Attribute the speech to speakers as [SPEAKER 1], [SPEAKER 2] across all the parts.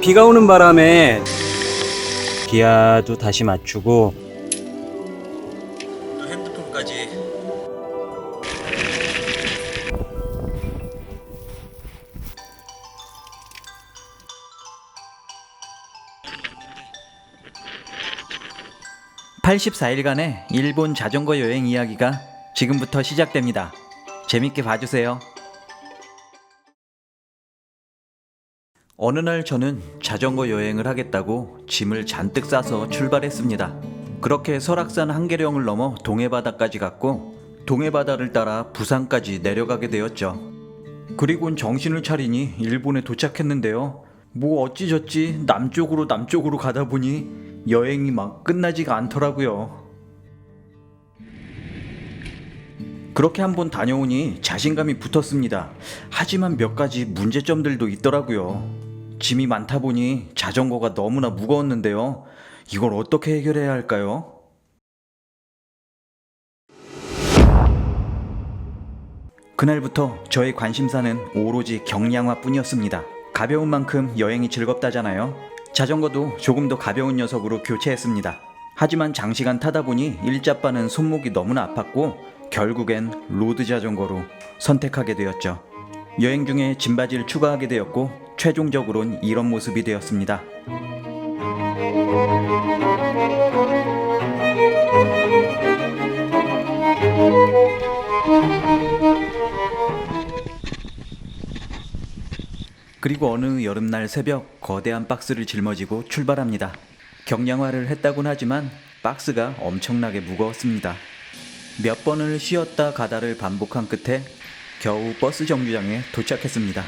[SPEAKER 1] 비가 오는 바람에 기아도 다시 맞추고 또 핸드폰까지. (84일간의) 일본 자전거 여행 이야기가 지금부터 시작됩니다. 재밌게 봐주세요. 어느 날 저는 자전거 여행을 하겠다고 짐을 잔뜩 싸서 출발했습니다. 그렇게 설악산 한계령을 넘어 동해바다까지 갔고 동해바다를 따라 부산까지 내려가게 되었죠. 그리곤 정신을 차리니 일본에 도착했는데요. 뭐 어찌저찌 남쪽으로 가다 보니 여행이 막 끝나지가 않더라고요. 그렇게 한번 다녀오니 자신감이 붙었습니다. 하지만 몇 가지 문제점들도 있더라고요. 짐이 많다 보니 자전거가 너무나 무거웠는데요. 이걸 어떻게 해결해야 할까요? 그날부터 저의 관심사는 오로지 경량화뿐이었습니다. 가벼운 만큼 여행이 즐겁다잖아요. 자전거도 조금 더 가벼운 녀석으로 교체했습니다. 하지만 장시간 타다 보니 일자빠는 손목이 너무나 아팠고 결국엔 로드 자전거로 선택하게 되었죠. 여행 중에 짐바지를 추가하게 되었고 최종적으론 이런 모습이 되었습니다. 그리고 어느 여름날 새벽 거대한 박스를 짊어지고 출발합니다. 경량화를 했다곤 하지만 박스가 엄청나게 무거웠습니다. 몇 번을 쉬었다 가다를 반복한 끝에 겨우 버스 정류장에 도착했습니다.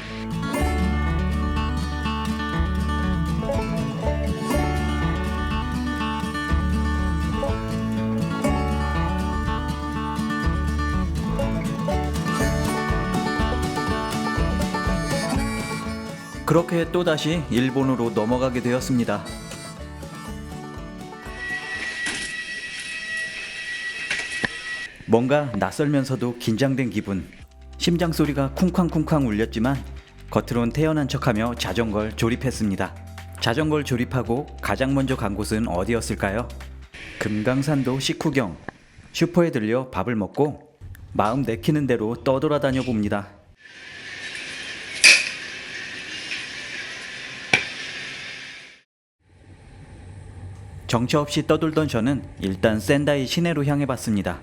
[SPEAKER 1] 그렇게 또다시 일본으로 넘어가게 되었습니다. 뭔가 낯설면서도 긴장된 기분. 심장 소리가 쿵쾅쿵쾅 울렸지만 겉으론 태연한 척하며 자전거를 조립했습니다. 자전거를 조립하고 가장 먼저 간 곳은 어디였을까요? 금강산도 식후경. 슈퍼에 들려 밥을 먹고 마음 내키는 대로 떠돌아다녀 봅니다. 정처 없이 떠돌던 저는 일단 센다이 시내로 향해 봤습니다.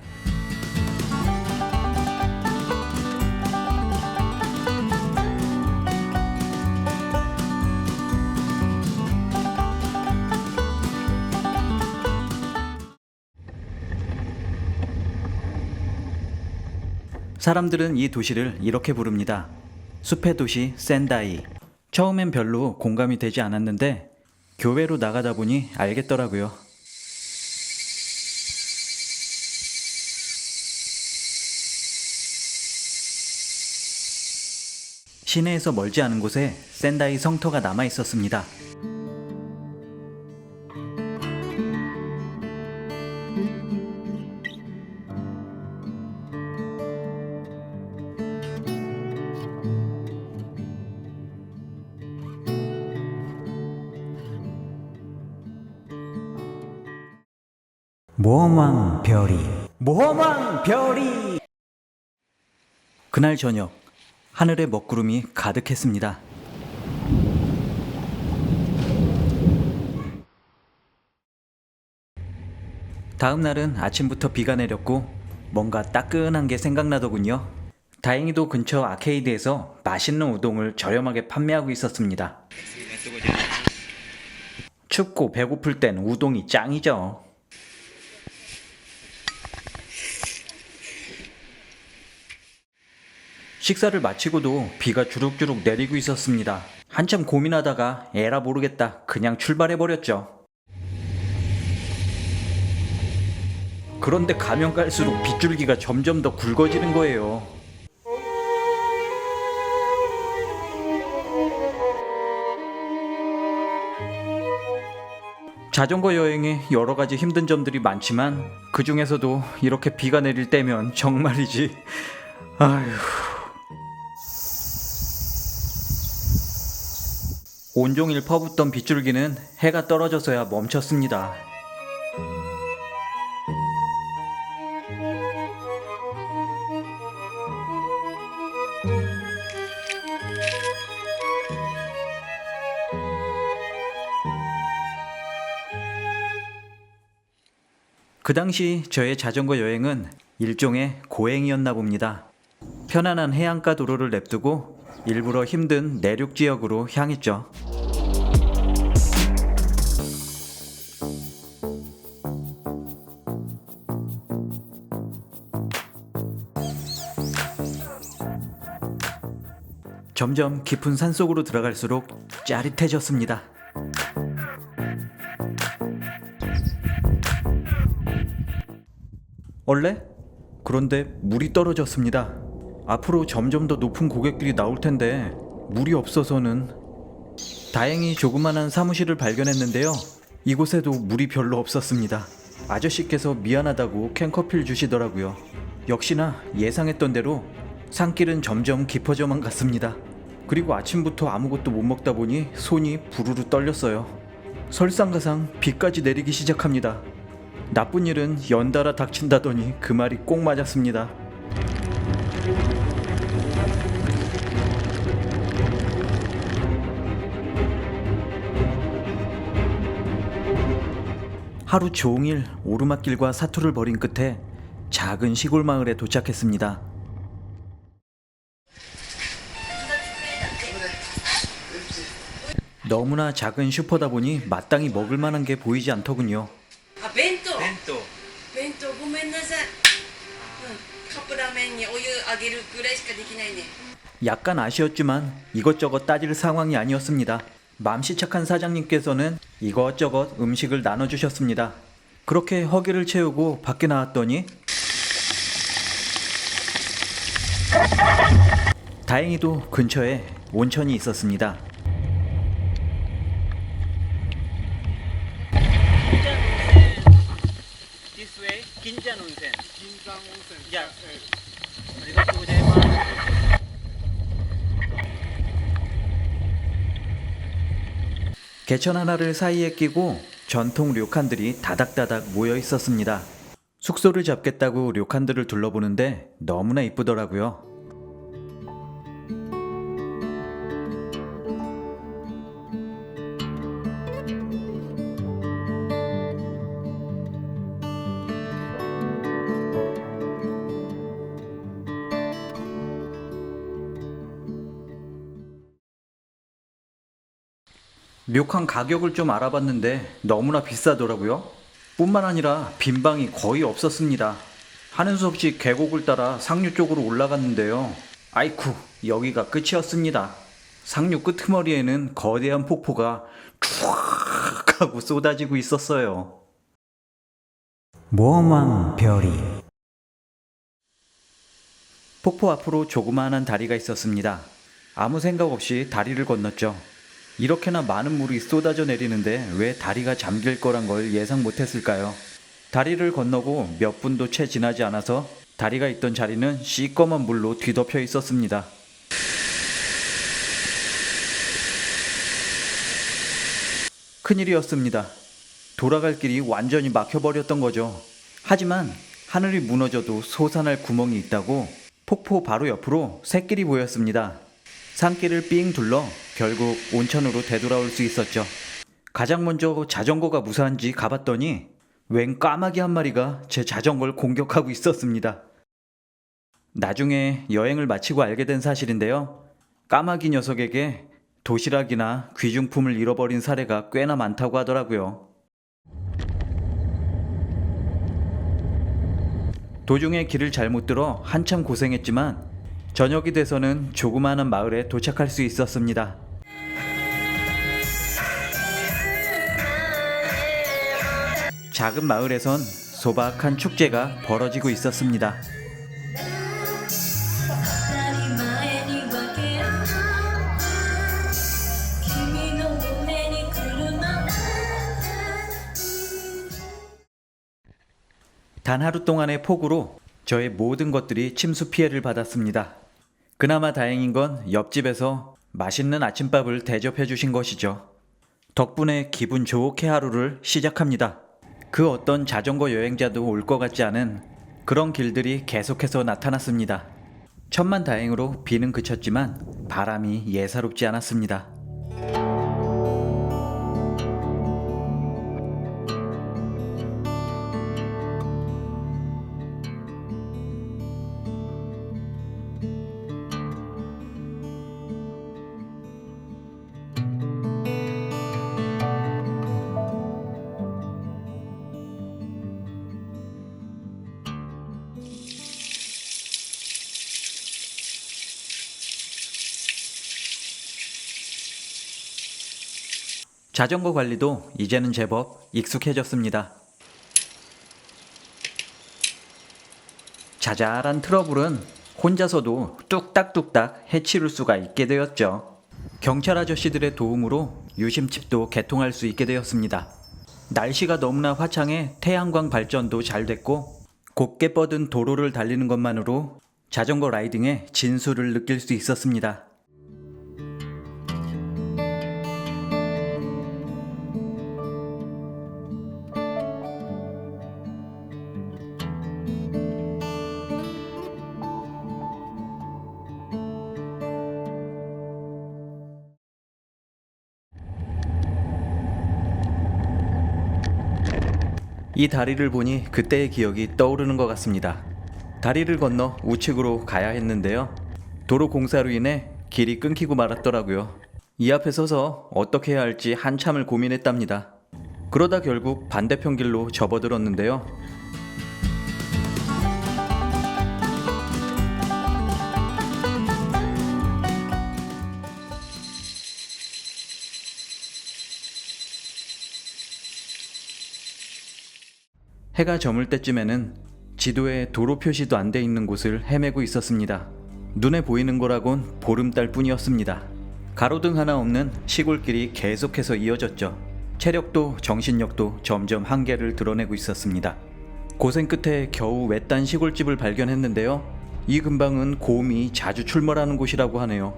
[SPEAKER 1] 사람들은 이 도시를 이렇게 부릅니다. 숲의 도시 센다이. 처음엔 별로 공감이 되지 않았는데 교외로 나가다 보니 알겠더라고요. 시내에서 멀지 않은 곳에 센다이 성터가 남아 있었습니다. 모험왕 별이. 그날 저녁 하늘에 먹구름이 가득했습니다. 다음 날은 아침부터 비가 내렸고 뭔가 따끈한 게 생각나더군요. 다행히도 근처 아케이드에서 맛있는 우동을 저렴하게 판매하고 있었습니다. 춥고 배고플 땐 우동이 짱이죠. 식사를 마치고도 비가 주룩주룩 내리고 있었습니다. 한참 고민하다가 에라 모르겠다 그냥 출발해버렸죠. 그런데 가면 갈수록 빗줄기가 점점 더 굵어지는 거예요. 자전거 여행에 여러 가지 힘든 점들이 많지만 그 중에서도 이렇게 비가 내릴 때면 정말이지. 아휴. 온종일 퍼붓던 빗줄기는 해가 떨어져서야 멈췄습니다. 그 당시 저의 자전거 여행은 일종의 고행이었나 봅니다. 편안한 해안가 도로를 냅두고 일부러 힘든 내륙 지역으로 향했죠. 점점 깊은 산속으로 들어갈수록 짜릿해졌습니다. 원래? 그런데 물이 떨어졌습니다. 앞으로 점점 더 높은 고갯길이 나올 텐데 물이 없어서는. 다행히 조그만한 사무실을 발견했는데요. 이곳에도 물이 별로 없었습니다. 아저씨께서 미안하다고 캔커피를 주시더라고요. 역시나 예상했던 대로 산길은 점점 깊어져만 갔습니다. 그리고 아침부터 아무것도 못 먹다 보니 손이 부르르 떨렸어요. 설상가상 비까지 내리기 시작합니다. 나쁜 일은 연달아 닥친다더니 그 말이 꼭 맞았습니다. 하루 종일 오르막길과 사투를 벌인 끝에 작은 시골 마을에 도착했습니다. 너무나 작은 슈퍼다 보니 마땅히 먹을 만한 게 보이지 않더군요.
[SPEAKER 2] 弁当ごめんなさい、カップラーメンにお湯あげるぐらいしかできないね。
[SPEAKER 1] 약간 아쉬웠지만 이것저것 따질 상황이 아니었습니다. 맘씨 착한 사장님께서는 이것저것 음식을 나눠주셨습니다. 그렇게 허기를 채우고 밖에 나왔더니 다행히도 근처에 온천이 있었습니다. 긴잔 온센. 야, 개천 하나를 사이에 끼고 전통 료칸들이 다닥다닥 모여 있었습니다. 숙소를 잡겠다고 료칸들을 둘러보는데 너무나 이쁘더라고요. 료칸 가격을 좀 알아봤는데 너무나 비싸더라고요. 뿐만 아니라 빈 방이 거의 없었습니다. 하는 수 없이 계곡을 따라 상류 쪽으로 올라갔는데요. 아이쿠, 여기가 끝이었습니다. 상류 끄트머리에는 거대한 폭포가 쫙 하고 쏟아지고 있었어요. 모험왕 별이. 폭포 앞으로 조그마한 다리가 있었습니다. 아무 생각 없이 다리를 건넜죠. 이렇게나 많은 물이 쏟아져 내리는데 왜 다리가 잠길 거란 걸 예상 못했을까요? 다리를 건너고 몇 분도 채 지나지 않아서 다리가 있던 자리는 시꺼먼 물로 뒤덮여 있었습니다. 큰일이었습니다. 돌아갈 길이 완전히 막혀버렸던 거죠. 하지만 하늘이 무너져도 솟아날 구멍이 있다고 폭포 바로 옆으로 샛길이 보였습니다. 산길을 삥 둘러 결국 온천으로 되돌아올 수 있었죠. 가장 먼저 자전거가 무사한지 가봤더니 웬 까마귀 한 마리가 제 자전거를 공격하고 있었습니다. 나중에 여행을 마치고 알게 된 사실인데요. 까마귀 녀석에게 도시락이나 귀중품을 잃어버린 사례가 꽤나 많다고 하더라고요. 도중에 길을 잘못 들어 한참 고생했지만 저녁이 돼서는 조그마한 마을에 도착할 수 있었습니다. 작은 마을에선 소박한 축제가 벌어지고 있었습니다. 단 하루 동안의 폭우로 저의 모든 것들이 침수 피해를 받았습니다. 그나마 다행인 건 옆집에서 맛있는 아침밥을 대접해 주신 것이죠. 덕분에 기분 좋게 하루를 시작합니다. 그 어떤 자전거 여행자도 올 것 같지 않은 그런 길들이 계속해서 나타났습니다. 천만다행으로 비는 그쳤지만 바람이 예사롭지 않았습니다. 자전거 관리도 이제는 제법 익숙해졌습니다. 자잘한 트러블은 혼자서도 뚝딱뚝딱 해치울 수가 있게 되었죠. 경찰 아저씨들의 도움으로 유심칩도 개통할 수 있게 되었습니다. 날씨가 너무나 화창해 태양광 발전도 잘 됐고 곱게 뻗은 도로를 달리는 것만으로 자전거 라이딩의 진수를 느낄 수 있었습니다. 이 다리를 보니 그때의 기억이 떠오르는 것 같습니다. 다리를 건너 우측으로 가야 했는데요. 도로 공사로 인해 길이 끊기고 말았더라고요. 이 앞에 서서 어떻게 해야 할지 한참을 고민했답니다. 그러다 결국 반대편 길로 접어들었는데요. 해가 저물 때쯤에는 지도에 도로 표시도 안 돼 있는 곳을 헤매고 있었습니다. 눈에 보이는 거라곤 보름달 뿐이었습니다. 가로등 하나 없는 시골길이 계속해서 이어졌죠. 체력도 정신력도 점점 한계를 드러내고 있었습니다. 고생 끝에 겨우 외딴 시골집을 발견했는데요. 이 근방은 곰이 자주 출몰하는 곳이라고 하네요.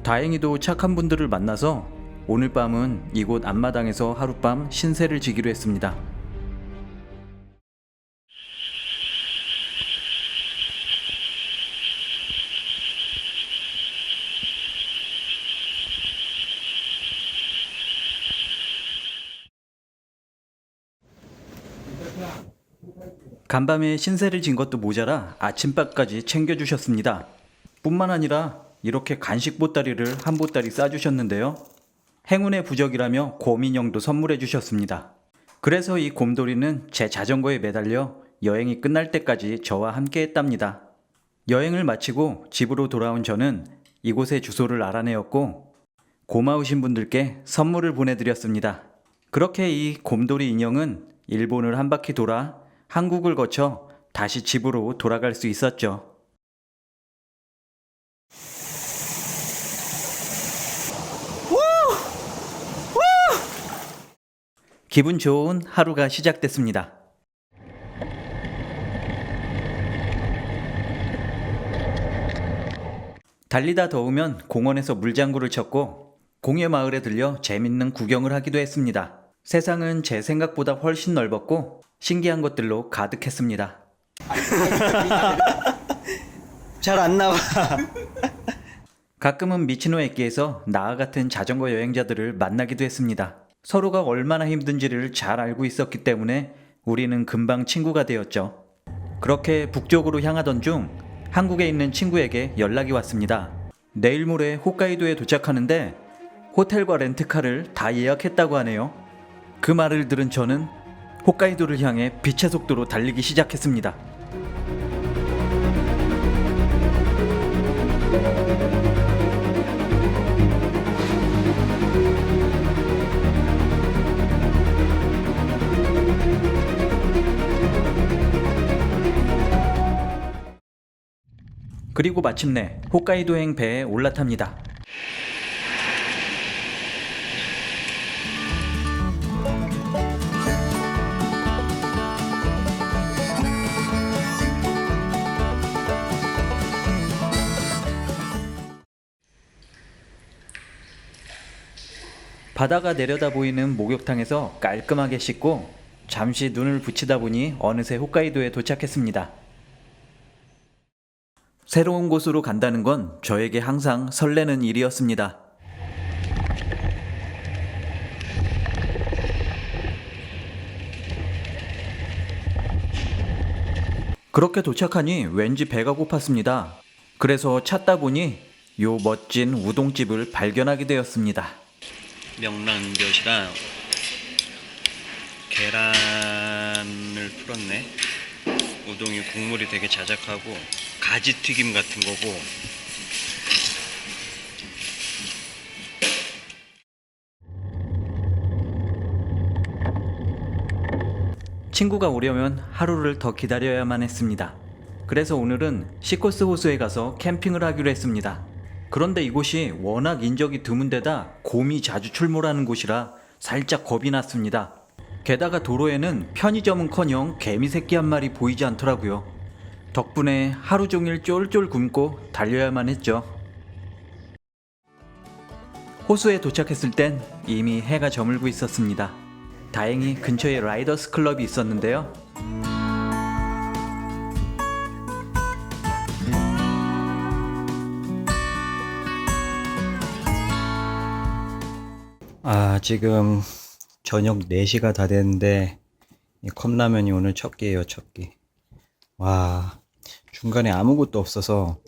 [SPEAKER 1] 다행히도 착한 분들을 만나서 오늘 밤은 이곳 앞마당에서 하룻밤 신세를 지기로 했습니다. 간밤에 신세를 진 것도 모자라 아침밥까지 챙겨주셨습니다. 뿐만 아니라 이렇게 간식 보따리를 한 보따리 싸주셨는데요. 행운의 부적이라며 곰인형도 선물해 주셨습니다. 그래서 이 곰돌이는 제 자전거에 매달려 여행이 끝날 때까지 저와 함께 했답니다. 여행을 마치고 집으로 돌아온 저는 이곳의 주소를 알아내었고 고마우신 분들께 선물을 보내드렸습니다. 그렇게 이 곰돌이 인형은 일본을 한 바퀴 돌아 한국을 거쳐 다시 집으로 돌아갈 수 있었죠. 기분 좋은 하루가 시작됐습니다. 달리다 더우면 공원에서 물장구를 쳤고 공예 마을에 들려 재밌는 구경을 하기도 했습니다. 세상은 제 생각보다 훨씬 넓었고 신기한 것들로 가득했습니다.
[SPEAKER 3] 잘 안 나와.
[SPEAKER 1] 가끔은 미치노에끼에서 나와 같은 자전거 여행자들을 만나기도 했습니다. 서로가 얼마나 힘든지를 잘 알고 있었기 때문에 우리는 금방 친구가 되었죠. 그렇게 북쪽으로 향하던 중 한국에 있는 친구에게 연락이 왔습니다. 내일 모레 홋카이도에 도착하는데 호텔과 렌트카를 다 예약했다고 하네요. 그 말을 들은 저는 홋카이도를 향해 빛의 속도로 달리기 시작했습니다. 그리고 마침내 홋카이도행 배에 올라탑니다. 바다가 내려다 보이는 목욕탕에서 깔끔하게 씻고 잠시 눈을 붙이다 보니 어느새 홋카이도에 도착했습니다. 새로운 곳으로 간다는 건 저에게 항상 설레는 일이었습니다. 그렇게 도착하니 왠지 배가 고팠습니다. 그래서 찾다 보니 요 멋진 우동집을 발견하게 되었습니다. 명란젓이랑 계란을 풀었네. 우동이 국물이 되게 자작하고 가지튀김 같은 거고. 친구가 오려면 하루를 더 기다려야만 했습니다. 그래서 오늘은 시코스 호수에 가서 캠핑을 하기로 했습니다. 그런데 이곳이 워낙 인적이 드문 데다 곰이 자주 출몰하는 곳이라 살짝 겁이 났습니다. 게다가 도로에는 편의점은커녕 개미 새끼 한 마리 보이지 않더라고요. 덕분에 하루 종일 쫄쫄 굶고 달려야만 했죠. 호수에 도착했을 땐 이미 해가 저물고 있었습니다. 다행히 근처에 라이더스 클럽이 있었는데요.
[SPEAKER 3] 지금 저녁 4시가 다 됐는데 이 컵라면이 오늘 첫 끼예요, 첫 끼. 와, 중간에 아무것도 없어서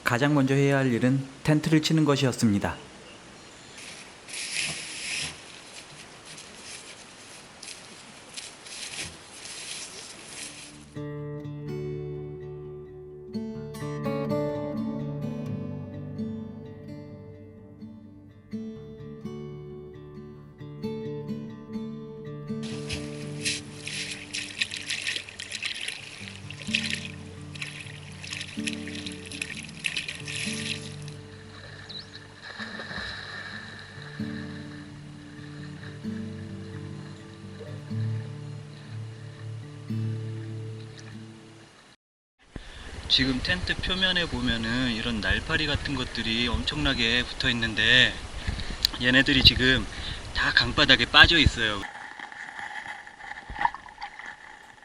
[SPEAKER 1] 가장 먼저 해야 할 일은 텐트를 치는 것이었습니다. 지금 텐트 표면에 보면은 이런 날파리 같은 것들이 엄청나게 붙어 있는데 얘네들이 지금 다 강바닥에 빠져 있어요.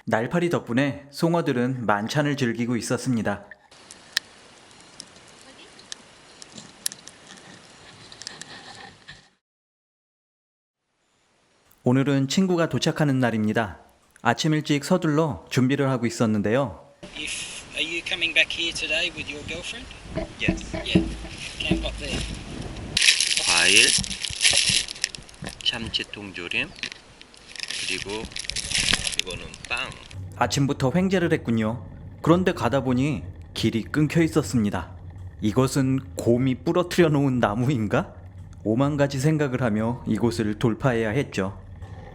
[SPEAKER 1] 날파리 덕분에 송어들은 만찬을 즐기고 있었습니다. 오늘은 친구가 도착하는 날입니다. 아침 일찍 서둘러 준비를 하고 있었는데요.
[SPEAKER 4] Are you coming back here today with your girlfriend?
[SPEAKER 1] Yes.
[SPEAKER 4] Yeah. Camp up there.
[SPEAKER 1] 과일, 참치통 조림, 그리고 이거는 빵. 아침부터 횡재를 했군요. 그런데 가다 보니 길이 끊겨 있었습니다. 이것은 곰이 부러뜨려 놓은 나무인가? 오만 가지 생각을 하며 이곳을 돌파해야 했죠.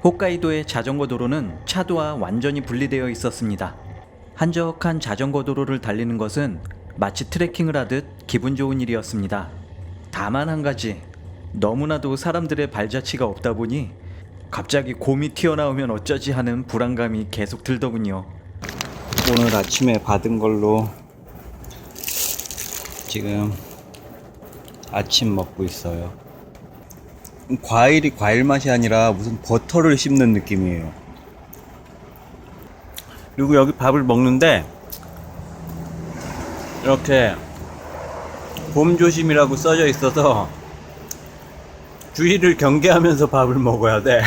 [SPEAKER 1] 홋카이도의 자전거 도로는 차도와 완전히 분리되어 있었습니다. 한적한 자전거 도로를 달리는 것은 마치 트레킹을 하듯 기분 좋은 일이었습니다. 다만 한 가지, 너무나도 사람들의 발자취가 없다 보니 갑자기 곰이 튀어나오면 어쩌지 하는 불안감이 계속 들더군요.
[SPEAKER 3] 오늘 아침에 받은 걸로 지금 아침 먹고 있어요. 과일이 과일 맛이 아니라 무슨 버터를 씹는 느낌이에요. 그리고 여기 밥을 먹는데 이렇게 곰 조심이라고 써져 있어서 주의를 경계하면서 밥을 먹어야 돼.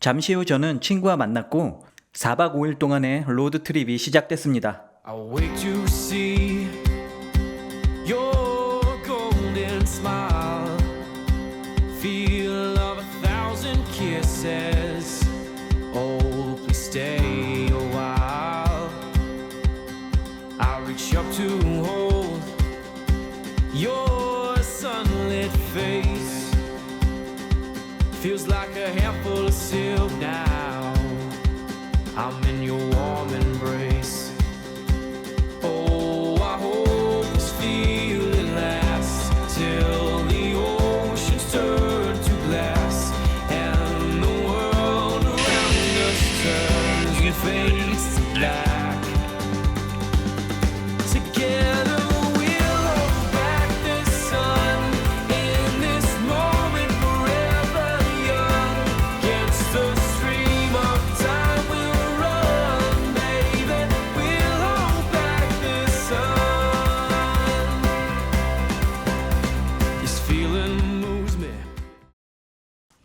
[SPEAKER 1] 잠시 후 저는 친구와 만났고 4박 5일 동안의 로드 트립이 시작됐습니다.
[SPEAKER 5] I'll wait to see your golden smile, feel of 1,000 kisses. Oh, please stay a while. I'll reach up to hold your sunlit face. Feels like a handful of silk now. I'm in your warm embrace. Oh, I hope this feeling lasts till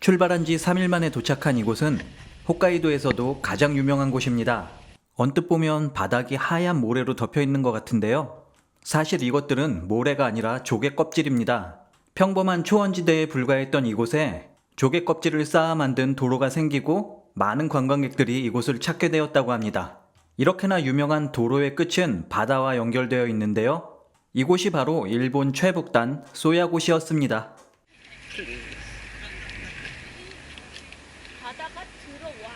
[SPEAKER 1] 출발한 지 3일 만에 도착한 이곳은 홋카이도에서도 가장 유명한 곳입니다. 언뜻 보면 바닥이 하얀 모래로 덮여 있는 것 같은데요. 사실 이것들은 모래가 아니라 조개 껍질입니다. 평범한 초원지대에 불과했던 이곳에 조개 껍질을 쌓아 만든 도로가 생기고 많은 관광객들이 이곳을 찾게 되었다고 합니다. 이렇게나 유명한 도로의 끝은 바다와 연결되어 있는데요. 이곳이 바로 일본 최북단 소야고시였습니다.
[SPEAKER 2] 바다가 들어와.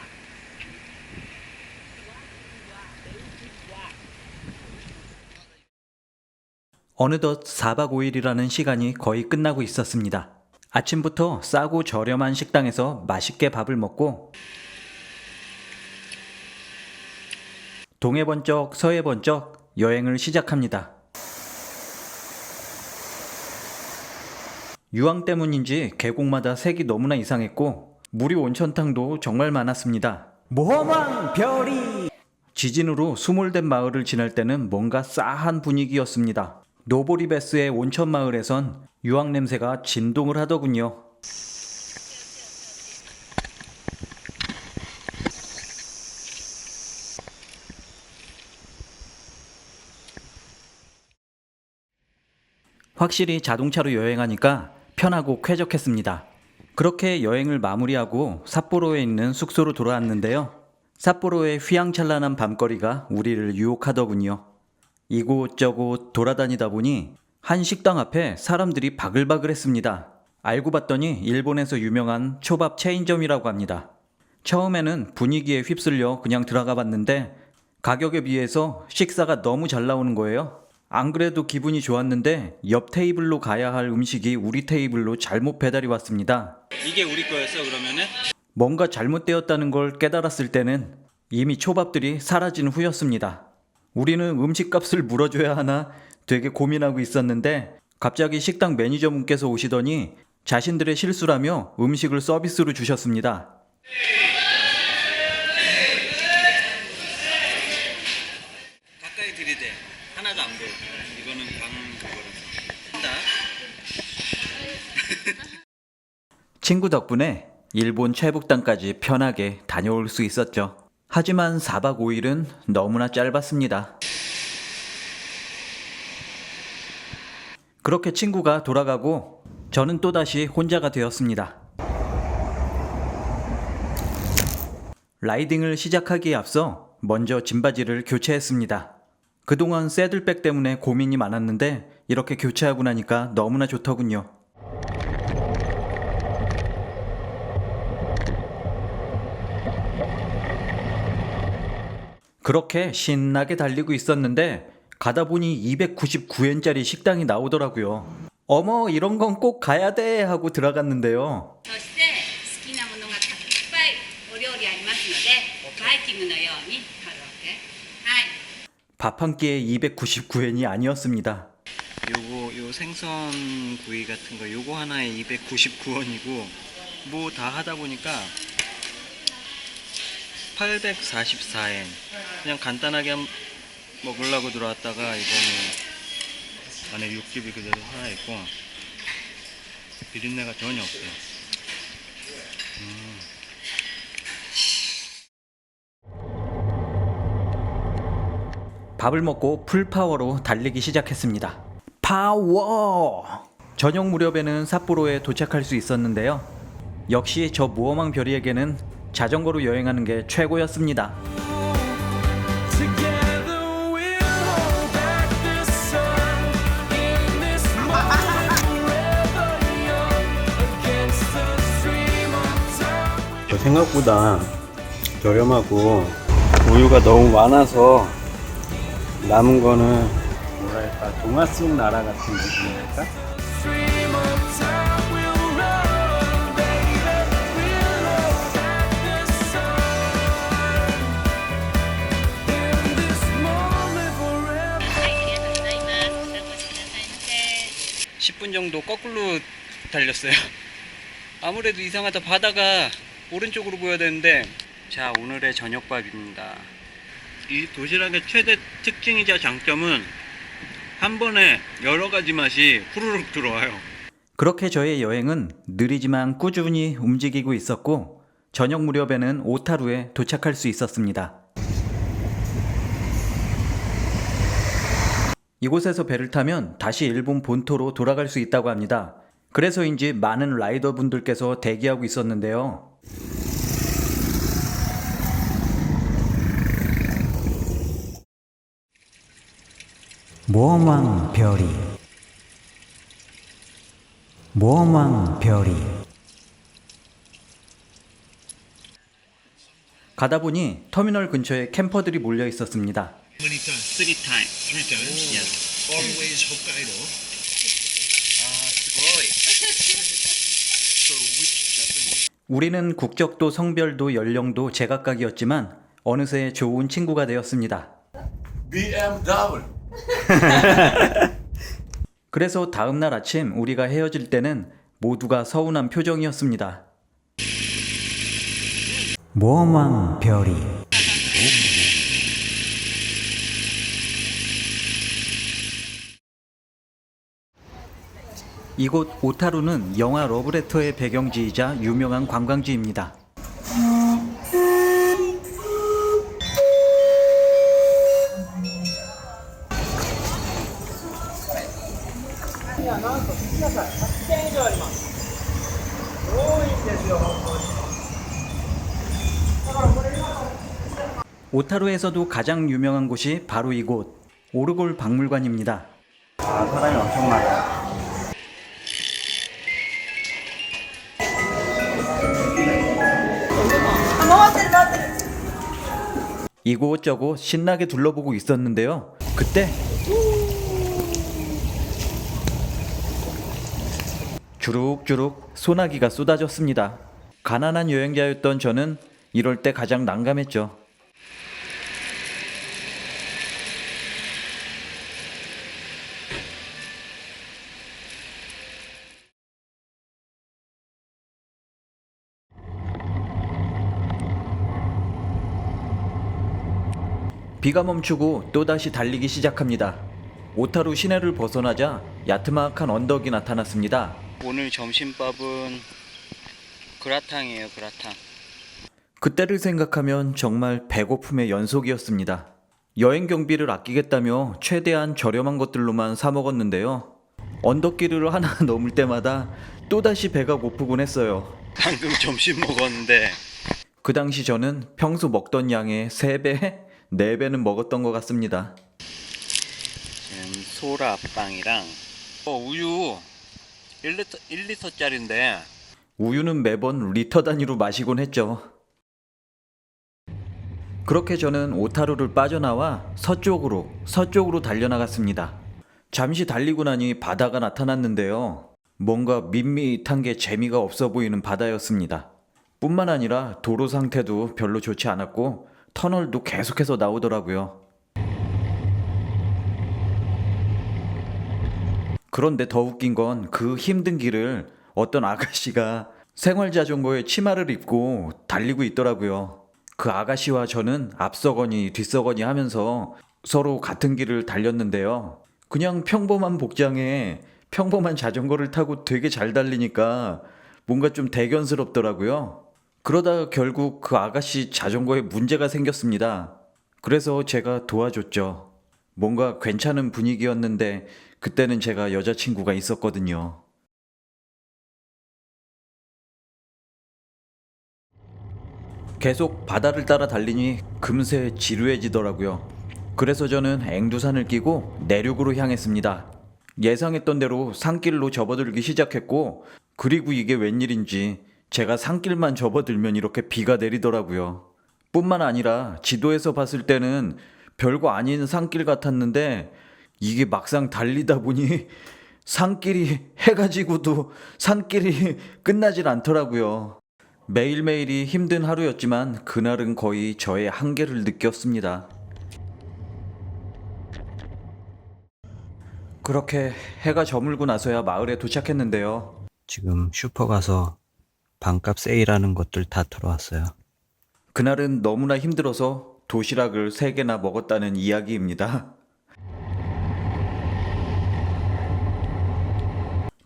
[SPEAKER 1] 어느덧 4박 5일이라는 시간이 거의 끝나고 있었습니다. 아침부터 싸고 저렴한 식당에서 맛있게 밥을 먹고 동해 번쩍 서해 번쩍 여행을 시작합니다. 유황 때문인지 계곡마다 색이 너무나 이상했고 무료 온천탕도 정말 많았습니다. 모험왕 별이! 지진으로 수몰된 마을을 지날 때는 뭔가 싸한 분위기였습니다. 노보리베스의 온천 마을에선 유황 냄새가 진동을 하더군요. 확실히 자동차로 여행하니까 편하고 쾌적했습니다. 그렇게 여행을 마무리하고 삿포로에 있는 숙소로 돌아왔는데요. 삿포로의 휘황찬란한 밤거리가 우리를 유혹하더군요. 이곳저곳 돌아다니다 보니 한 식당 앞에 사람들이 바글바글했습니다. 알고 봤더니 일본에서 유명한 초밥 체인점이라고 합니다. 처음에는 분위기에 휩쓸려 그냥 들어가 봤는데 가격에 비해서 식사가 너무 잘 나오는 거예요. 안 그래도 기분이 좋았는데 옆 테이블로 가야 할 음식이 우리 테이블로 잘못 배달이 왔습니다.
[SPEAKER 3] 이게 우리 거였어 그러면은?
[SPEAKER 1] 뭔가 잘못되었다는 걸 깨달았을 때는 이미 초밥들이 사라진 후였습니다. 우리는 음식값을 물어줘야 하나 되게 고민하고 있었는데 갑자기 식당 매니저분께서 오시더니 자신들의 실수라며 음식을 서비스로 주셨습니다.
[SPEAKER 3] 가까이 들이대. 하나도 안 보여. 이거는 방 그거라서.
[SPEAKER 1] 친구 덕분에 일본 최북단까지 편하게 다녀올 수 있었죠. 하지만 4박 5일은 너무나 짧았습니다. 그렇게 친구가 돌아가고 저는 또다시 혼자가 되었습니다. 라이딩을 시작하기에 앞서 먼저 짐바지를 교체했습니다. 그동안 새들백 때문에 고민이 많았는데 이렇게 교체하고 나니까 너무나 좋더군요. 그렇게 신나게 달리고 있었는데 가다 보니 299엔짜리 식당이 나오더라고요. 어머, 이런 건 꼭 가야 돼 하고 들어갔는데요.
[SPEAKER 2] そして好きなものがいっぱいお料理ありますので、バイキングのようにあるわけ。はい。
[SPEAKER 1] 밥 한 끼에 299엔이 아니었습니다.
[SPEAKER 3] 요 생선 구이 같은 거 요거 하나에 299원이고 뭐 다 하다 보니까 844엔. 그냥 간단하게 먹으려고 들어왔다가 이거는 안에 육즙이 그대로 살아있고 비린내가 전혀 없어요.
[SPEAKER 1] 밥을 먹고 풀파워로 달리기 시작했습니다. 파워! 저녁 무렵에는 삿포로에 도착할 수 있었는데요. 역시 저 모험왕 별이에게는 자전거로 여행하는 게 최고였습니다.
[SPEAKER 5] Together we'll hold back the sun in this moment forever young against the stream of time.
[SPEAKER 3] 생각보다 저렴하고 우유가 너무 많아서 남은 거는 뭐랄까 동화 속 나라 같은 느낌이랄까?
[SPEAKER 5] Stream of time will run, baby. We'll hold back the sun in this moment forever.
[SPEAKER 2] はい、ありがとうございます。お越しくださいませ。
[SPEAKER 3] 10분 정도 거꾸로 달렸어요. 아무래도 이상하다. 바다가 오른쪽으로 보여야 되는데. 자, 오늘의 저녁밥입니다. 이 도시락의 최대 특징이자 장점은 한 번에 여러 가지 맛이 후루룩 들어와요.
[SPEAKER 1] 그렇게 저의 여행은 느리지만 꾸준히 움직이고 있었고 저녁 무렵에는 오타루에 도착할 수 있었습니다. 이곳에서 배를 타면 다시 일본 본토로 돌아갈 수 있다고 합니다. 그래서인지 많은 라이더분들께서 대기하고 있었는데요.
[SPEAKER 6] 모험왕 별이 모험왕 별이
[SPEAKER 1] 가다 보니 터미널 근처에 캠퍼들이 몰려 있었습니다.
[SPEAKER 7] Many times?
[SPEAKER 3] Three times.
[SPEAKER 7] 3 times?
[SPEAKER 3] Yes.
[SPEAKER 7] Always Hokkaido. So which Japanese?
[SPEAKER 1] 우리는 국적도 성별도 연령도 제각각이었지만 어느새 좋은 친구가 되었습니다.
[SPEAKER 7] BMW.
[SPEAKER 1] 그래서 다음날 아침 우리가 헤어질 때는 모두가 서운한 표정이었습니다.
[SPEAKER 6] 모험왕 별이
[SPEAKER 1] 이곳 오타루는 영화 러브레터의 배경지이자 유명한 관광지입니다. 오타루에서도 가장 유명한 곳이 바로 이곳 오르골 박물관입니다.
[SPEAKER 3] 사람이 엄청 많아.
[SPEAKER 1] 이곳저곳 신나게 둘러보고 있었는데요. 그때 주룩주룩 소나기가 쏟아졌습니다. 가난한 여행자였던 저는 이럴 때 가장 난감했죠. 비가 멈추고 또다시 달리기 시작합니다. 오타루 시내를 벗어나자 야트막한 언덕이 나타났습니다.
[SPEAKER 3] 오늘 점심밥은 그라탕이에요, 그라탕.
[SPEAKER 1] 그때를 생각하면 정말 배고픔의 연속이었습니다. 여행 경비를 아끼겠다며 최대한 저렴한 것들로만 사 먹었는데요. 언덕길을 하나 넘을 때마다 또다시 배가 고프곤 했어요.
[SPEAKER 3] 방금 점심 먹었는데
[SPEAKER 1] 그 당시 저는 평소 먹던 양의 3배, 4배는 먹었던 것 같습니다.
[SPEAKER 3] 지금 소라빵이랑 우유 1리터짜리인데
[SPEAKER 1] 우유는 매번 리터 단위로 마시곤 했죠. 그렇게 저는 오타루를 빠져나와 서쪽으로 달려나갔습니다. 잠시 달리고 나니 바다가 나타났는데요. 뭔가 밋밋한 게 재미가 없어 보이는 바다였습니다. 뿐만 아니라 도로 상태도 별로 좋지 않았고 터널도 계속해서 나오더라고요. 그런데 더 웃긴 건 그 힘든 길을 어떤 아가씨가 생활자전거에 치마를 입고 달리고 있더라고요. 그 아가씨와 저는 앞서거니 뒤서거니 하면서 서로 같은 길을 달렸는데요. 그냥 평범한 복장에 평범한 자전거를 타고 되게 잘 달리니까 뭔가 좀 대견스럽더라고요. 그러다가 결국 그 아가씨 자전거에 문제가 생겼습니다. 그래서 제가 도와줬죠. 뭔가 괜찮은 분위기였는데 그때는 제가 여자친구가 있었거든요. 계속 바다를 따라 달리니 금세 지루해지더라고요. 그래서 저는 앵두산을 끼고 내륙으로 향했습니다. 예상했던 대로 산길로 접어들기 시작했고, 그리고 이게 웬일인지 제가 산길만 접어들면 이렇게 비가 내리더라고요. 뿐만 아니라 지도에서 봤을 때는 별거 아닌 산길 같았는데 이게 막상 달리다 보니 산길이 해가지고도 산길이 끝나질 않더라고요. 매일매일이 힘든 하루였지만 그날은 거의 저의 한계를 느꼈습니다. 그렇게 해가 저물고 나서야 마을에 도착했는데요.
[SPEAKER 6] 지금 슈퍼 가서 반값 세일하는 것들 다 털어왔어요.
[SPEAKER 1] 그날은 너무나 힘들어서 도시락을 3개나 먹었다는 이야기입니다.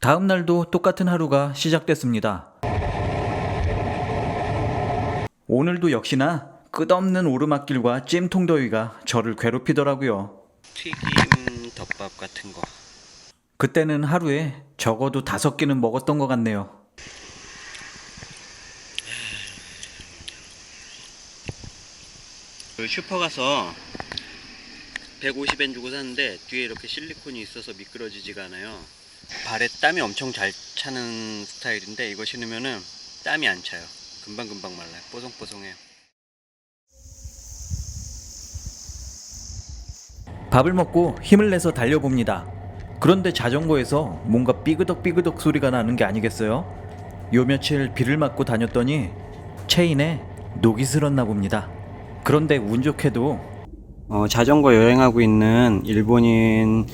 [SPEAKER 1] 다음 날도 똑같은 하루가 시작됐습니다. 오늘도 역시나 끝없는 오르막길과 찜통더위가 저를 괴롭히더라고요.
[SPEAKER 3] 튀김 덮밥 같은 거.
[SPEAKER 1] 그때는 하루에 적어도 5끼는 먹었던 것 같네요.
[SPEAKER 3] 그 슈퍼 가서 150엔 주고 샀는데 뒤에 이렇게 실리콘이 있어서 미끄러지지가 않아요. 발에 땀이 엄청 잘 차는 스타일인데 이거 신으면은 땀이 안 차요. 금방금방 말라요. 뽀송뽀송해요.
[SPEAKER 1] 밥을 먹고 힘을 내서 달려봅니다. 그런데 자전거에서 뭔가 삐그덕삐그덕 소리가 나는 게 아니겠어요? 요 며칠 비를 맞고 다녔더니 체인에 녹이 슬었나 봅니다. 그런데 운 좋게도
[SPEAKER 6] 자전거 여행하고 있는 일본인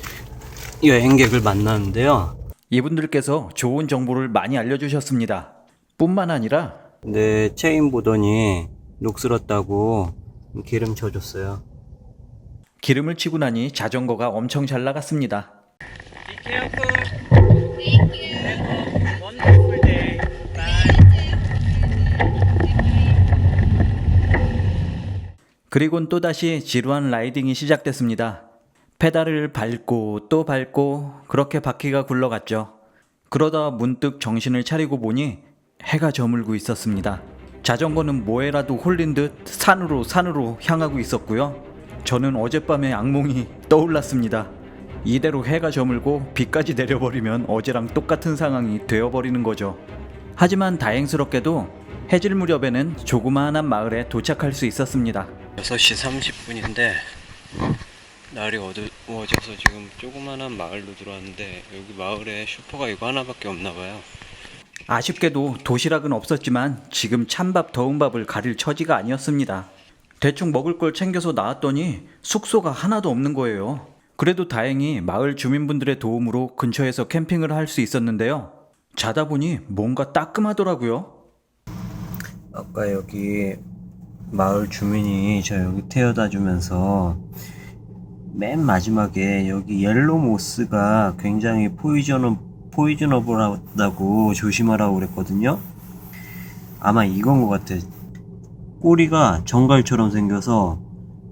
[SPEAKER 6] 여행객을 만났는데요.
[SPEAKER 1] 이분들께서 좋은 정보를 많이 알려주셨습니다. 뿐만 아니라
[SPEAKER 6] 근데 체인 보더니 녹슬었다고 기름 쳐줬어요.
[SPEAKER 1] 기름을 치고 나니 자전거가 엄청 잘 나갔습니다.
[SPEAKER 3] Be careful. Thank you. Have a wonderful day. Bye.
[SPEAKER 1] 그리곤 또다시 지루한 라이딩이 시작됐습니다. 페달을 밟고 또 밟고 그렇게 바퀴가 굴러갔죠. 그러다 문득 정신을 차리고 보니 해가 저물고 있었습니다. 자전거는 뭐에라도 홀린 듯 산으로 향하고 있었고요. 저는 어젯밤의 악몽이 떠올랐습니다. 이대로 해가 저물고 비까지 내려버리면 어제랑 똑같은 상황이 되어버리는 거죠. 하지만 다행스럽게도 해질 무렵에는 조그마한 마을에 도착할 수 있었습니다.
[SPEAKER 3] 6시 30분인데 날이 어두워져서 지금 조그만한 마을로 들어왔는데 여기 마을에 슈퍼가 이거 하나밖에 없나 봐요.
[SPEAKER 1] 아쉽게도 도시락은 없었지만 지금 찬밥 더운 밥을 가릴 처지가 아니었습니다. 대충 먹을 걸 챙겨서 나왔더니 숙소가 하나도 없는 거예요. 그래도 다행히 마을 주민분들의 도움으로 근처에서 캠핑을 할 수 있었는데요. 자다 보니 뭔가 따끔하더라고요.
[SPEAKER 6] 아까 여기 마을 주민이 저 여기 태워다 주면서 맨 마지막에 여기 옐로우 모스가 굉장히 포이저너블하다고 조심하라고 그랬거든요. 아마 이건 것 같아. 꼬리가 정갈처럼 생겨서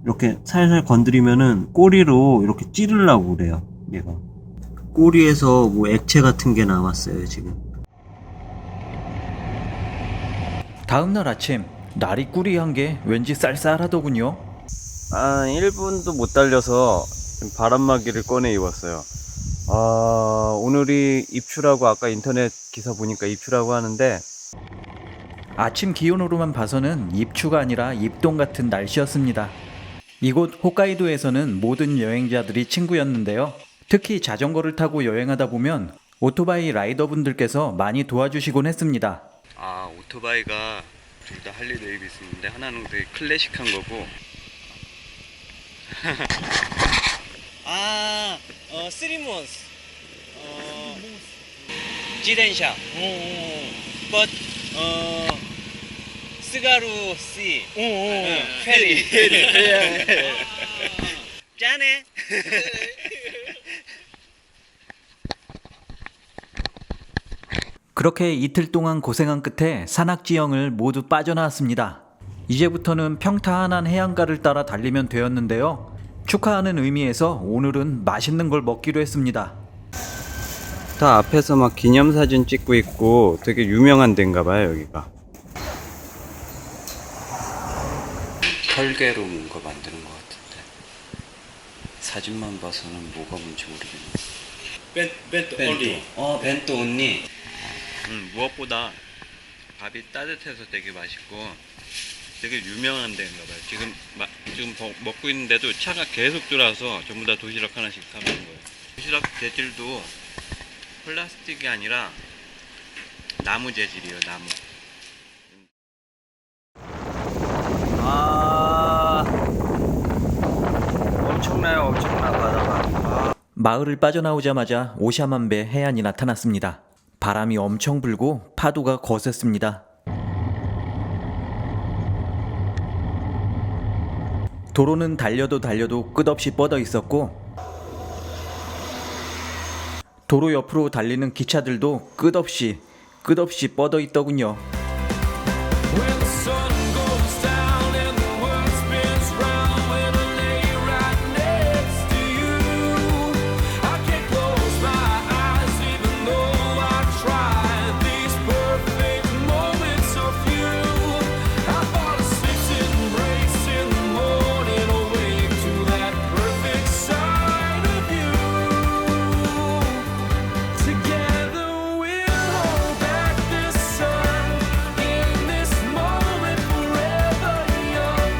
[SPEAKER 6] 이렇게 살살 건드리면은 꼬리로 이렇게 찌르려고 그래요. 얘가 꼬리에서 뭐 액체 같은 게 나왔어요 지금.
[SPEAKER 1] 다음날 아침 날이 꾸리한 게 왠지 쌀쌀하더군요.
[SPEAKER 3] 1분도 못 달려서 바람막이를 꺼내 입었어요. 오늘이 입추라고 아까 인터넷 기사 보니까 입추라고 하는데
[SPEAKER 1] 아침 기온으로만 봐서는 입추가 아니라 입동 같은 날씨였습니다. 이곳 홋카이도에서는 모든 여행자들이 친구였는데요. 특히 자전거를 타고 여행하다 보면 오토바이 라이더분들께서 많이 도와주시곤 했습니다.
[SPEAKER 3] 오토바이가 둘 다 할리 데이비슨인데 하나는 되게 클래식한 거고 3months 自転車 but 津軽 sea ferry 짠해
[SPEAKER 1] 그렇게 이틀 동안 고생한 끝에 산악지형을 모두 빠져나왔습니다. 이제부터는 평탄한 해안가를 따라 달리면 되었는데요. 축하하는 의미에서 오늘은 맛있는 걸 먹기로 했습니다.
[SPEAKER 3] 다 앞에서 막 기념사진 찍고 있고 되게 유명한 데인가 봐요 여기가. 털개로 뭔가 만드는 것 같은데 사진만 봐서는 뭐가 뭔지 모르겠네.
[SPEAKER 7] 벤토 only.
[SPEAKER 3] 벤토 온니. 무엇보다 밥이 따뜻해서 되게 맛있고 되게 유명한 데인가 봐요. 지금 먹고 있는데도 차가 계속 들어와서 전부 다 도시락 하나씩 사는 거예요. 도시락 재질도 플라스틱이 아니라 나무 재질이에요. 나무.
[SPEAKER 6] 엄청나요, 바다가.
[SPEAKER 1] 마을을 빠져나오자마자 오샤만베 해안이 나타났습니다. 바람이 엄청 불고 파도가 거셌습니다. 도로는 달려도 끝없이 뻗어 있었고 도로 옆으로 달리는 기차들도 끝없이 뻗어 있더군요.
[SPEAKER 5] When the sun goes down and the world spins round, when I lay right next to you, I can't close my eyes even though I try. These perfect moments are few. I fall asleep embrace in the morning, awake to that perfect side of you. Together we'll hold back the sun in this moment, forever young.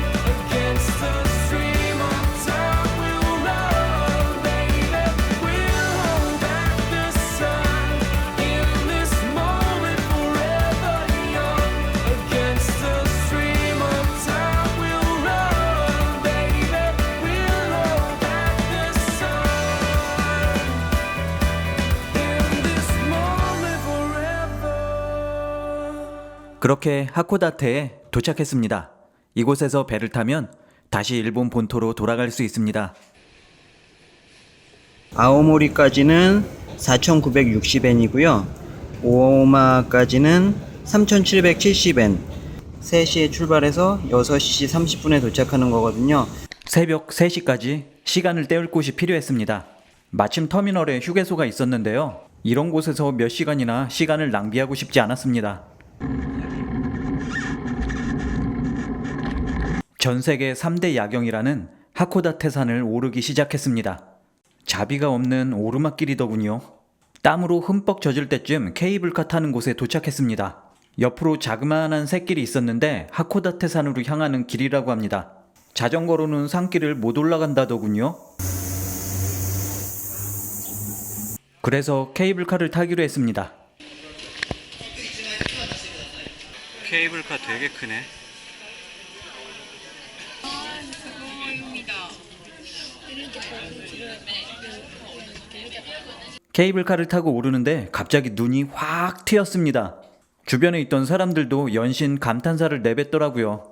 [SPEAKER 5] Against the stream of time we'll run, baby. We'll hold back the sun in this moment, forever young. Against the stream of time we'll run, baby. We'll hold back the sun in this moment, forever.
[SPEAKER 1] 그렇게 하코다테에 도착했습니다. 이곳에서 배를 타면 다시 일본 본토로 돌아갈 수 있습니다.
[SPEAKER 6] 아오모리까지는 4,960엔이고요. 오마까지는 3,770엔. 3시에 출발해서 6시 30분에 도착하는 거거든요.
[SPEAKER 1] 새벽 3시까지 시간을 때울 곳이 필요했습니다. 마침 터미널에 휴게소가 있었는데요. 이런 곳에서 몇 시간이나 시간을 낭비하고 싶지 않았습니다. 전 세계 3대 야경이라는 하코다테산을 오르기 시작했습니다. 자비가 없는 오르막길이더군요. 땀으로 흠뻑 젖을 때쯤 케이블카 타는 곳에 도착했습니다. 옆으로 자그마한 샛길이 있었는데 하코다테산으로 향하는 길이라고 합니다. 자전거로는 산길을 못 올라간다더군요. 그래서 케이블카를 타기로 했습니다.
[SPEAKER 3] 케이블카 되게 크네.
[SPEAKER 1] 케이블카를 타고 오르는데 갑자기 눈이 확 트였습니다. 주변에 있던 사람들도 연신 감탄사를 내뱉더라고요.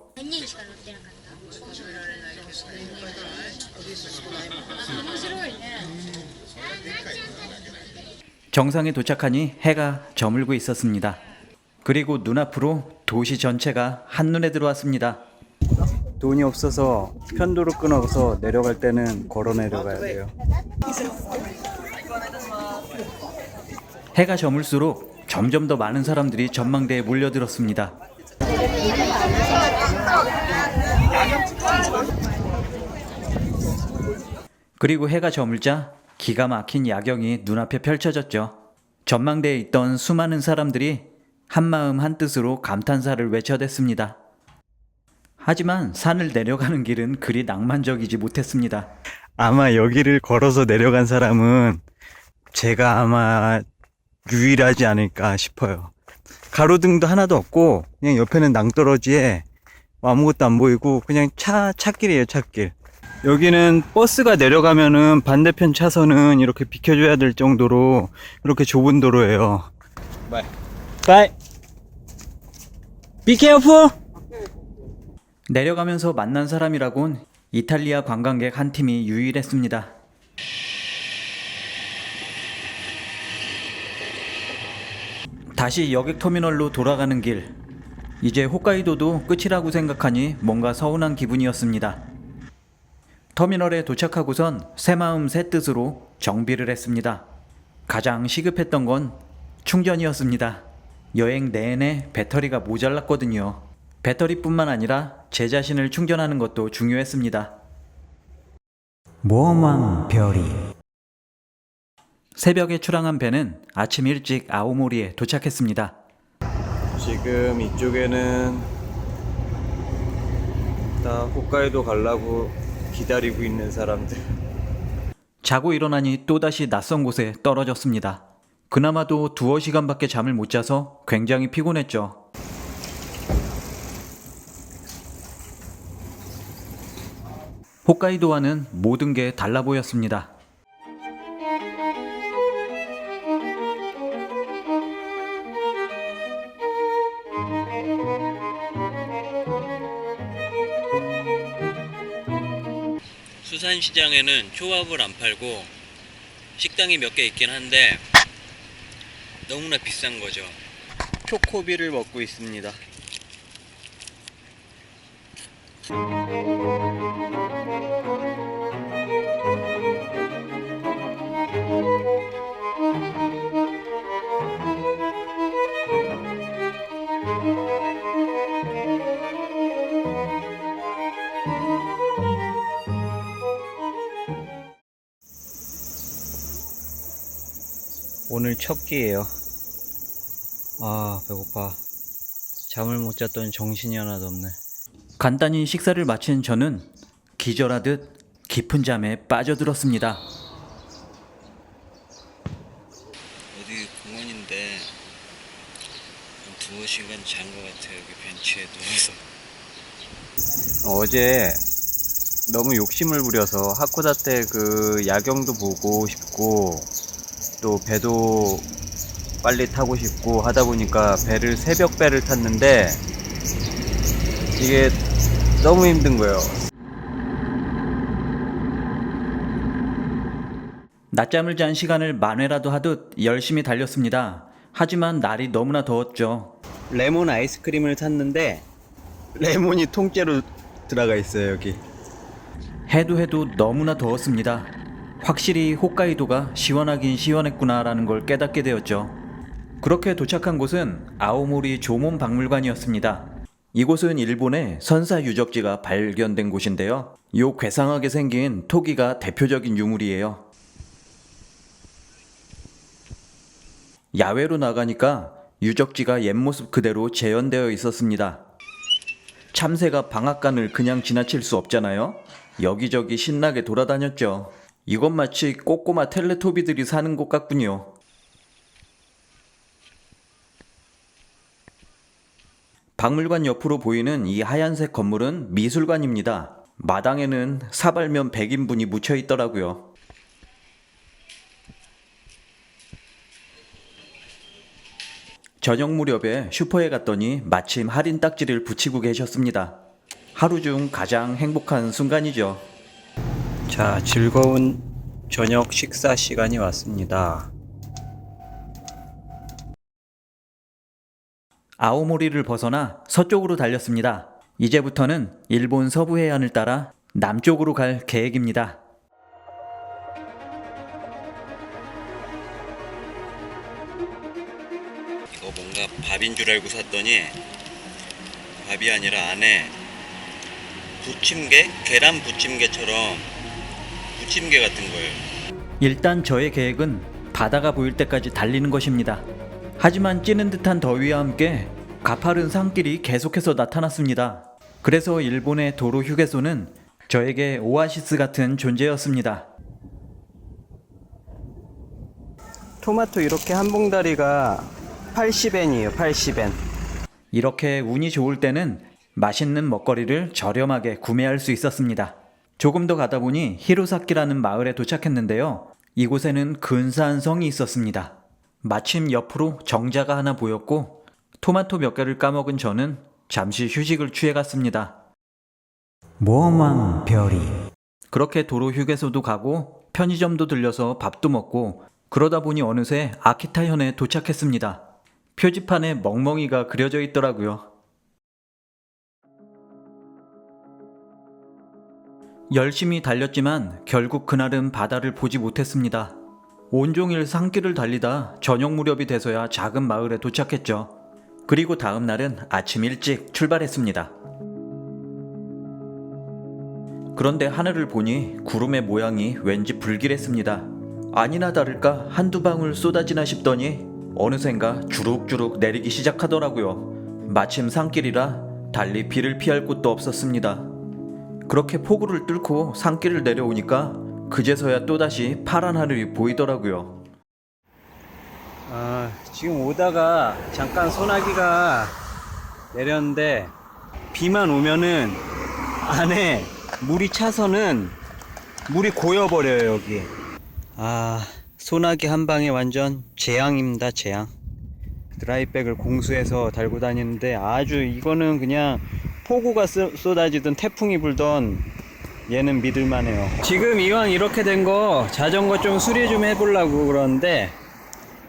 [SPEAKER 1] 정상에 도착하니 해가 저물고 있었습니다. 그리고 눈앞으로 도시 전체가 한눈에 들어왔습니다.
[SPEAKER 6] 돈이 없어서 편도로 끊어서 내려갈 때는 걸어 내려가야 돼요.
[SPEAKER 1] 해가 저물수록 점점 더 많은 사람들이 전망대에 몰려들었습니다. 그리고 해가 저물자 기가 막힌 야경이 눈앞에 펼쳐졌죠. 전망대에 있던 수많은 사람들이 한마음 한뜻으로 감탄사를 외쳐댔습니다. 하지만 산을 내려가는 길은 그리 낭만적이지 못했습니다.
[SPEAKER 6] 아마 여기를 걸어서 내려간 사람은 제가 아마 유일하지 않을까 싶어요. 가로등도 하나도 없고 그냥 옆에는 낭떠러지에 아무것도 안 보이고 그냥 차길이에요, 차길. 여기는 버스가 내려가면은 반대편 차선은 이렇게 비켜줘야 될 정도로 이렇게 좁은 도로예요. Bye. Be careful.
[SPEAKER 1] 내려가면서 만난 사람이라곤 이탈리아 관광객 한 팀이 유일했습니다. 다시 여객터미널로 돌아가는 길. 이제 홋카이도도 끝이라고 생각하니 뭔가 서운한 기분이었습니다. 터미널에 도착하고선 새마음 새뜻으로 정비를 했습니다. 가장 시급했던 건 충전이었습니다. 여행 내내 배터리가 모자랐거든요. 배터리뿐만 아니라 제 자신을 충전하는 것도 중요했습니다. 모험왕 별이. 새벽에 출항한 배는 아침 일찍 아오모리에 도착했습니다.
[SPEAKER 6] 지금 이쪽에는 다 홋카이도 가려고 기다리고 있는 사람들.
[SPEAKER 1] 자고 일어나니 또다시 낯선 곳에 떨어졌습니다. 그나마도 두어 시간밖에 잠을 못 자서 굉장히 피곤했죠. 홋카이도와는 모든 게 달라 보였습니다.
[SPEAKER 3] 수산시장에는 초밥을 안 팔고 식당이 몇 개 있긴 한데 너무나 비싼 거죠. 초코비를 먹고 있습니다. 오늘 첫 끼예요. 아, 배고파. 잠을 못 잤더니 정신이 하나도 없네.
[SPEAKER 1] 간단히 식사를 마친 저는 기절하듯 깊은 잠에 빠져들었습니다.
[SPEAKER 3] 어디 공원인데 한 2시간 잔 것 같아요. 여기 벤치에 누워서. 어제 너무 욕심을 부려서 하코다테 그 야경도 보고 싶고 또 배도 빨리 타고 싶고 하다 보니까 새벽 배를 탔는데 이게 너무 힘든 거예요.
[SPEAKER 1] 낮잠을 잔 시간을 만회라도 하듯 열심히 달렸습니다. 하지만 날이 너무나 더웠죠.
[SPEAKER 3] 레몬 아이스크림을 샀는데 레몬이 통째로 들어가 있어요, 여기.
[SPEAKER 1] 해도 너무나 더웠습니다. 확실히 홋카이도가 시원하긴 시원했구나라는 걸 깨닫게 되었죠. 그렇게 도착한 곳은 아오모리 조몬 박물관이었습니다. 이곳은 일본의 선사 유적지가 발견된 곳인데요. 요 괴상하게 생긴 토기가 대표적인 유물이에요. 야외로 나가니까 유적지가 옛 모습 그대로 재현되어 있었습니다. 참새가 방앗간을 그냥 지나칠 수 없잖아요. 여기저기 신나게 돌아다녔죠. 이건 마치 꼬꼬마 텔레토비들이 사는 곳 같군요. 박물관 옆으로 보이는 이 하얀색 건물은 미술관입니다. 마당에는 사발면 백인분이 묻혀 있더라고요. 저녁 무렵에 슈퍼에 갔더니 마침 할인 딱지를 붙이고 계셨습니다. 하루 중 가장 행복한 순간이죠.
[SPEAKER 3] 자, 즐거운 저녁 식사 시간이 왔습니다.
[SPEAKER 1] 아오모리를 벗어나 서쪽으로 달렸습니다. 이제부터는 일본 서부 해안을 따라 남쪽으로 갈 계획입니다.
[SPEAKER 3] 이거 뭔가 밥인 줄 알고 샀더니 밥이 아니라 안에 부침개? 계란 부침개처럼 부침개 같은 거예요.
[SPEAKER 1] 일단 저의 계획은 바다가 보일 때까지 달리는 것입니다. 하지만 찌는 듯한 더위와 함께 가파른 산길이 계속해서 나타났습니다. 그래서 일본의 도로 휴게소는 저에게 오아시스 같은 존재였습니다.
[SPEAKER 3] 토마토 이렇게 한 봉다리가 80엔이에요. 80엔.
[SPEAKER 1] 이렇게 운이 좋을 때는 맛있는 먹거리를 저렴하게 구매할 수 있었습니다. 조금 더 가다 보니 히로사키라는 마을에 도착했는데요. 이곳에는 근사한 성이 있었습니다. 마침 옆으로 정자가 하나 보였고 토마토 몇 개를 까먹은 저는 잠시 휴식을 취해갔습니다. 모험왕 별이. 그렇게 도로 휴게소도 가고 편의점도 들려서 밥도 먹고 그러다 보니 어느새 아키타현에 도착했습니다. 표지판에 멍멍이가 그려져 있더라고요. 열심히 달렸지만 결국 그날은 바다를 보지 못했습니다. 온종일 산길을 달리다 저녁 무렵이 돼서야 작은 마을에 도착했죠. 그리고 다음 날은 아침 일찍 출발했습니다. 그런데 하늘을 보니 구름의 모양이 왠지 불길했습니다. 아니나 다를까 한두 방울 쏟아지나 싶더니 어느샌가 주룩주룩 내리기 시작하더라고요. 마침 산길이라 달리 비를 피할 곳도 없었습니다. 그렇게 폭우를 뚫고 산길을 내려오니까 그제서야 또다시 파란 하늘이 보이더라고요.
[SPEAKER 3] 지금 오다가 잠깐 소나기가 내렸는데 비만 오면은 안에 물이 차서는 물이 고여버려요. 여기. 소나기 한 방에 완전 재앙입니다. 재앙. 드라이백을 공수해서 달고 다니는데 아주 이거는 그냥 폭우가 쏟아지든 태풍이 불던 얘는 믿을만해요. 지금 이왕 이렇게 된 거 자전거 좀 수리 좀 해보려고 그러는데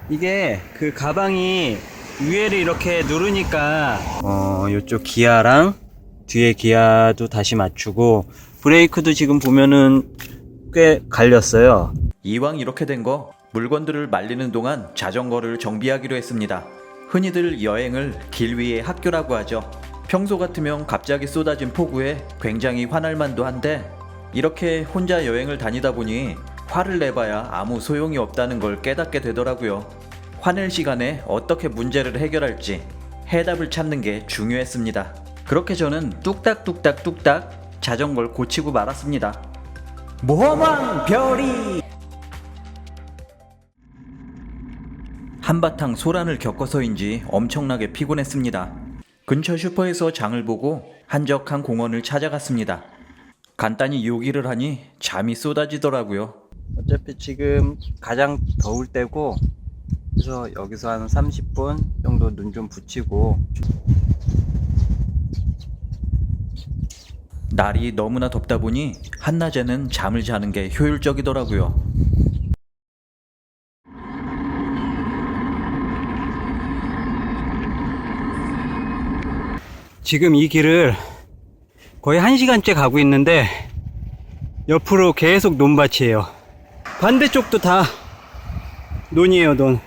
[SPEAKER 6] 이게 그 가방이 위에를 이렇게 누르니까 이쪽 기아랑 뒤에 기아도 다시 맞추고 브레이크도 지금 보면은 꽤 갈렸어요.
[SPEAKER 1] 이왕 이렇게 된 거 물건들을 말리는 동안 자전거를 정비하기로 했습니다. 흔히들 여행을 길 위의 학교라고 하죠. 평소 같으면 갑자기 쏟아진 폭우에 굉장히 화날 만도 한데 이렇게 혼자 여행을 다니다 보니 화를 내봐야 아무 소용이 없다는 걸 깨닫게 되더라고요. 화낼 시간에 어떻게 문제를 해결할지 해답을 찾는 게 중요했습니다. 그렇게 저는 뚝딱뚝딱 자전거를 고치고 말았습니다. 모험왕 별이! 한바탕 소란을 겪어서인지 엄청나게 피곤했습니다. 근처 슈퍼에서 장을 보고 한적한 공원을 찾아갔습니다. 간단히 요기를 하니 잠이 쏟아지더라고요.
[SPEAKER 6] 어차피 지금 가장 더울 때고 그래서 여기서 한 30분 정도 눈 좀 붙이고
[SPEAKER 1] 날이 너무나 덥다 보니 한낮에는 잠을 자는 게 효율적이더라고요.
[SPEAKER 6] 지금 이 길을 거의 1시간째 가고 있는데 옆으로 계속 논밭이에요. 반대쪽도 다 논이에요, 논.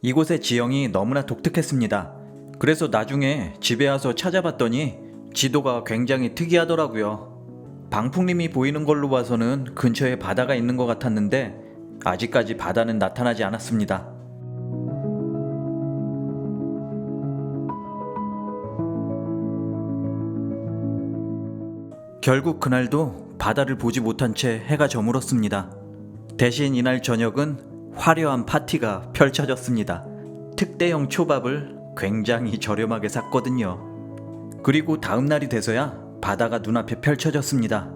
[SPEAKER 1] 이곳의 지형이 너무나 독특했습니다. 그래서 나중에 집에 와서 찾아봤더니 지도가 굉장히 특이하더라고요. 방풍림이 보이는 걸로 봐서는 근처에 바다가 있는 것 같았는데 아직까지 바다는 나타나지 않았습니다. 결국 그날도 바다를 보지 못한 채 해가 저물었습니다. 대신 이날 저녁은 화려한 파티가 펼쳐졌습니다. 특대형 초밥을 굉장히 저렴하게 샀거든요. 그리고 다음 날이 돼서야 바다가 눈앞에 펼쳐졌습니다.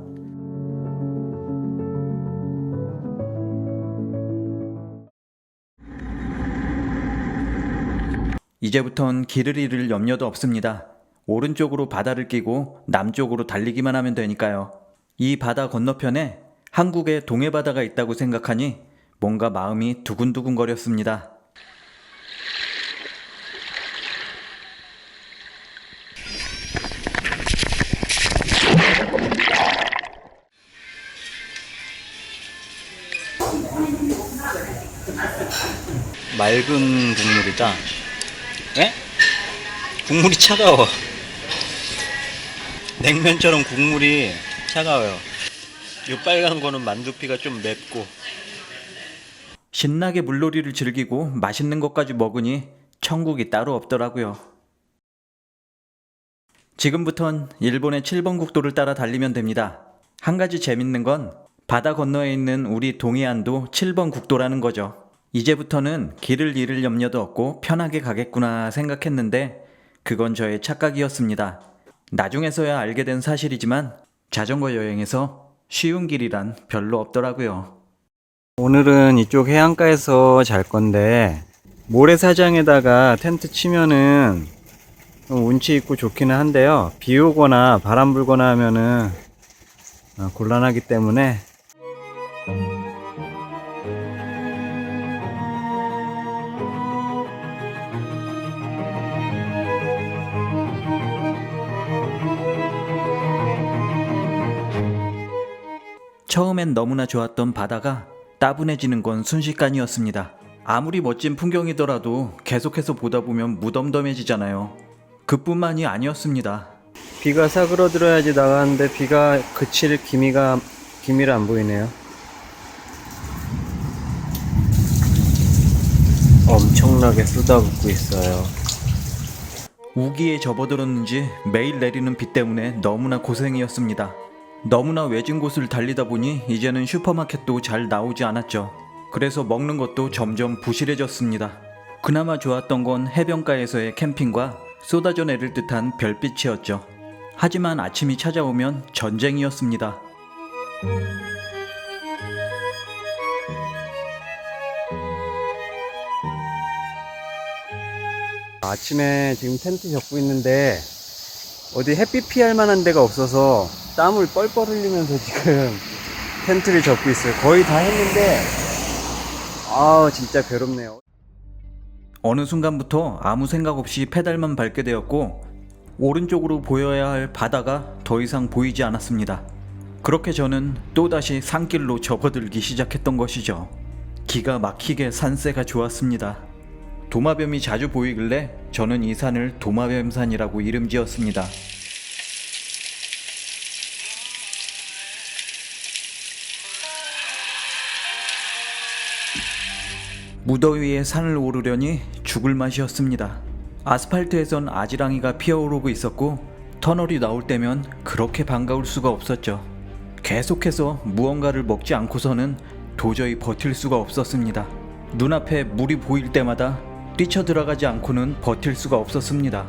[SPEAKER 1] 이제부턴 길을 잃을 염려도 없습니다. 오른쪽으로 바다를 끼고 남쪽으로 달리기만 하면 되니까요. 이 바다 건너편에 한국의 동해바다가 있다고 생각하니 뭔가 마음이 두근두근거렸습니다.
[SPEAKER 6] 맑은 국물이다. 에? 국물이 차가워. 냉면처럼 국물이 차가워요. 이 빨간 거는 만두피가 좀 맵고.
[SPEAKER 1] 신나게 물놀이를 즐기고 맛있는 것까지 먹으니 천국이 따로 없더라고요. 지금부턴 일본의 7번 국도를 따라 달리면 됩니다. 한 가지 재밌는 건 바다 건너에 있는 우리 동해안도 7번 국도라는 거죠. 이제부터는 길을 잃을 염려도 없고 편하게 가겠구나 생각했는데 그건 저의 착각이었습니다. 나중에서야 알게 된 사실이지만 자전거 여행에서 쉬운 길이란 별로 없더라고요.
[SPEAKER 6] 오늘은 이쪽 해안가에서 잘 건데 모래사장에다가 텐트 치면은 운치 있고 좋기는 한데요. 비 오거나 바람 불거나 하면은 곤란하기 때문에
[SPEAKER 1] 처음엔 너무나 좋았던 바다가 따분해지는 건 순식간이었습니다. 아무리 멋진 풍경이더라도 계속해서 보다 보면 무덤덤해지잖아요. 그뿐만이 아니었습니다.
[SPEAKER 6] 비가 사그러들어야지 나가는데 비가 그칠 기미를 안 보이네요. 엄청나게 쏟아붓고 있어요.
[SPEAKER 1] 우기에 접어들었는지 매일 내리는 비 때문에 너무나 고생이었습니다. 너무나 외진 곳을 달리다 보니 이제는 슈퍼마켓도 잘 나오지 않았죠. 그래서 먹는 것도 점점 부실해졌습니다. 그나마 좋았던 건 해변가에서의 캠핑과 쏟아져 내릴 듯한 별빛이었죠. 하지만 아침이 찾아오면 전쟁이었습니다.
[SPEAKER 6] 아침에 지금 텐트 접고 있는데 어디 햇빛 피할 만한 데가 없어서 땀을 뻘뻘 흘리면서 지금 텐트를 접고 있어요. 거의 다 했는데 진짜 괴롭네요.
[SPEAKER 1] 어느 순간부터 아무 생각 없이 페달만 밟게 되었고 오른쪽으로 보여야 할 바다가 더 이상 보이지 않았습니다. 그렇게 저는 또다시 산길로 접어들기 시작했던 것이죠. 기가 막히게 산세가 좋았습니다. 도마뱀이 자주 보이길래 저는 이 산을 도마뱀산이라고 이름 지었습니다. 무더위에 산을 오르려니 죽을 맛이었습니다. 아스팔트에선 아지랑이가 피어오르고 있었고 터널이 나올 때면 그렇게 반가울 수가 없었죠. 계속해서 무언가를 먹지 않고서는 도저히 버틸 수가 없었습니다. 눈앞에 물이 보일 때마다 뛰쳐들어가지 않고는 버틸 수가 없었습니다.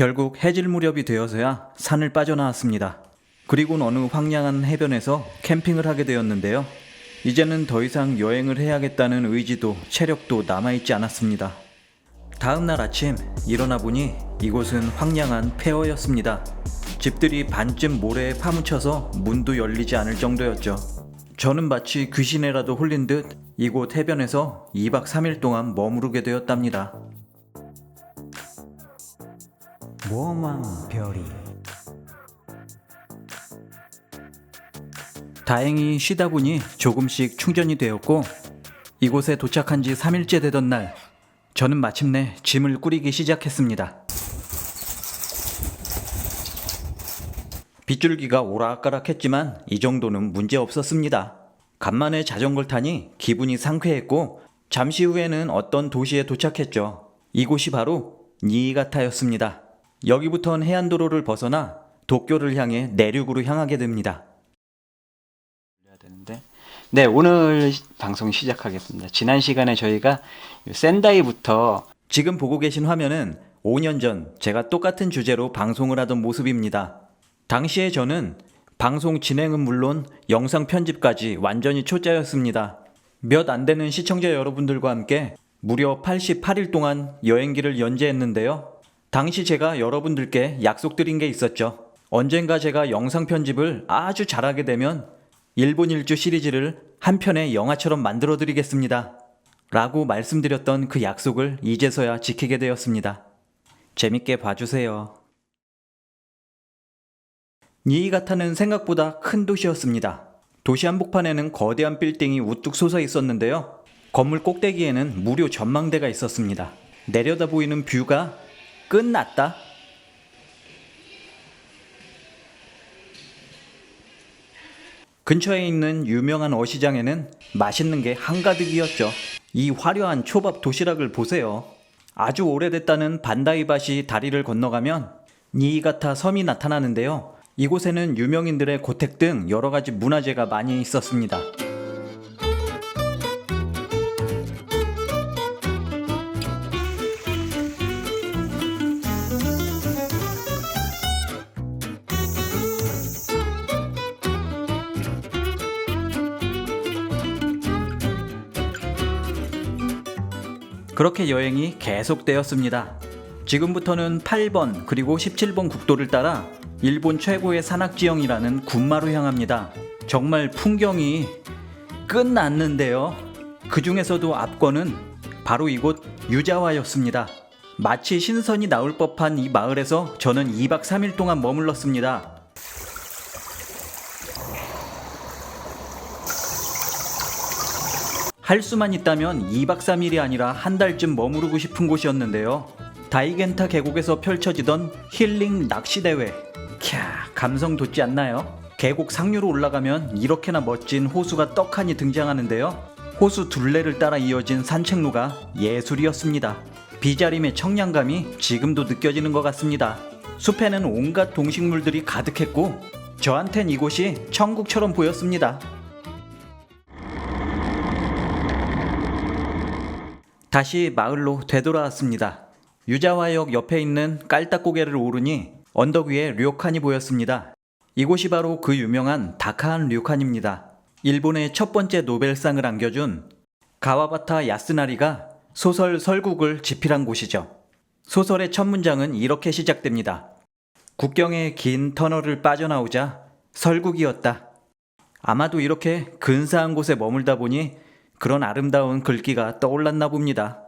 [SPEAKER 1] 결국 해질 무렵이 되어서야 산을 빠져나왔습니다. 그리고는 어느 황량한 해변에서 캠핑을 하게 되었는데요. 이제는 더 이상 여행을 해야겠다는 의지도 체력도 남아있지 않았습니다. 다음날 아침 일어나 보니 이곳은 황량한 폐허였습니다. 집들이 반쯤 모래에 파묻혀서 문도 열리지 않을 정도였죠. 저는 마치 귀신에라도 홀린 듯 이곳 해변에서 2박 3일 동안 머무르게 되었답니다.
[SPEAKER 8] 모험왕 별이
[SPEAKER 1] 다행히 쉬다 보니 조금씩 충전이 되었고 이곳에 도착한 지 3일째 되던 날 저는 마침내 짐을 꾸리기 시작했습니다. 빗줄기가 오락가락했지만 이 정도는 문제 없었습니다. 간만에 자전거를 타니 기분이 상쾌했고 잠시 후에는 어떤 도시에 도착했죠. 이곳이 바로 니이가타였습니다. 여기부터는 해안도로를 벗어나 도쿄를 향해 내륙으로 향하게 됩니다.
[SPEAKER 8] 네, 오늘 방송 시작하겠습니다. 지난 시간에 저희가 센다이부터
[SPEAKER 1] 지금 보고 계신 화면은 5년 전 제가 똑같은 주제로 방송을 하던 모습입니다. 당시에 저는 방송 진행은 물론 영상 편집까지 완전히 초짜였습니다. 몇 안 되는 시청자 여러분들과 함께 무려 88일 동안 여행기를 연재했는데요. 당시 제가 여러분들께 약속드린 게 있었죠. 언젠가 제가 영상 편집을 아주 잘하게 되면 일본 일주 시리즈를 한 편의 영화처럼 만들어 드리겠습니다. 라고 말씀드렸던 그 약속을 이제서야 지키게 되었습니다. 재밌게 봐주세요. 니이가타는 생각보다 큰 도시였습니다. 도시 한복판에는 거대한 빌딩이 우뚝 솟아 있었는데요. 건물 꼭대기에는 무료 전망대가 있었습니다. 내려다 보이는 뷰가 끝났다. 근처에 있는 유명한 어시장에는 맛있는 게 한가득이었죠. 이 화려한 초밥 도시락을 보세요. 아주 오래됐다는 반다이바시 다리를 건너가면 니이가타 섬이 나타나는데요. 이곳에는 유명인들의 고택 등 여러 가지 문화재가 많이 있었습니다. 그렇게 여행이 계속되었습니다. 지금부터는 8번 그리고 17번 국도를 따라 일본 최고의 산악지형이라는 군마로 향합니다. 정말 풍경이 끝났는데요. 그 중에서도 압권은 바로 이곳 유자와였습니다. 마치 신선이 나올 법한 이 마을에서 저는 2박 3일 동안 머물렀습니다. 할 수만 있다면 2박 3일이 아니라 한 달쯤 머무르고 싶은 곳이었는데요. 다이겐타 계곡에서 펼쳐지던 힐링 낚시대회. 캬, 감성 돋지 않나요? 계곡 상류로 올라가면 이렇게나 멋진 호수가 떡하니 등장하는데요. 호수 둘레를 따라 이어진 산책로가 예술이었습니다. 비자림의 청량감이 지금도 느껴지는 것 같습니다. 숲에는 온갖 동식물들이 가득했고 저한텐 이곳이 천국처럼 보였습니다. 다시 마을로 되돌아왔습니다. 유자와역 옆에 있는 깔딱고개를 오르니 언덕 위에 료칸이 보였습니다. 이곳이 바로 그 유명한 다카한 료칸입니다. 일본의 첫 번째 노벨상을 안겨준 가와바타 야스나리가 소설 설국을 집필한 곳이죠. 소설의 첫 문장은 이렇게 시작됩니다. 국경의 긴 터널을 빠져나오자 설국이었다. 아마도 이렇게 근사한 곳에 머물다 보니 그런 아름다운 글귀가 떠올랐나 봅니다.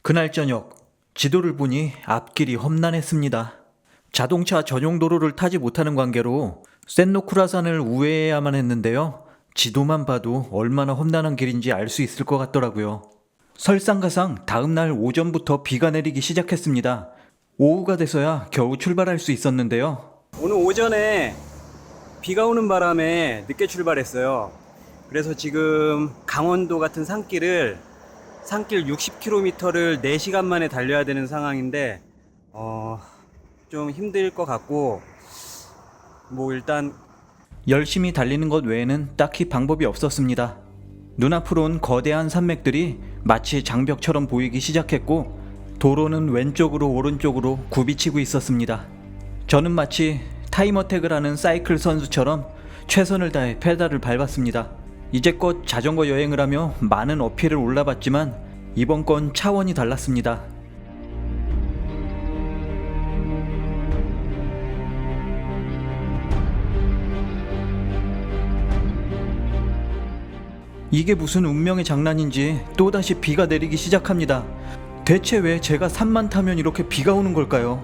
[SPEAKER 1] 그날 저녁 지도를 보니 앞길이 험난했습니다. 자동차 전용 도로를 타지 못하는 관계로 센노쿠라산을 우회해야만 했는데요. 지도만 봐도 얼마나 험난한 길인지 알 수 있을 것 같더라고요. 설상가상 다음날 오전부터 비가 내리기 시작했습니다. 오후가 돼서야 겨우 출발할 수 있었는데요.
[SPEAKER 6] 오늘 오전에 비가 오는 바람에 늦게 출발했어요. 그래서 지금 강원도 같은 산길 60km를 4시간 만에 달려야 되는 상황인데 좀 힘들 것 같고 일단
[SPEAKER 1] 열심히 달리는 것 외에는 딱히 방법이 없었습니다. 눈앞으로 온 거대한 산맥들이 마치 장벽처럼 보이기 시작했고 도로는 왼쪽으로 오른쪽으로 굽이치고 있었습니다. 저는 마치 타임어택을 하는 사이클 선수처럼 최선을 다해 페달을 밟았습니다. 이제껏 자전거 여행을 하며 많은 어필을 올라봤지만 이번 건 차원이 달랐습니다. 이게 무슨 운명의 장난인지 또다시 비가 내리기 시작합니다. 대체 왜 제가 산만 타면 이렇게 비가 오는 걸까요?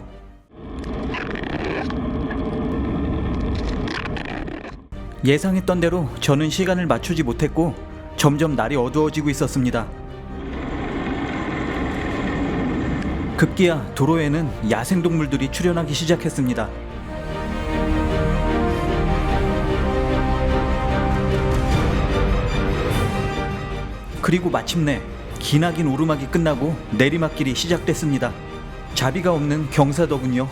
[SPEAKER 1] 예상했던 대로 저는 시간을 맞추지 못했고 점점 날이 어두워지고 있었습니다. 급기야 도로에는 야생동물들이 출현하기 시작했습니다. 그리고 마침내 기나긴 오르막이 끝나고 내리막길이 시작됐습니다. 자비가 없는 경사더군요.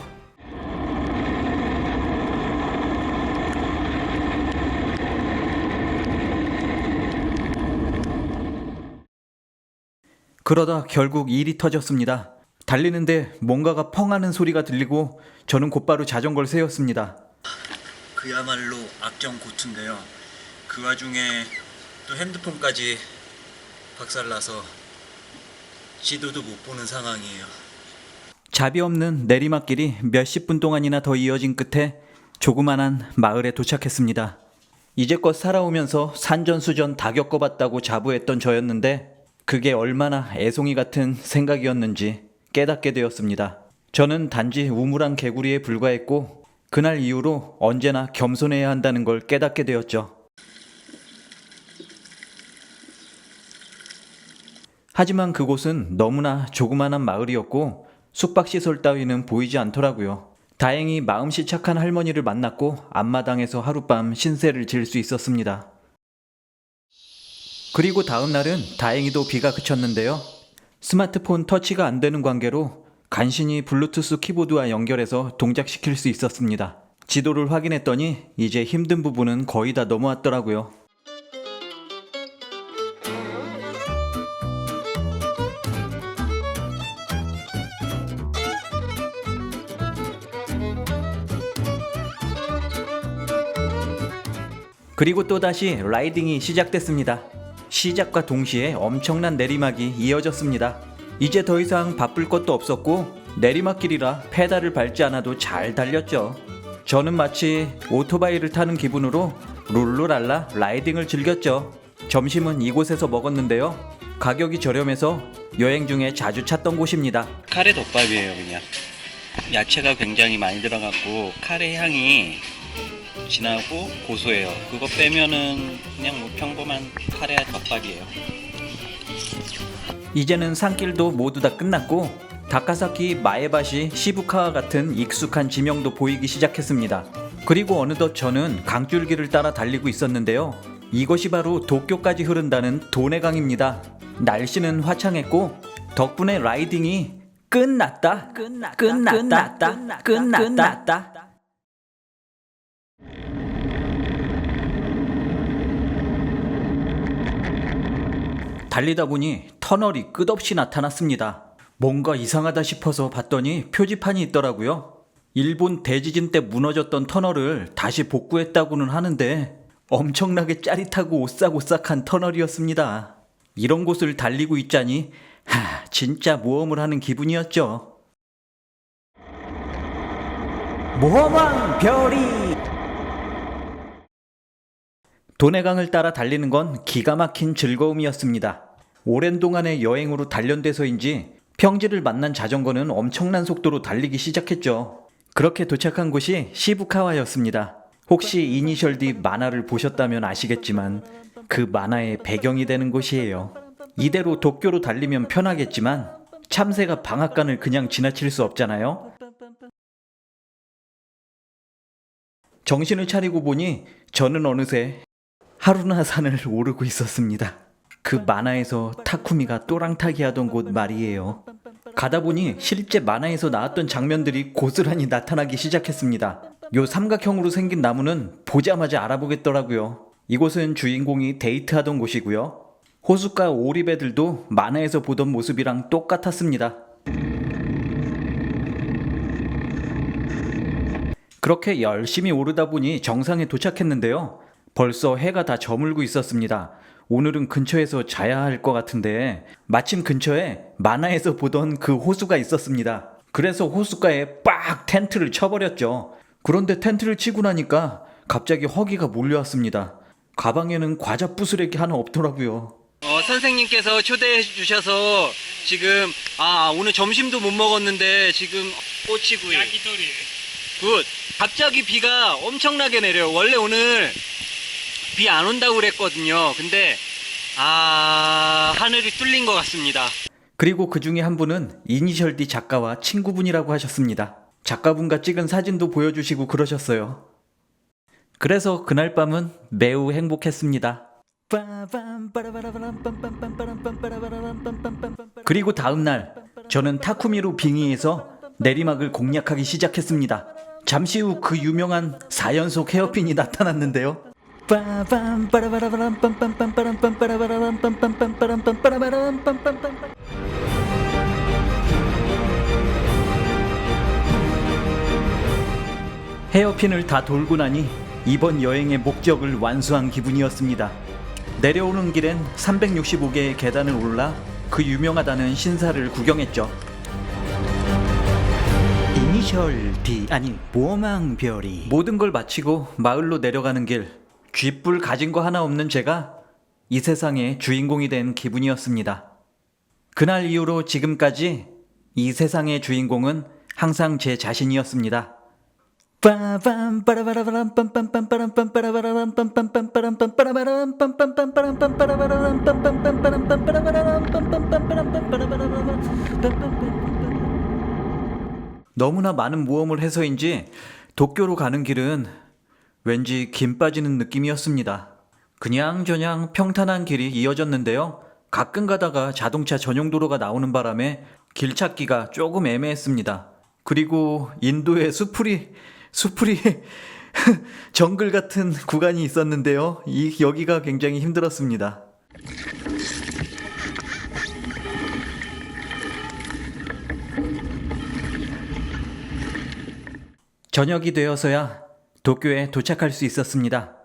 [SPEAKER 1] 그러다 결국 일이 터졌습니다. 달리는데 뭔가가 펑하는 소리가 들리고 저는 곧바로 자전거를 세웠습니다. 그야말로 악정고투인데요. 그 와중에 또 핸드폰까지 박살나서 지도도 못 보는 상황이에요. 자비 없는 내리막길이 몇십 분 동안이나 더 이어진 끝에 조그만한 마을에 도착했습니다. 이제껏 살아오면서 산전수전 다 겪어봤다고 자부했던 저였는데 그게 얼마나 애송이 같은 생각이었는지 깨닫게 되었습니다. 저는 단지 우물안 개구리에 불과했고 그날 이후로 언제나 겸손해야 한다는 걸 깨닫게 되었죠. 하지만 그곳은 너무나 조그만한 마을이었고 숙박시설 따위는 보이지 않더라고요. 다행히 마음씨 착한 할머니를 만났고 앞마당에서 하룻밤 신세를 질 수 있었습니다. 그리고 다음 날은 다행히도 비가 그쳤는데요. 스마트폰 터치가 안 되는 관계로 간신히 블루투스 키보드와 연결해서 동작시킬 수 있었습니다. 지도를 확인했더니 이제 힘든 부분은 거의 다 넘어왔더라고요. 그리고 또다시 라이딩이 시작됐습니다. 시작과 동시에 엄청난 내리막이 이어졌습니다. 이제 더 이상 바쁠 것도 없었고 내리막길이라 페달을 밟지 않아도 잘 달렸죠. 저는 마치 오토바이를 타는 기분으로 룰루랄라 라이딩을 즐겼죠. 점심은 이곳에서 먹었는데요. 가격이 저렴해서 여행 중에 자주 찾던 곳입니다.
[SPEAKER 3] 카레 덮밥이에요. 그냥 야채가 굉장히 많이 들어갔고 카레 향이 진하고 고소해요. 그거 빼면은 그냥 평범한 카레 덮밥이에요.
[SPEAKER 1] 이제는 산길도 모두 다 끝났고 다카사키 마에바시 시부카와 같은 익숙한 지명도 보이기 시작했습니다. 그리고 어느덧 저는 강줄기를 따라 달리고 있었는데요. 이것이 바로 도쿄까지 흐른다는 도내강입니다. 날씨는 화창했고 덕분에 라이딩이 끝났다. 달리다 보니 터널이 끝없이 나타났습니다. 뭔가 이상하다 싶어서 봤더니 표지판이 있더라고요. 일본 대지진 때 무너졌던 터널을 다시 복구했다고는 하는데 엄청나게 짜릿하고 오싹오싹한 터널이었습니다. 이런 곳을 달리고 있자니 진짜 모험을 하는 기분이었죠. 모험왕 별이! 도내강을 따라 달리는 건 기가 막힌 즐거움이었습니다. 오랜 동안의 여행으로 단련돼서인지 평지를 만난 자전거는 엄청난 속도로 달리기 시작했죠. 그렇게 도착한 곳이 시부카와였습니다. 혹시 이니셜 D 만화를 보셨다면 아시겠지만 그 만화의 배경이 되는 곳이에요. 이대로 도쿄로 달리면 편하겠지만 참새가 방앗간을 그냥 지나칠 수 없잖아요. 정신을 차리고 보니 저는 어느새 하루나산을 오르고 있었습니다. 그 만화에서 타쿠미가 또랑타기 하던 곳 말이에요. 가다 보니 실제 만화에서 나왔던 장면들이 고스란히 나타나기 시작했습니다. 요 삼각형으로 생긴 나무는 보자마자 알아보겠더라고요. 이곳은 주인공이 데이트하던 곳이고요. 호숫가 오리배들도 만화에서 보던 모습이랑 똑같았습니다. 그렇게 열심히 오르다 보니 정상에 도착했는데요. 벌써 해가 다 저물고 있었습니다. 오늘은 근처에서 자야 할 것 같은데 마침 근처에 만화에서 보던 그 호수가 있었습니다. 그래서 호숫가에 빡 텐트를 쳐버렸죠. 그런데 텐트를 치고 나니까 갑자기 허기가 몰려왔습니다. 가방에는 과자 부스러기 하나 없더라고요.
[SPEAKER 3] 선생님께서 초대해 주셔서 지금 오늘 점심도 못 먹었는데 지금 꼬치구이 굿. 갑자기 비가 엄청나게 내려요. 원래 오늘 비 안 온다고 그랬거든요. 근데 하늘이 뚫린 것 같습니다.
[SPEAKER 1] 그리고 그 중에 한 분은 이니셜 D 작가와 친구분이라고 하셨습니다. 작가분과 찍은 사진도 보여주시고 그러셨어요. 그래서 그날 밤은 매우 행복했습니다. 그리고 다음날 저는 타쿠미로 빙의해서 내리막을 공략하기 시작했습니다. 잠시 후 그 유명한 4연속 헤어핀이 나타났는데요. 헤어핀을 다 돌고 나니 이번 여행의 목적을 완수한 기분이었습니다. 내려오는 길엔 365개의 계단을 올라 그 유명하다는 신사를 구경했죠. 이니셜 D 모험왕 별이 모든 걸 마치고 마을로 내려가는 길, 쥐뿔 가진 거 하나 없는 제가 이 세상의 주인공이 된 기분이었습니다. 그날 이후로 지금까지 이 세상의 주인공은 항상 제 자신이었습니다. 너무나 많은 모험을 해서인지 도쿄로 가는 길은 왠지 김 빠지는 느낌이었습니다. 그냥저냥 평탄한 길이 이어졌는데요. 가끔 가다가 자동차 전용 도로가 나오는 바람에 길 찾기가 조금 애매했습니다. 그리고 인도의 수풀이 정글 같은 구간이 있었는데요. 여기가 굉장히 힘들었습니다. 저녁이 되어서야 도쿄에 도착할 수 있었습니다.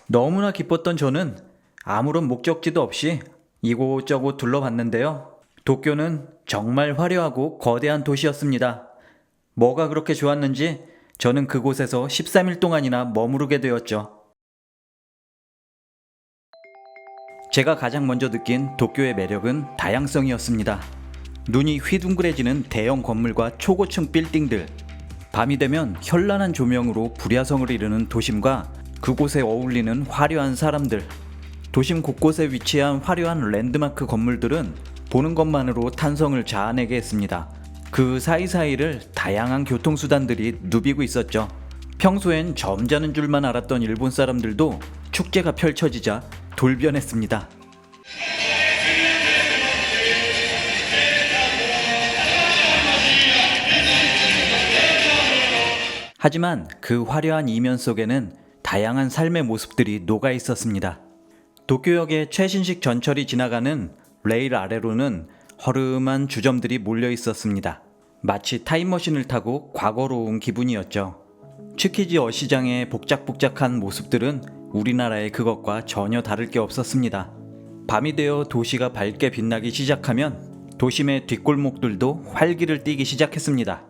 [SPEAKER 1] 너무나 기뻤던 저는 아무런 목적지도 없이 이곳저곳 둘러봤는데요. 도쿄는 정말 화려하고 거대한 도시였습니다. 뭐가 그렇게 좋았는지 저는 그곳에서 13일 동안이나 머무르게 되었죠. 제가 가장 먼저 느낀 도쿄의 매력은 다양성이었습니다. 눈이 휘둥그레지는 대형 건물과 초고층 빌딩들, 밤이 되면 현란한 조명으로 불야성을 이루는 도심과 그곳에 어울리는 화려한 사람들, 도심 곳곳에 위치한 화려한 랜드마크 건물들은 보는 것만으로 탄성을 자아내게 했습니다. 그 사이사이를 다양한 교통수단들이 누비고 있었죠. 평소엔 점잖은 줄만 알았던 일본 사람들도 축제가 펼쳐지자 돌변했습니다. 하지만 그 화려한 이면 속에는 다양한 삶의 모습들이 녹아 있었습니다. 도쿄역의 최신식 전철이 지나가는 레일 아래로는 허름한 주점들이 몰려 있었습니다. 마치 타임머신을 타고 과거로 온 기분이었죠. 츠키지 어시장의 복작복작한 모습들은 우리나라의 그것과 전혀 다를 게 없었습니다. 밤이 되어 도시가 밝게 빛나기 시작하면 도심의 뒷골목들도 활기를 띠기 시작했습니다.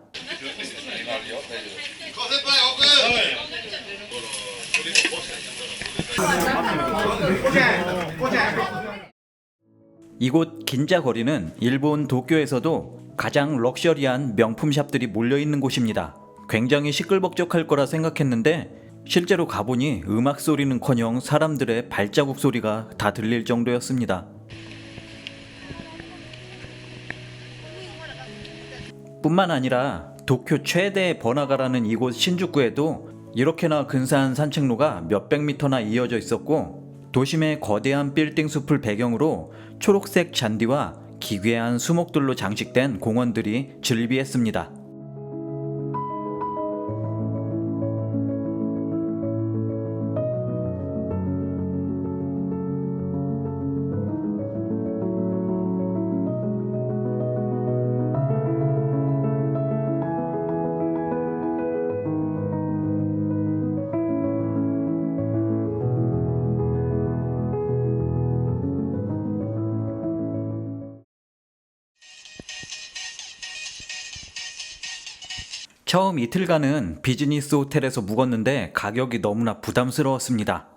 [SPEAKER 1] 이곳 긴자 거리는 일본 도쿄에서도 가장 럭셔리한 명품 샵들이 몰려있는 곳입니다. 굉장히 시끌벅적할 거라 생각했는데 실제로 가보니 음악 소리는커녕 사람들의 발자국 소리가 다 들릴 정도였습니다. 뿐만 아니라 도쿄 최대의 번화가라는 이곳 신주쿠에도 이렇게나 근사한 산책로가 몇백 미터나 이어져 있었고, 도심의 거대한 빌딩 숲을 배경으로 초록색 잔디와 기괴한 수목들로 장식된 공원들이 즐비했습니다. 처음 이틀간은 비즈니스 호텔에서 묵었는데 가격이 너무나 부담스러웠습니다.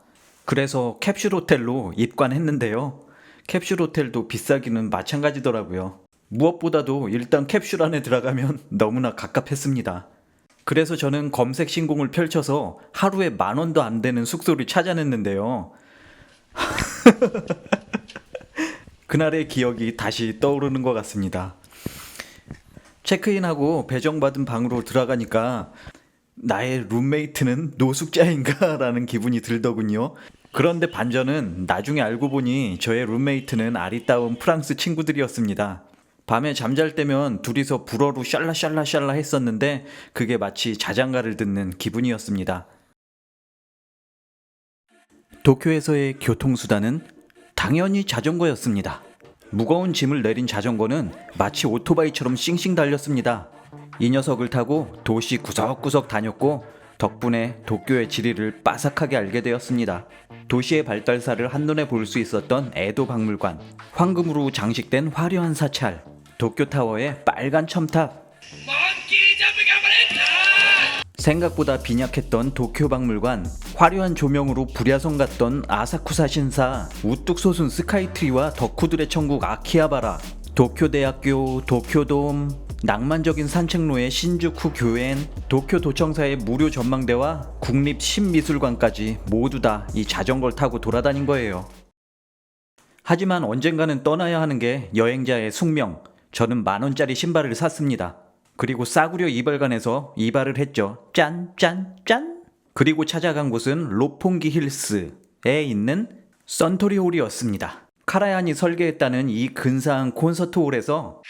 [SPEAKER 1] 그래서 캡슐 호텔로 입관했는데요. 캡슐 호텔도 비싸기는 마찬가지더라고요. 무엇보다도 일단 캡슐 안에 들어가면 너무나 갑갑했습니다. 그래서 저는 검색 신공을 펼쳐서 하루에 10,000원도 안 되는 숙소를 찾아냈는데요. 그날의 기억이 다시 떠오르는 것 같습니다. 체크인하고 배정받은 방으로 들어가니까 나의 룸메이트는 노숙자인가 라는 기분이 들더군요. 그런데 반전은 나중에 알고 보니 저의 룸메이트는 아리따운 프랑스 친구들이었습니다. 밤에 잠잘 때면 둘이서 불어로 샬라샬라샬라 했었는데 그게 마치 자장가를 듣는 기분이었습니다. 도쿄에서의 교통수단은 당연히 자전거였습니다. 무거운 짐을 내린 자전거는 마치 오토바이처럼 싱싱 달렸습니다. 이 녀석을 타고 도시 구석구석 다녔고 덕분에 도쿄의 지리를 빠삭하게 알게 되었습니다. 도시의 발달사를 한눈에 볼 수 있었던 에도 박물관, 황금으로 장식된 화려한 사찰, 도쿄타워의 빨간 첨탑, 생각보다 빈약했던 도쿄 박물관, 화려한 조명으로 불야성 같던 아사쿠사 신사, 우뚝 솟은 스카이트리와 덕후들의 천국 아키하바라, 도쿄대학교, 도쿄돔, 낭만적인 산책로의 신주쿠 교엔, 도쿄도청사의 무료 전망대와 국립신미술관까지 모두 다 이 자전거를 타고 돌아다닌 거예요. 하지만 언젠가는 떠나야 하는 게 여행자의 숙명. 저는 10,000원짜리 신발을 샀습니다. 그리고 싸구려 이발관에서 이발을 했죠. 짠, 짠, 짠! 그리고 찾아간 곳은 로폰기 힐스에 있는 선토리홀이었습니다. 카라얀이 설계했다는 이 근사한 콘서트홀에서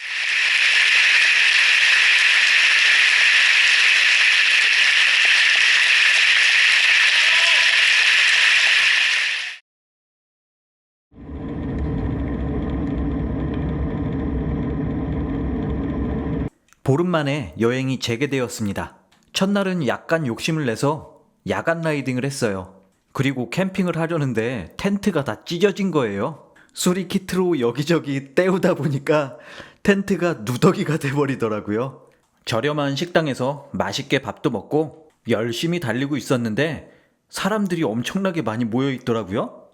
[SPEAKER 1] 보름 만에 여행이 재개되었습니다. 첫날은 약간 욕심을 내서 야간 라이딩을 했어요. 그리고 캠핑을 하려는데 텐트가 다 찢어진 거예요. 수리키트로 여기저기 때우다 보니까 텐트가 누더기가 돼버리더라고요. 저렴한 식당에서 맛있게 밥도 먹고 열심히 달리고 있었는데 사람들이 엄청나게 많이 모여 있더라고요.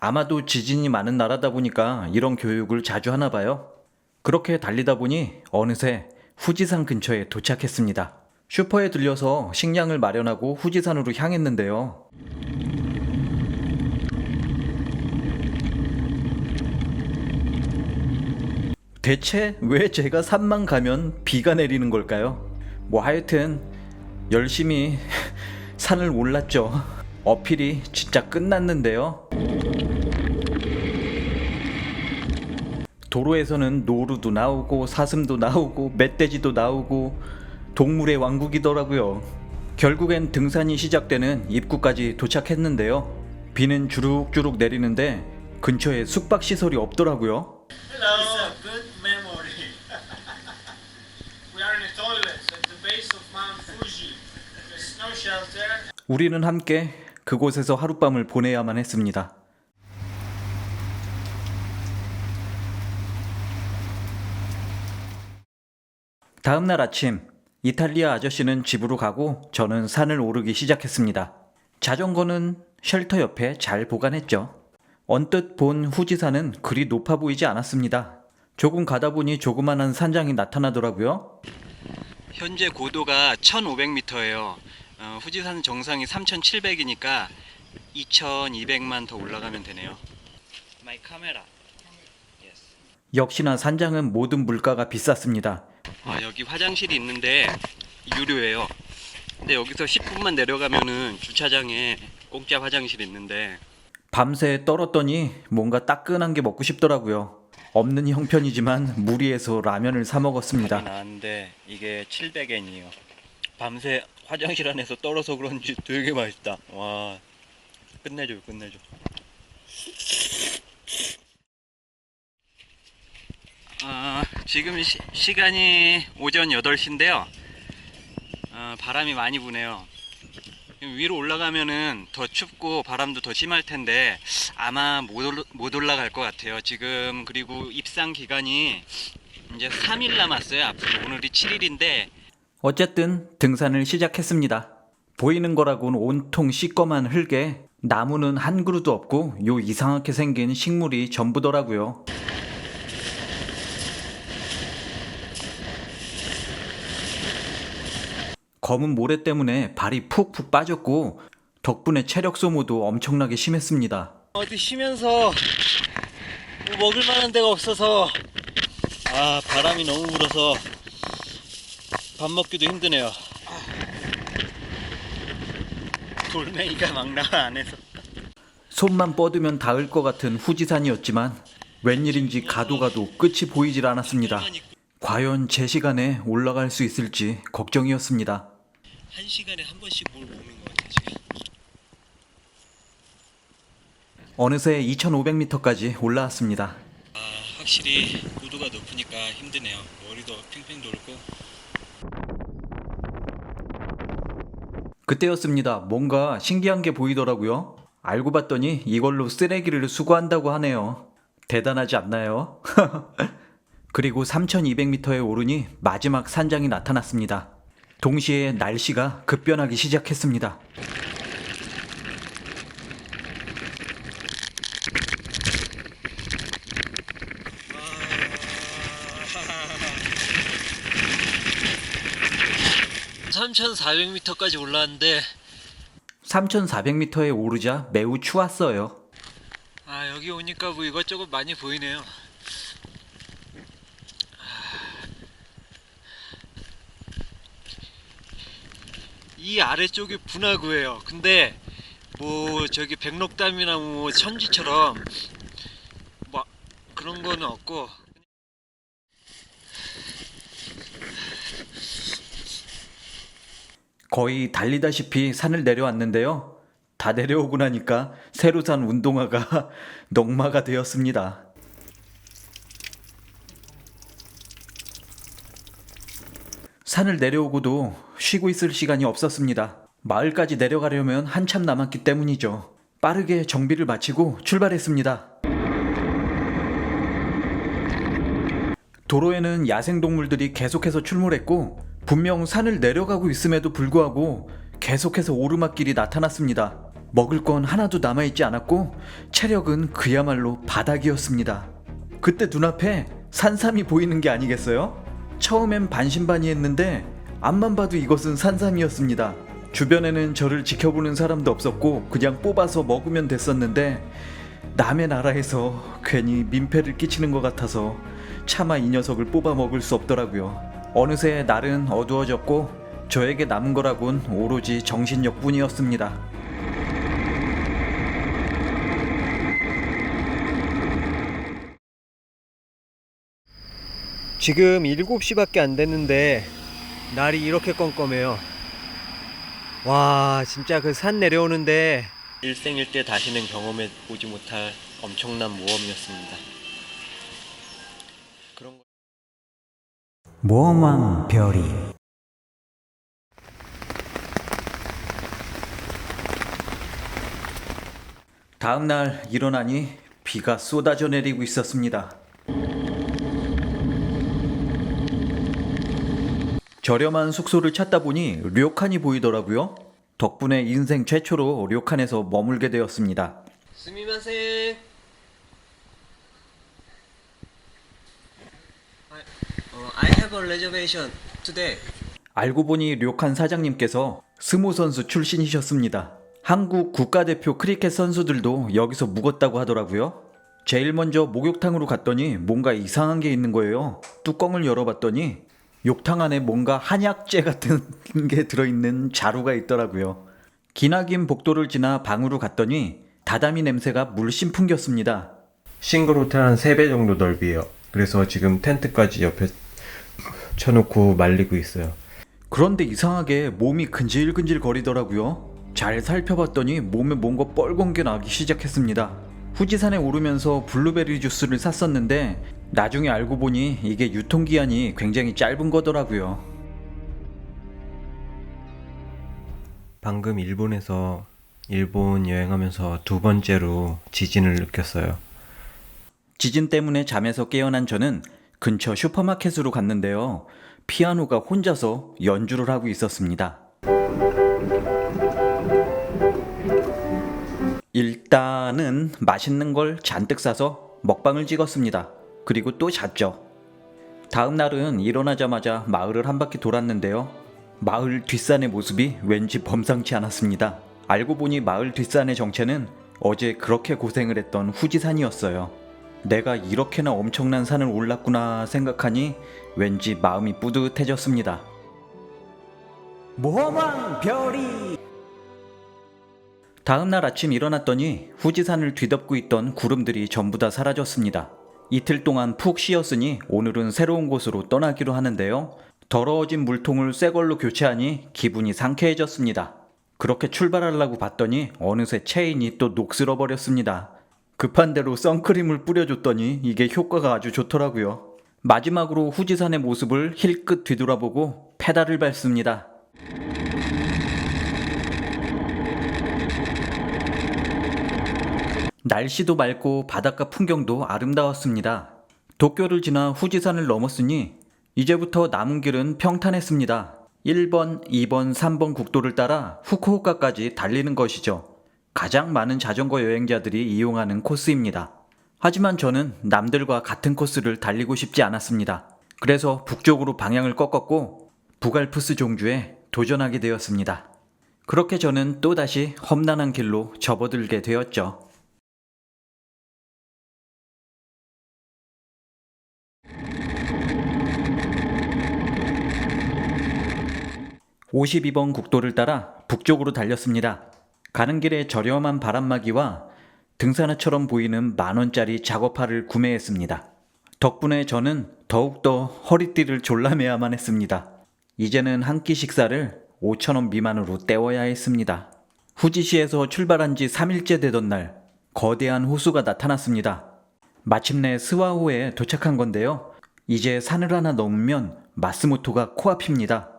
[SPEAKER 1] 아마도 지진이 많은 나라다 보니까 이런 교육을 자주 하나 봐요. 그렇게 달리다 보니 어느새 후지산 근처에 도착했습니다. 슈퍼에 들려서 식량을 마련하고 후지산으로 향했는데요. 대체 왜 제가 산만 가면 비가 내리는 걸까요? 뭐 하여튼 열심히 산을 올랐죠. 어필이 진짜 끝났는데요. 도로에서는 노루도 나오고 사슴도 나오고 멧돼지도 나오고 동물의 왕국이더라고요. 결국엔 등산이 시작되는 입구까지 도착했는데요. 비는 주룩주룩 내리는데 근처에 숙박시설이 없더라고요.
[SPEAKER 9] Hello. It's a good memory. We are in the toilets at the base of Mount Fuji. There's no shelter.
[SPEAKER 1] 우리는 함께 그곳에서 하룻밤을 보내야만 했습니다. 다음날 아침, 이탈리아 아저씨는 집으로 가고 저는 산을 오르기 시작했습니다. 자전거는 쉘터 옆에 잘 보관했죠. 언뜻 본 후지산은 그리 높아 보이지 않았습니다. 조금 가다 보니 조그만한 산장이 나타나더라고요.
[SPEAKER 8] 현재 고도가 1500m예요. 후지산 정상이 3700이니까 2200만 더 올라가면 되네요. My camera. Yes.
[SPEAKER 1] 역시나 산장은 모든 물가가 비쌌습니다.
[SPEAKER 8] 여기 화장실이 있는데 유료예요. 근데 여기서 10분만 내려가면은 주차장에 공짜 화장실이 있는데
[SPEAKER 1] 밤새 떨었더니 뭔가 따끈한 게 먹고 싶더라고요. 없는 형편이지만 무리해서 라면을 사 먹었습니다.
[SPEAKER 8] 나왔는데 이게 700엔이에요. 밤새 화장실 안에서 떨어서 그런지 되게 맛있다. 와, 끝내줘요, 끝내줘. 지금 시간이 오전 8시인데요. 바람이 많이 부네요. 위로 올라가면은 더 춥고 바람도 더 심할 텐데 아마 못 올라갈 것 같아요. 지금 그리고 입상 기간이 이제 3일 남았어요. 앞으로 오늘이 7일인데
[SPEAKER 1] 어쨌든 등산을 시작했습니다. 보이는 거라고는 온통 시꺼먼 흙에 나무는 한 그루도 없고 요 이상하게 생긴 식물이 전부더라고요. 검은 모래 때문에 발이 푹푹 빠졌고 덕분에 체력 소모도 엄청나게 심했습니다.
[SPEAKER 8] 어디 쉬면서 뭐 먹을 만한 데가 없어서 바람이 너무 불어서 밥 먹기도 힘드네요. 돌멩이가 막 나와 안에서.
[SPEAKER 1] 손만 뻗으면 닿을 것 같은 후지산이었지만 웬일인지 가도 끝이 보이질 않았습니다. 과연 제 시간에 올라갈 수 있을지 걱정이었습니다.
[SPEAKER 8] 한 시간에 한 번씩 뭘 먹는 것 같아 지금.
[SPEAKER 1] 어느새 2500m까지 올라왔습니다.
[SPEAKER 8] 확실히 고도가 높으니까 힘드네요. 머리도 핑핑 돌고.
[SPEAKER 1] 그때였습니다. 뭔가 신기한 게 보이더라고요. 알고 봤더니 이걸로 쓰레기를 수거한다고 하네요. 대단하지 않나요? 그리고 3200m에 오르니 마지막 산장이 나타났습니다. 동시에 날씨가 급변하기 시작했습니다.
[SPEAKER 8] 아... 3400m까지 올라왔는데
[SPEAKER 1] 3400m에 오르자 매우 추웠어요.
[SPEAKER 8] 여기 오니까 뭐 이것저것 많이 보이네요. 이 아래쪽이 분화구예요. 근데 뭐 저기 백록담이나 뭐 천지처럼 뭐 그런 거는 없고
[SPEAKER 1] 거의 달리다시피 산을 내려왔는데요. 다 내려오고 나니까 새로 산 운동화가 넉마가 되었습니다. 산을 내려오고도 쉬고 있을 시간이 없었습니다. 마을까지 내려가려면 한참 남았기 때문이죠. 빠르게 정비를 마치고 출발했습니다. 도로에는 야생동물들이 계속해서 출몰했고 분명 산을 내려가고 있음에도 불구하고 계속해서 오르막길이 나타났습니다. 먹을 건 하나도 남아있지 않았고 체력은 그야말로 바닥이었습니다. 그때 눈앞에 산삼이 보이는 게 아니겠어요? 처음엔 반신반의했는데 앞만 봐도 이것은 산삼이었습니다. 주변에는 저를 지켜보는 사람도 없었고 그냥 뽑아서 먹으면 됐었는데 남의 나라에서 괜히 민폐를 끼치는 것 같아서 차마 이 녀석을 뽑아 먹을 수 없더라고요. 어느새 날은 어두워졌고 저에게 남은 거라곤 오로지 정신력 뿐이었습니다.
[SPEAKER 6] 지금 7시밖에 안 됐는데 날이 이렇게 껌껌해요. 와, 진짜 그 산 내려오는데
[SPEAKER 8] 일생일대 다시는 경험해 보지 못할 엄청난 모험이었습니다. 그런 거...
[SPEAKER 1] 모험왕 별이. 다음날 일어나니 비가 쏟아져 내리고 있었습니다. 저렴한 숙소를 찾다 보니 료칸이 보이더라고요. 덕분에 인생 최초로 료칸에서 머물게 되었습니다.
[SPEAKER 6] 스미마셍. I have a reservation today.
[SPEAKER 1] 알고 보니 료칸 사장님께서 스모 선수 출신이셨습니다. 한국 국가대표 크리켓 선수들도 여기서 묵었다고 하더라고요. 제일 먼저 목욕탕으로 갔더니 뭔가 이상한 게 있는 거예요. 뚜껑을 열어봤더니 욕탕 안에 뭔가 한약재 같은 게 들어있는 자루가 있더라고요. 기나긴 복도를 지나 방으로 갔더니 다다미 냄새가 물씬 풍겼습니다.
[SPEAKER 6] 싱글 호텔 한 3배 정도 넓이에요. 그래서 지금 텐트까지 옆에 쳐놓고 말리고 있어요.
[SPEAKER 1] 그런데 이상하게 몸이 근질근질 거리더라고요. 잘 살펴봤더니 몸에 뭔가 뻘건 게 나기 시작했습니다. 후지산에 오르면서 블루베리 주스를 샀었는데 나중에 알고 보니 이게 유통기한이 굉장히 짧은 거더라고요.
[SPEAKER 6] 방금 일본에서 일본 여행하면서 2번째로 지진을 느꼈어요.
[SPEAKER 1] 지진 때문에 잠에서 깨어난 저는 근처 슈퍼마켓으로 갔는데요. 피아노가 혼자서 연주를 하고 있었습니다. 일단은 맛있는 걸 잔뜩 사서 먹방을 찍었습니다. 그리고 또 잤죠. 다음 날은 일어나자마자 마을을 한 바퀴 돌았는데요. 마을 뒷산의 모습이 왠지 범상치 않았습니다. 알고 보니 마을 뒷산의 정체는 어제 그렇게 고생을 했던 후지산이었어요. 내가 이렇게나 엄청난 산을 올랐구나 생각하니 왠지 마음이 뿌듯해졌습니다. 모험왕 별이! 다음날 아침 일어났더니 후지산을 뒤덮고 있던 구름들이 전부 다 사라졌습니다. 이틀 동안 푹 쉬었으니 오늘은 새로운 곳으로 떠나기로 하는데요. 더러워진 물통을 새 걸로 교체하니 기분이 상쾌해졌습니다. 그렇게 출발하려고 봤더니 어느새 체인이 또 녹슬어 버렸습니다. 급한 대로 선크림을 뿌려줬더니 이게 효과가 아주 좋더라고요. 마지막으로 후지산의 모습을 힐끗 뒤돌아보고 페달을 밟습니다. 날씨도 맑고 바닷가 풍경도 아름다웠습니다. 도쿄를 지나 후지산을 넘었으니 이제부터 남은 길은 평탄했습니다. 1번, 2번, 3번 국도를 따라 후쿠오카까지 달리는 것이죠. 가장 많은 자전거 여행자들이 이용하는 코스입니다. 하지만 저는 남들과 같은 코스를 달리고 싶지 않았습니다. 그래서 북쪽으로 방향을 꺾었고 부갈푸스 종주에 도전하게 되었습니다. 그렇게 저는 또다시 험난한 길로 접어들게 되었죠. 52번 국도를 따라 북쪽으로 달렸습니다. 가는 길에 저렴한 바람막이와 등산화처럼 보이는 만원짜리 작업화를 구매했습니다. 덕분에 저는 더욱더 허리띠를 졸라매야만 했습니다. 이제는 한 끼 식사를 5,000원 미만으로 때워야 했습니다. 후지시에서 출발한 지 3일째 되던 날 거대한 호수가 나타났습니다. 마침내 스와호에 도착한 건데요. 이제 산을 하나 넘으면 마스모토가 코앞입니다.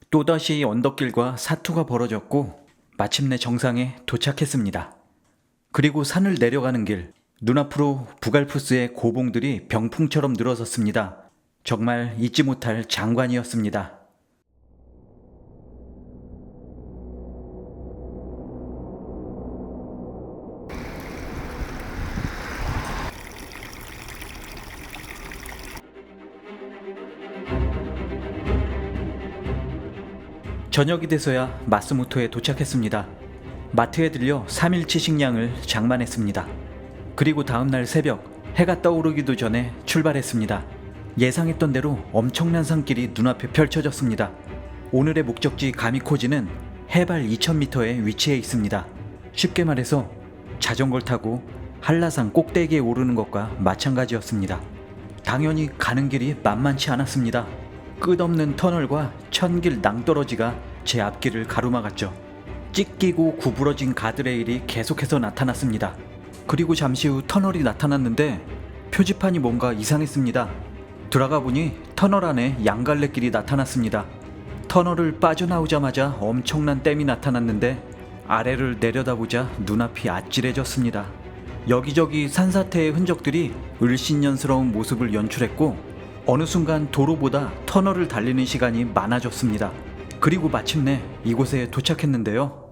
[SPEAKER 1] 또다시 언덕길과 사투가 벌어졌고 마침내 정상에 도착했습니다. 그리고 산을 내려가는 길, 눈앞으로 부갈푸스의 고봉들이 병풍처럼 늘어섰습니다. 정말 잊지 못할 장관이었습니다. 저녁이 돼서야 마스모토에 도착했습니다. 마트에 들려 3일치 식량을 장만했습니다. 그리고 다음날 새벽 해가 떠오르기도 전에 출발했습니다. 예상했던 대로 엄청난 산길이 눈앞에 펼쳐졌습니다. 오늘의 목적지 가미코지는 해발 2000m에 위치해 있습니다. 쉽게 말해서 자전거를 타고 한라산 꼭대기에 오르는 것과 마찬가지였습니다. 당연히 가는 길이 만만치 않았습니다. 끝없는 터널과 천길 낭떠러지가 제 앞길을 가로막았죠. 찢기고 구부러진 가드레일이 계속해서 나타났습니다. 그리고 잠시 후 터널이 나타났는데 표지판이 뭔가 이상했습니다. 들어가 보니 터널 안에 양갈래길이 나타났습니다. 터널을 빠져나오자마자 엄청난 댐이 나타났는데 아래를 내려다보자 눈앞이 아찔해졌습니다. 여기저기 산사태의 흔적들이 을신년스러운 모습을 연출했고 어느 순간 도로보다 터널을 달리는 시간이 많아졌습니다. 그리고 마침내 이곳에 도착했는데요.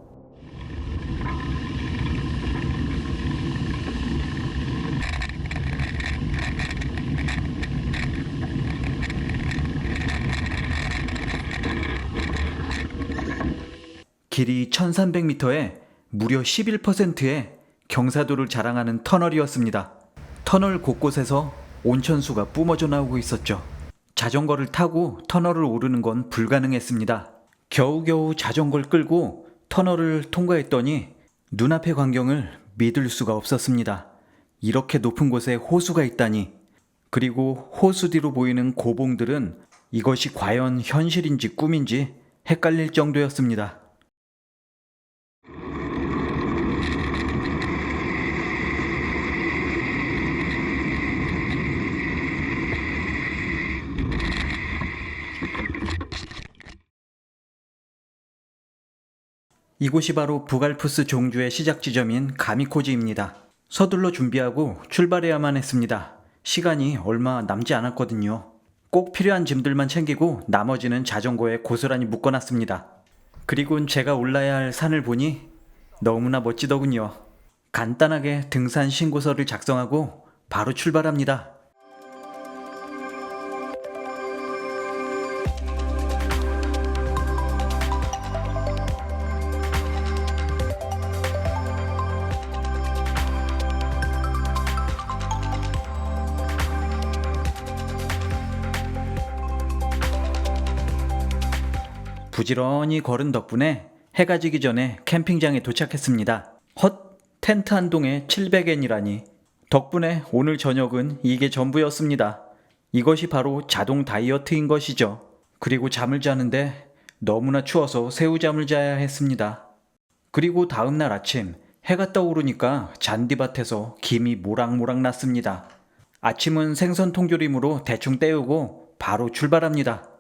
[SPEAKER 1] 길이 1300m에 무려 11%의 경사도를 자랑하는 터널이었습니다. 터널 곳곳에서 온천수가 뿜어져 나오고 있었죠. 자전거를 타고 터널을 오르는 건 불가능했습니다. 겨우겨우 자전거를 끌고 터널을 통과했더니 눈앞의 광경을 믿을 수가 없었습니다. 이렇게 높은 곳에 호수가 있다니. 그리고 호수 뒤로 보이는 고봉들은 이것이 과연 현실인지 꿈인지 헷갈릴 정도였습니다. 이곳이 바로 부갈푸스 종주의 시작 지점인 가미코지입니다. 서둘러 준비하고 출발해야만 했습니다. 시간이 얼마 남지 않았거든요. 꼭 필요한 짐들만 챙기고 나머지는 자전거에 고스란히 묶어놨습니다. 그리고 제가 올라야 할 산을 보니 너무나 멋지더군요. 간단하게 등산 신고서를 작성하고 바로 출발합니다. 부지런히 걸은 덕분에 해가 지기 전에 캠핑장에 도착했습니다. 헛, 텐트 한 동에 700엔이라니. 덕분에 오늘 저녁은 이게 전부였습니다. 이것이 바로 자동 다이어트인 것이죠. 그리고 잠을 자는데 너무나 추워서 새우잠을 자야 했습니다. 그리고 다음날 아침 해가 떠오르니까 잔디밭에서 김이 모락모락 났습니다. 아침은 생선 통조림으로 대충 때우고 바로 출발합니다.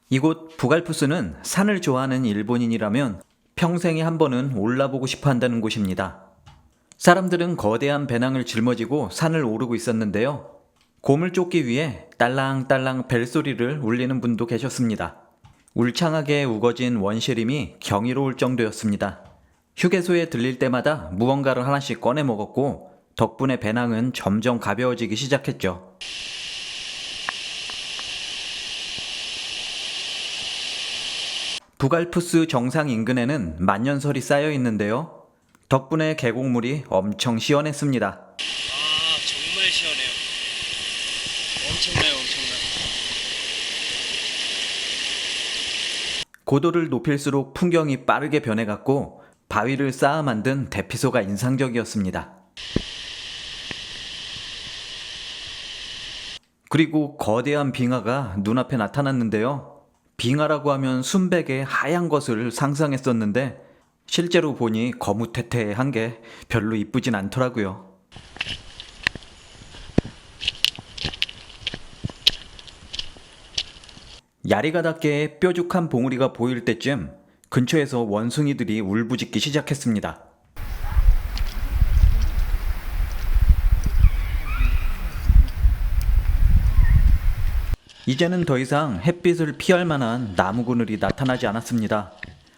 [SPEAKER 1] 이곳 부갈푸스는 산을 좋아하는 일본인이라면 평생에 한 번은 올라보고 싶어 한다는 곳입니다. 사람들은 거대한 배낭을 짊어지고 산을 오르고 있었는데요. 곰을 쫓기 위해 딸랑딸랑 벨소리를 울리는 분도 계셨습니다. 울창하게 우거진 원시림이 경이로울 정도였습니다. 휴게소에 들릴 때마다 무언가를 하나씩 꺼내 먹었고 덕분에 배낭은 점점 가벼워지기 시작했죠. 부갈푸스 정상 인근에는 만년설이 쌓여 있는데요. 덕분에 계곡물이 엄청 시원했습니다.
[SPEAKER 4] 정말 시원해요. 엄청나요, 엄청나.
[SPEAKER 1] 고도를 높일수록 풍경이 빠르게 변해갔고 바위를 쌓아 만든 대피소가 인상적이었습니다. 그리고 거대한 빙하가 눈앞에 나타났는데요. 빙하라고 하면 순백의 하얀 것을 상상했었는데 실제로 보니 거무태태한 게 별로 이쁘진 않더라고요. 야리가닥계의 뾰족한 봉우리가 보일 때쯤 근처에서 원숭이들이 울부짖기 시작했습니다. 이제는 더 이상 햇빛을 피할 만한 나무 그늘이 나타나지 않았습니다.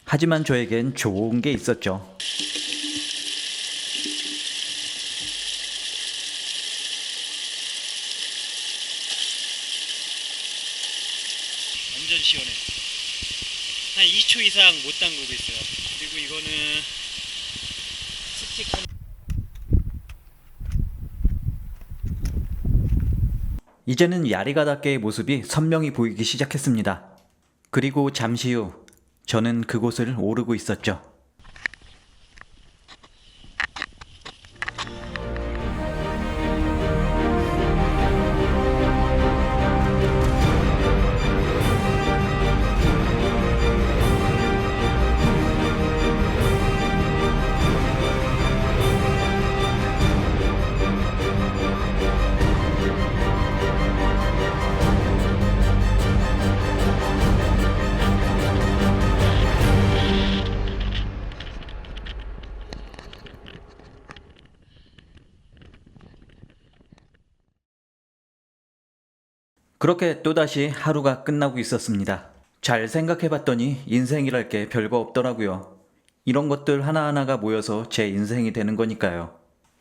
[SPEAKER 1] 하지만 저에겐 좋은 게 있었죠.
[SPEAKER 4] 완전 시원해. 한 2초 이상 못 담그고 있어요. 그리고 이거는 습식한
[SPEAKER 1] 이제는 야리가닥계의 모습이 선명히 보이기 시작했습니다. 그리고 잠시 후 저는 그곳을 오르고 있었죠. 그렇게 또다시 하루가 끝나고 있었습니다. 잘 생각해봤더니 인생이랄 게 별거 없더라고요. 이런 것들 하나하나가 모여서 제 인생이 되는 거니까요.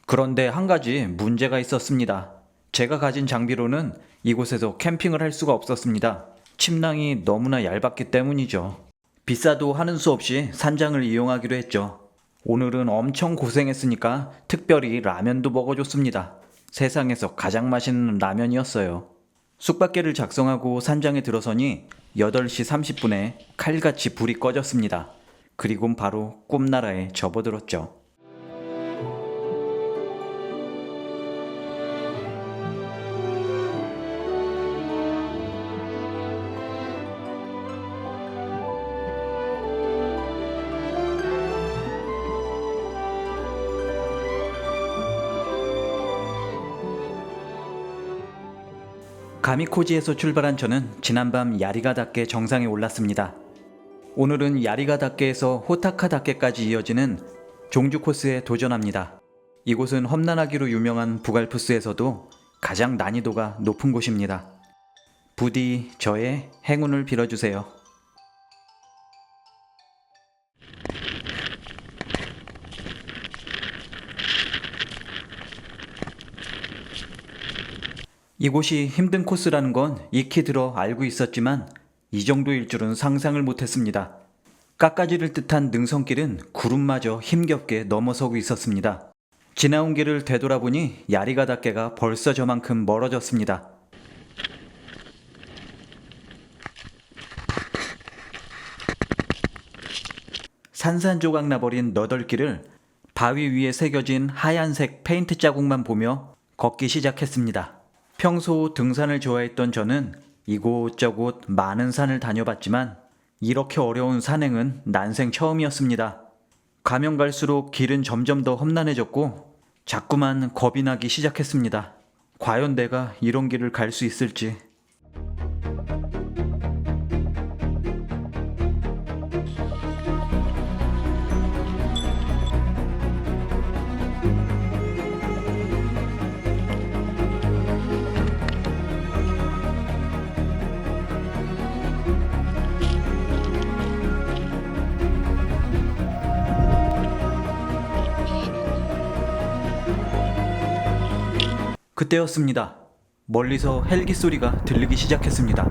[SPEAKER 1] 그런데 한 가지 문제가 있었습니다. 제가 가진 장비로는 이곳에서 캠핑을 할 수가 없었습니다. 침낭이 너무나 얇았기 때문이죠. 비싸도 하는 수 없이 산장을 이용하기로 했죠. 오늘은 엄청 고생했으니까 특별히 라면도 먹어줬습니다. 세상에서 가장 맛있는 라면이었어요. 숙박계를 작성하고 산장에 들어서니 8시 30분에 칼같이 불이 꺼졌습니다. 그리곤 바로 꿈나라에 접어들었죠. 가미코지에서 출발한 저는 지난밤 야리가다케 정상에 올랐습니다. 오늘은 야리가다케에서 호타카다케까지 이어지는 종주 코스에 도전합니다. 이곳은 험난하기로 유명한 부갈푸스에서도 가장 난이도가 높은 곳입니다. 부디 저의 행운을 빌어주세요. 이곳이 힘든 코스라는 건 익히 들어 알고 있었지만 이 정도일 줄은 상상을 못했습니다. 깎아지를 듯한 능선길은 구름마저 힘겹게 넘어서고 있었습니다. 지나온 길을 되돌아보니 야리가다케가 벌써 저만큼 멀어졌습니다. 산산조각 나버린 너덜길을 바위 위에 새겨진 하얀색 페인트 자국만 보며 걷기 시작했습니다. 평소 등산을 좋아했던 저는 이곳저곳 많은 산을 다녀봤지만 이렇게 어려운 산행은 난생 처음이었습니다. 가면 갈수록 길은 점점 더 험난해졌고 자꾸만 겁이 나기 시작했습니다. 과연 내가 이런 길을 갈 수 있을지. 그때였습니다. 멀리서 헬기 소리가 들리기 시작했습니다.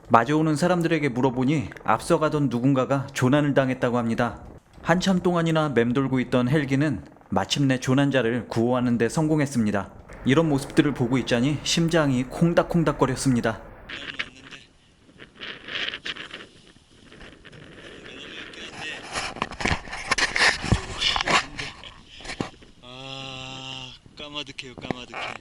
[SPEAKER 1] 마주오는 사람들에게 물어보니 앞서가던 누군가가 조난을 당했다고 합니다. 한참 동안이나 맴돌고 있던 헬기는 마침내 조난자를 구호하는 데 성공했습니다. 이런 모습들을 보고 있자니 심장이 콩닥콩닥거렸습니다.
[SPEAKER 4] 까마득해요, 까마득해.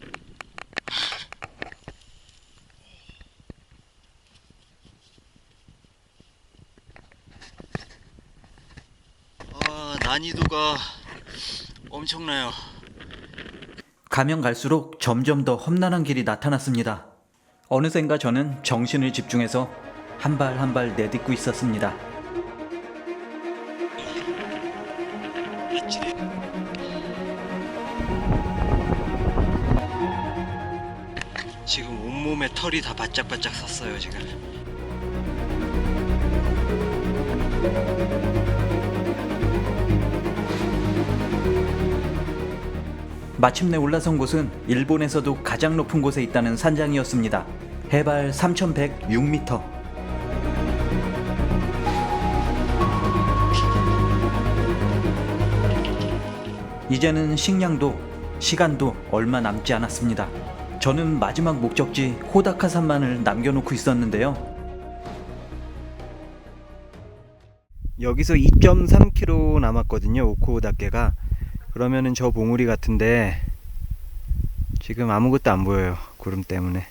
[SPEAKER 4] 난이도가 엄청나요.
[SPEAKER 1] 가면 갈수록 점점 더 험난한 길이 나타났습니다. 어느샌가 저는 정신을 집중해서 한 발 한 발 내딛고 있었습니다.
[SPEAKER 8] 지금 온몸에 털이 다 바짝바짝 섰어요, 지금.
[SPEAKER 1] 마침내 올라선 곳은 일본에서도 가장 높은 곳에 있다는 산장이었습니다. 해발 3106m. 이제는 식량도 시간도 얼마 남지 않았습니다. 저는 마지막 목적지 호다카산만을 남겨놓고 있었는데요.
[SPEAKER 6] 여기서 2.3km 남았거든요. 오코다케가. 그러면은 저 봉우리 같은데 지금 아무것도 안 보여요. 구름 때문에.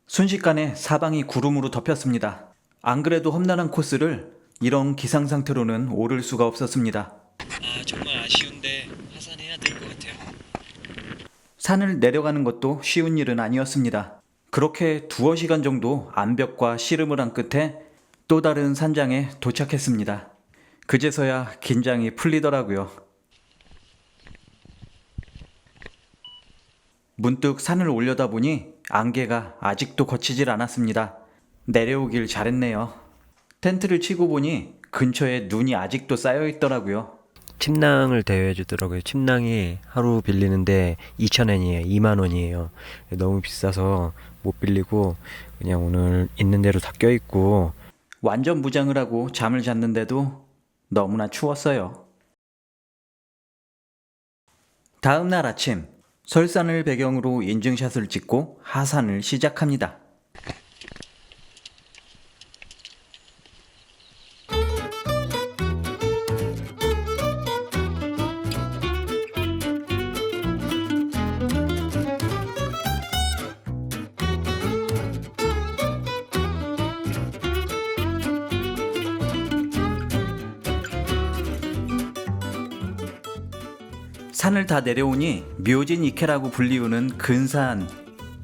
[SPEAKER 1] 순식간에 사방이 구름으로 덮였습니다. 안 그래도 험난한 코스를 이런 기상 상태로는 오를 수가 없었습니다.
[SPEAKER 4] 정말 아쉬운데 하산해야 될 것 같아요.
[SPEAKER 1] 산을 내려가는 것도 쉬운 일은 아니었습니다. 그렇게 두어 시간 정도 암벽과 씨름을 한 끝에 또 다른 산장에 도착했습니다. 그제서야 긴장이 풀리더라고요. 문득 산을 올려다 보니 안개가 아직도 걷히질 않았습니다. 내려오길 잘했네요. 텐트를 치고 보니 근처에 눈이 아직도 쌓여 있더라고요.
[SPEAKER 6] 침낭을 대여해 주더라고요. 침낭이 하루 빌리는데 2,000엔이에요. 2만 원이에요. 너무 비싸서 못 빌리고 그냥 오늘 있는 대로 다 껴있고.
[SPEAKER 1] 완전 무장을 하고 잠을 잤는데도 너무나 추웠어요. 다음 날 아침, 설산을 배경으로 인증샷을 찍고 하산을 시작합니다. 산을 다 내려오니 묘진 이케라고 불리우는 근사한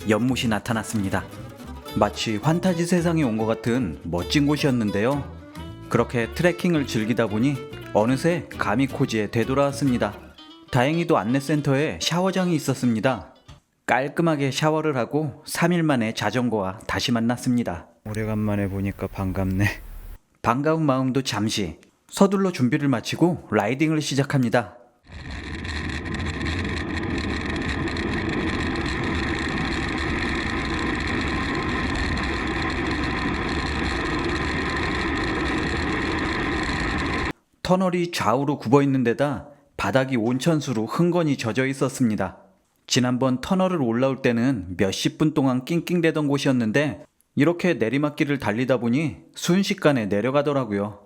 [SPEAKER 1] 연못이 나타났습니다. 마치 환타지 세상에 온 것 같은 멋진 곳이었는데요. 그렇게 트레킹을 즐기다 보니 어느새 가미코지에 되돌아왔습니다. 다행히도 안내센터에 샤워장이 있었습니다. 깔끔하게 샤워를 하고 3일 만에 자전거와 다시 만났습니다.
[SPEAKER 6] 오래간만에 보니까 반갑네.
[SPEAKER 1] 반가운 마음도 잠시 서둘러 준비를 마치고 라이딩을 시작합니다. 터널이 좌우로 굽어 있는 데다 바닥이 온천수로 흥건히 젖어 있었습니다. 지난번 터널을 올라올 때는 몇십 분 동안 낑낑대던 곳이었는데 이렇게 내리막길을 달리다 보니 순식간에 내려가더라고요.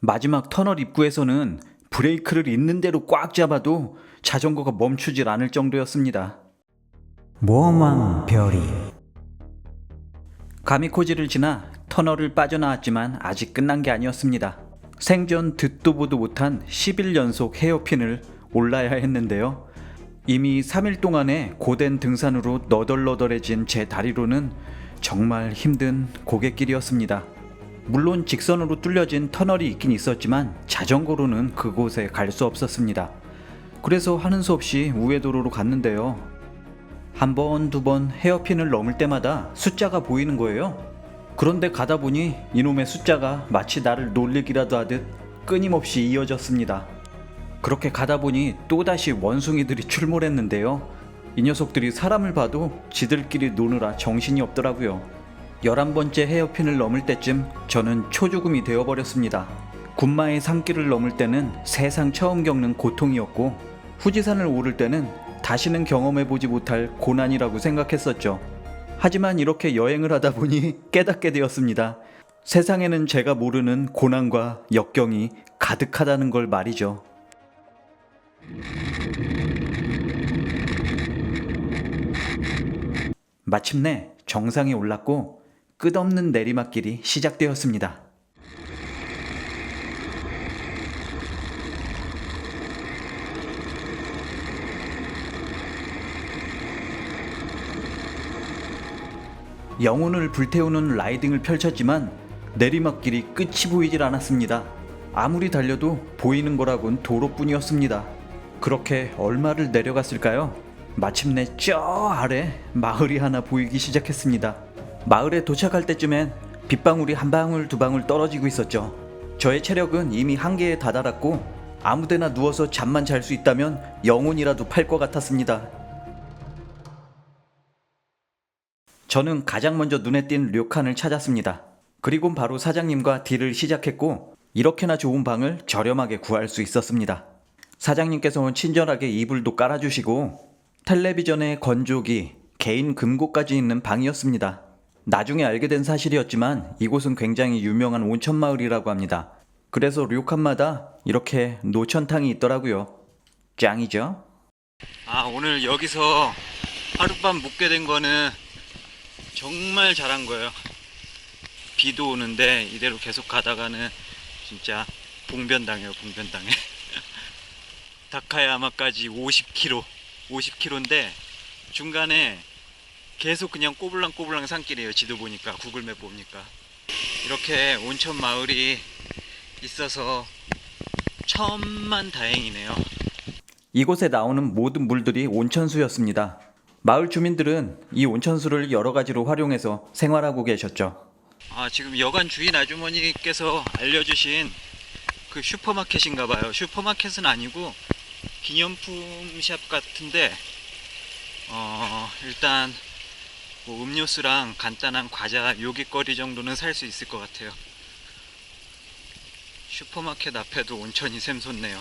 [SPEAKER 1] 마지막 터널 입구에서는 브레이크를 있는 대로 꽉 잡아도 자전거가 멈추질 않을 정도였습니다. 모험왕 별이 가미코지를 지나 터널을 빠져나왔지만 아직 끝난 게 아니었습니다. 생전 듣도 보도 못한 10일 연속 헤어핀을 올라야 했는데요. 이미 3일 동안의 고된 등산으로 너덜너덜해진 제 다리로는 정말 힘든 고갯길이었습니다. 물론 직선으로 뚫려진 터널이 있긴 있었지만 자전거로는 그곳에 갈 수 없었습니다. 그래서 하는 수 없이 우회도로로 갔는데요. 한 번, 두 번 헤어핀을 넘을 때마다 숫자가 보이는 거예요. 그런데 가다 보니 이놈의 숫자가 마치 나를 놀리기라도 하듯 끊임없이 이어졌습니다. 그렇게 가다 보니 또다시 원숭이들이 출몰했는데요. 이 녀석들이 사람을 봐도 지들끼리 노느라 정신이 없더라고요. 11번째 헤어핀을 넘을 때쯤 저는 초죽음이 되어버렸습니다. 군마의 산길을 넘을 때는 세상 처음 겪는 고통이었고 후지산을 오를 때는 다시는 경험해보지 못할 고난이라고 생각했었죠. 하지만 이렇게 여행을 하다 보니 깨닫게 되었습니다. 세상에는 제가 모르는 고난과 역경이 가득하다는 걸 말이죠. 마침내 정상에 올랐고 끝없는 내리막길이 시작되었습니다. 영혼을 불태우는 라이딩을 펼쳤지만 내리막길이 끝이 보이질 않았습니다. 아무리 달려도 보이는 거라곤 도로뿐이었습니다. 그렇게 얼마를 내려갔을까요? 마침내 저 아래 마을이 하나 보이기 시작했습니다. 마을에 도착할 때쯤엔 빗방울이 한 방울 두 방울 떨어지고 있었죠. 저의 체력은 이미 한계에 다다랐고 아무데나 누워서 잠만 잘 수 있다면 영혼이라도 팔 것 같았습니다. 저는 가장 먼저 눈에 띈 료칸을 찾았습니다. 그리고 바로 사장님과 딜을 시작했고 이렇게나 좋은 방을 저렴하게 구할 수 있었습니다. 사장님께서는 친절하게 이불도 깔아주시고 텔레비전에 건조기, 개인 금고까지 있는 방이었습니다. 나중에 알게 된 사실이었지만 이곳은 굉장히 유명한 온천마을이라고 합니다. 그래서 료칸마다 이렇게 노천탕이 있더라고요. 짱이죠?
[SPEAKER 8] 오늘 여기서 하룻밤 묵게 된 거는 정말 잘한 거예요. 비도 오는데 이대로 계속 가다가는 진짜 봉변당해요. 봉변당해. 다카야마까지 50km인데 중간에 계속 그냥 꼬불랑꼬불랑 산길이에요. 지도 보니까, 구글맵 보니까. 이렇게 온천 마을이 있어서 천만 다행이네요.
[SPEAKER 1] 이곳에 나오는 모든 물들이 온천수였습니다. 마을 주민들은 이 온천수를 여러 가지로 활용해서 생활하고 계셨죠.
[SPEAKER 8] 지금 여관 주인 아주머니께서 알려주신 그 슈퍼마켓인가 봐요. 슈퍼마켓은 아니고 기념품 샵 같은데 일단 뭐 음료수랑 간단한 과자, 요깃거리 정도는 살 수 있을 것 같아요. 슈퍼마켓 앞에도 온천이 샘솟네요.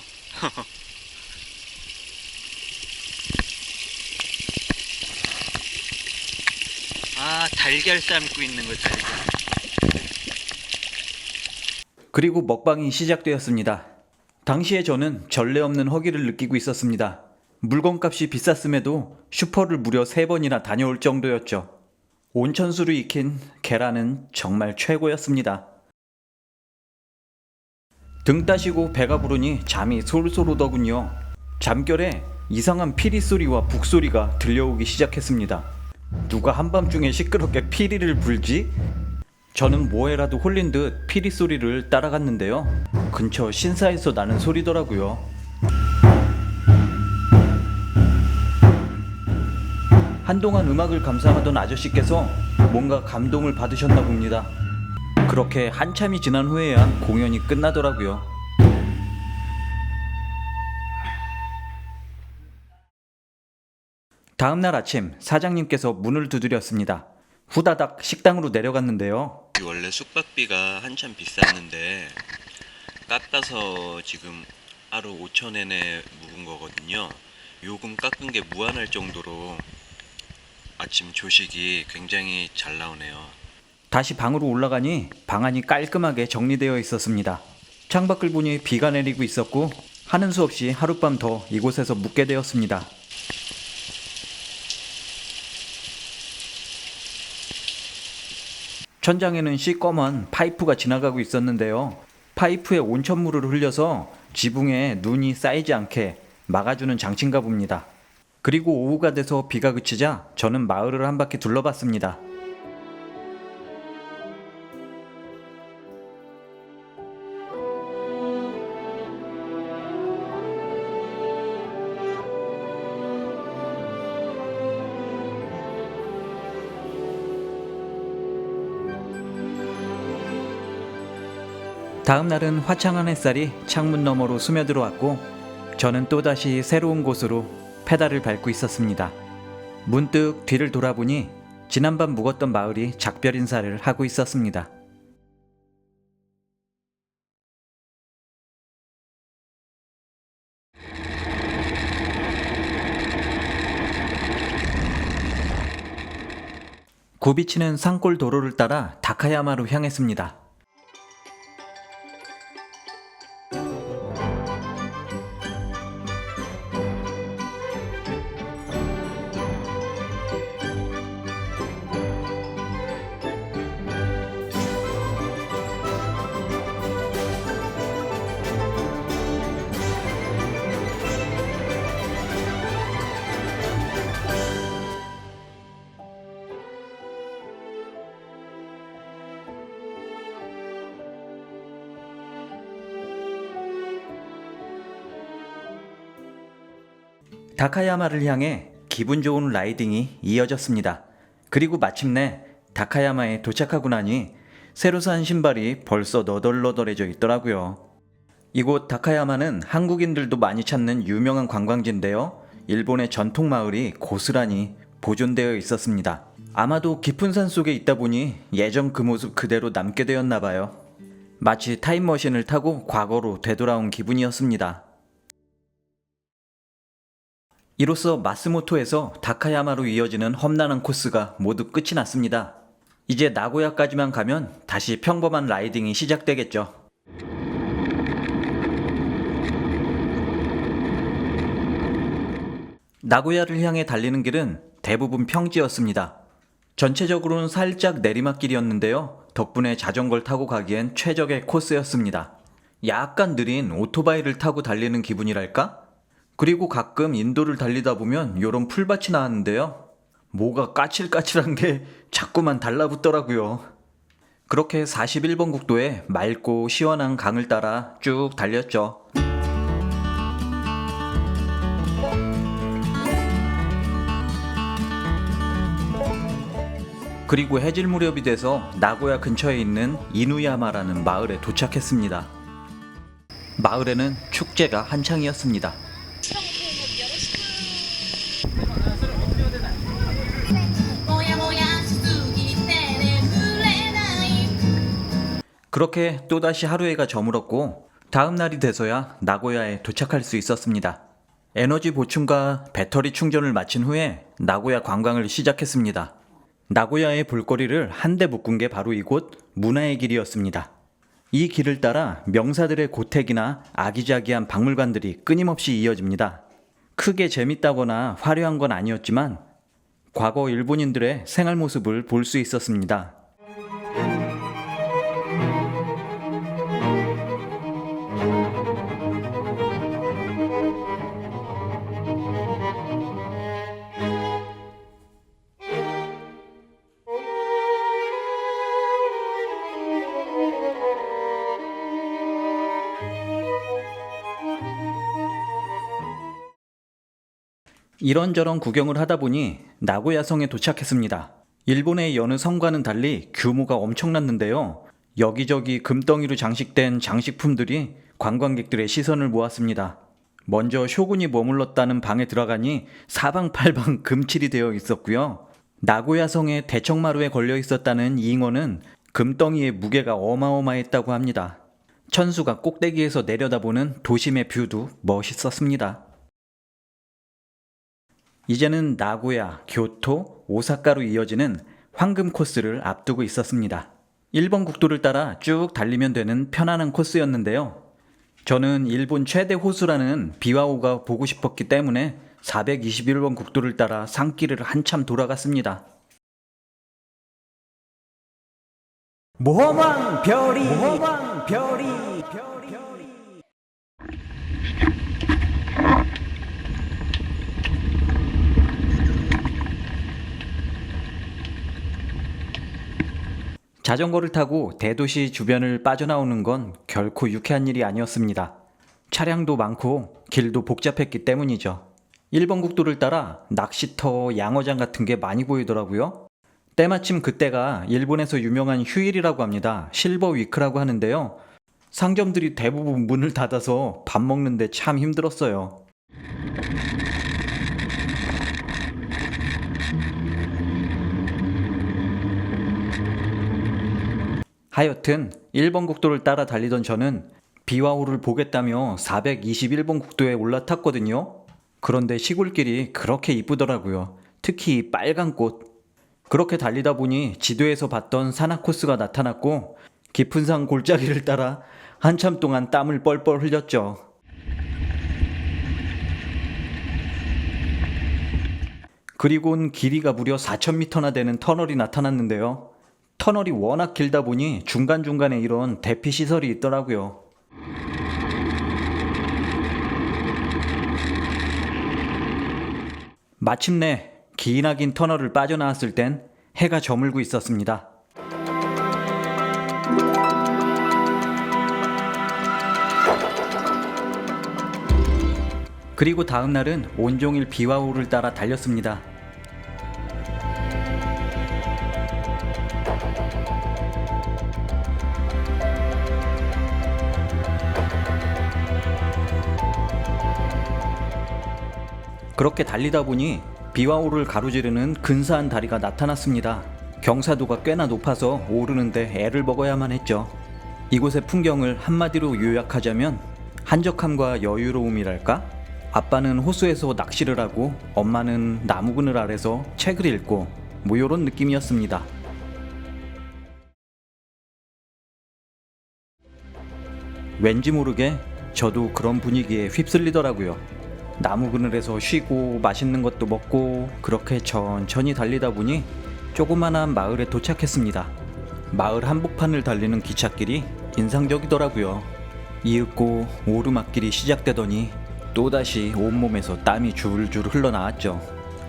[SPEAKER 8] 달걀 삶고 있는 거 달걀.
[SPEAKER 1] 그리고 먹방이 시작되었습니다. 당시에 저는 전례 없는 허기를 느끼고 있었습니다. 물건값이 비쌌음에도 슈퍼를 무려 3번이나 다녀올 정도였죠. 온천수로 익힌 계란은 정말 최고였습니다. 등 따시고 배가 부르니 잠이 솔솔 오더군요. 잠결에 이상한 피리 소리와 북소리가 들려오기 시작했습니다. 누가 한밤중에 시끄럽게 피리를 불지? 저는 뭐해라도 홀린 듯 피리 소리를 따라갔는데요. 근처 신사에서 나는 소리더라고요. 한동안 음악을 감상하던 아저씨께서 뭔가 감동을 받으셨나 봅니다. 그렇게 한참이 지난 후에야 공연이 끝나더라고요. 다음날 아침 사장님께서 문을 두드렸습니다. 후다닥 식당으로 내려갔는데요.
[SPEAKER 3] 원래 숙박비가 한참 비쌌는데 깎아서 지금 하루 5,000엔에 묵은 거거든요. 요금 깎은 게 무한할 정도로 아침 조식이 굉장히 잘 나오네요.
[SPEAKER 1] 다시 방으로 올라가니 방 안이 깔끔하게 정리되어 있었습니다. 창밖을 보니 비가 내리고 있었고 하는 수 없이 하룻밤 더 이곳에서 묵게 되었습니다. 천장에는 시꺼먼 파이프가 지나가고 있었는데요. 파이프에 온천물을 흘려서 지붕에 눈이 쌓이지 않게 막아주는 장치인가 봅니다. 그리고 오후가 돼서 비가 그치자 저는 마을을 한 바퀴 둘러봤습니다. 다음 날은 화창한 햇살이 창문 너머로 스며들어왔고 저는 또다시 새로운 곳으로 페달을 밟고 있었습니다. 문득 뒤를 돌아보니 지난밤 묵었던 마을이 작별 인사를 하고 있었습니다. 굽이치는 산골 도로를 따라 다카야마로 향했습니다. 다카야마를 향해 기분 좋은 라이딩이 이어졌습니다. 그리고 마침내 다카야마에 도착하고 나니 새로 산 신발이 벌써 너덜너덜해져 있더라고요. 이곳 다카야마는 한국인들도 많이 찾는 유명한 관광지인데요. 일본의 전통 마을이 고스란히 보존되어 있었습니다. 아마도 깊은 산 속에 있다 보니 예전 그 모습 그대로 남게 되었나 봐요. 마치 타임머신을 타고 과거로 되돌아온 기분이었습니다. 이로써 마스모토에서 다카야마로 이어지는 험난한 코스가 모두 끝이 났습니다. 이제 나고야까지만 가면 다시 평범한 라이딩이 시작되겠죠. 나고야를 향해 달리는 길은 대부분 평지였습니다. 전체적으로는 살짝 내리막길이었는데요. 덕분에 자전거를 타고 가기엔 최적의 코스였습니다. 약간 느린 오토바이를 타고 달리는 기분이랄까? 그리고 가끔 인도를 달리다 보면 요런 풀밭이 나왔는데요. 뭐가 까칠까칠한 게 자꾸만 달라붙더라고요. 그렇게 41번 국도에 맑고 시원한 강을 따라 쭉 달렸죠. 그리고 해질 무렵이 돼서 나고야 근처에 있는 이누야마라는 마을에 도착했습니다. 마을에는 축제가 한창이었습니다. 그렇게 또다시 하루해가 저물었고 다음 날이 돼서야 나고야에 도착할 수 있었습니다. 에너지 보충과 배터리 충전을 마친 후에 나고야 관광을 시작했습니다. 나고야의 볼거리를 한데 묶은 게 바로 이곳 문화의 길이었습니다. 이 길을 따라 명사들의 고택이나 아기자기한 박물관들이 끊임없이 이어집니다. 크게 재밌다거나 화려한 건 아니었지만 과거 일본인들의 생활 모습을 볼 수 있었습니다. 이런저런 구경을 하다 보니 나고야성에 도착했습니다. 일본의 여느 성과는 달리 규모가 엄청났는데요. 여기저기 금덩이로 장식된 장식품들이 관광객들의 시선을 모았습니다. 먼저 쇼군이 머물렀다는 방에 들어가니 사방팔방 금칠이 되어 있었고요. 나고야성의 대청마루에 걸려 있었다는 잉어는 금덩이의 무게가 어마어마했다고 합니다. 천수가 꼭대기에서 내려다보는 도심의 뷰도 멋있었습니다. 이제는 나고야, 교토, 오사카로 이어지는 황금 코스를 앞두고 있었습니다. 1번 국도를 따라 쭉 달리면 되는 편안한 코스였는데요. 저는 일본 최대 호수라는 비와호가 보고 싶었기 때문에 421번 국도를 따라 산길을 한참 돌아갔습니다. 모험왕 별이 자전거를 타고 대도시 주변을 빠져나오는 건 결코 유쾌한 일이 아니었습니다. 차량도 많고 길도 복잡했기 때문이죠. 1번 국도를 따라 낚시터, 양어장 같은 게 많이 보이더라고요. 때마침 그때가 일본에서 유명한 휴일이라고 합니다. 실버 위크라고 하는데요. 상점들이 대부분 문을 닫아서 밥 먹는데 참 힘들었어요. 하여튼 1번 국도를 따라 달리던 저는 비와호를 보겠다며 421번 국도에 올라탔거든요. 그런데 시골길이 그렇게 이쁘더라고요. 특히 빨간 꽃. 그렇게 달리다 보니 지도에서 봤던 산악 코스가 나타났고 깊은 산 골짜기를 따라 한참 동안 땀을 뻘뻘 흘렸죠. 그리고는 길이가 무려 4,000m나 되는 터널이 나타났는데요. 터널이 워낙 길다 보니 중간중간에 이런 대피 시설이 있더라고요. 마침내 기나긴 터널을 빠져나왔을 땐 해가 저물고 있었습니다. 그리고 다음 날은 온종일 비와호를 따라 달렸습니다. 그렇게 달리다 보니 비와호를 가로지르는 근사한 다리가 나타났습니다. 경사도가 꽤나 높아서 오르는데 애를 먹어야만 했죠. 이곳의 풍경을 한마디로 요약하자면 한적함과 여유로움이랄까? 아빠는 호수에서 낚시를 하고 엄마는 나무 그늘 아래서 책을 읽고 뭐 요런 느낌이었습니다. 왠지 모르게 저도 그런 분위기에 휩쓸리더라고요. 나무 그늘에서 쉬고 맛있는 것도 먹고 그렇게 천천히 달리다 보니 조그만한 마을에 도착했습니다. 마을 한복판을 달리는 기찻길이 인상적이더라고요. 이윽고 오르막길이 시작되더니 또다시 온몸에서 땀이 줄줄 흘러나왔죠.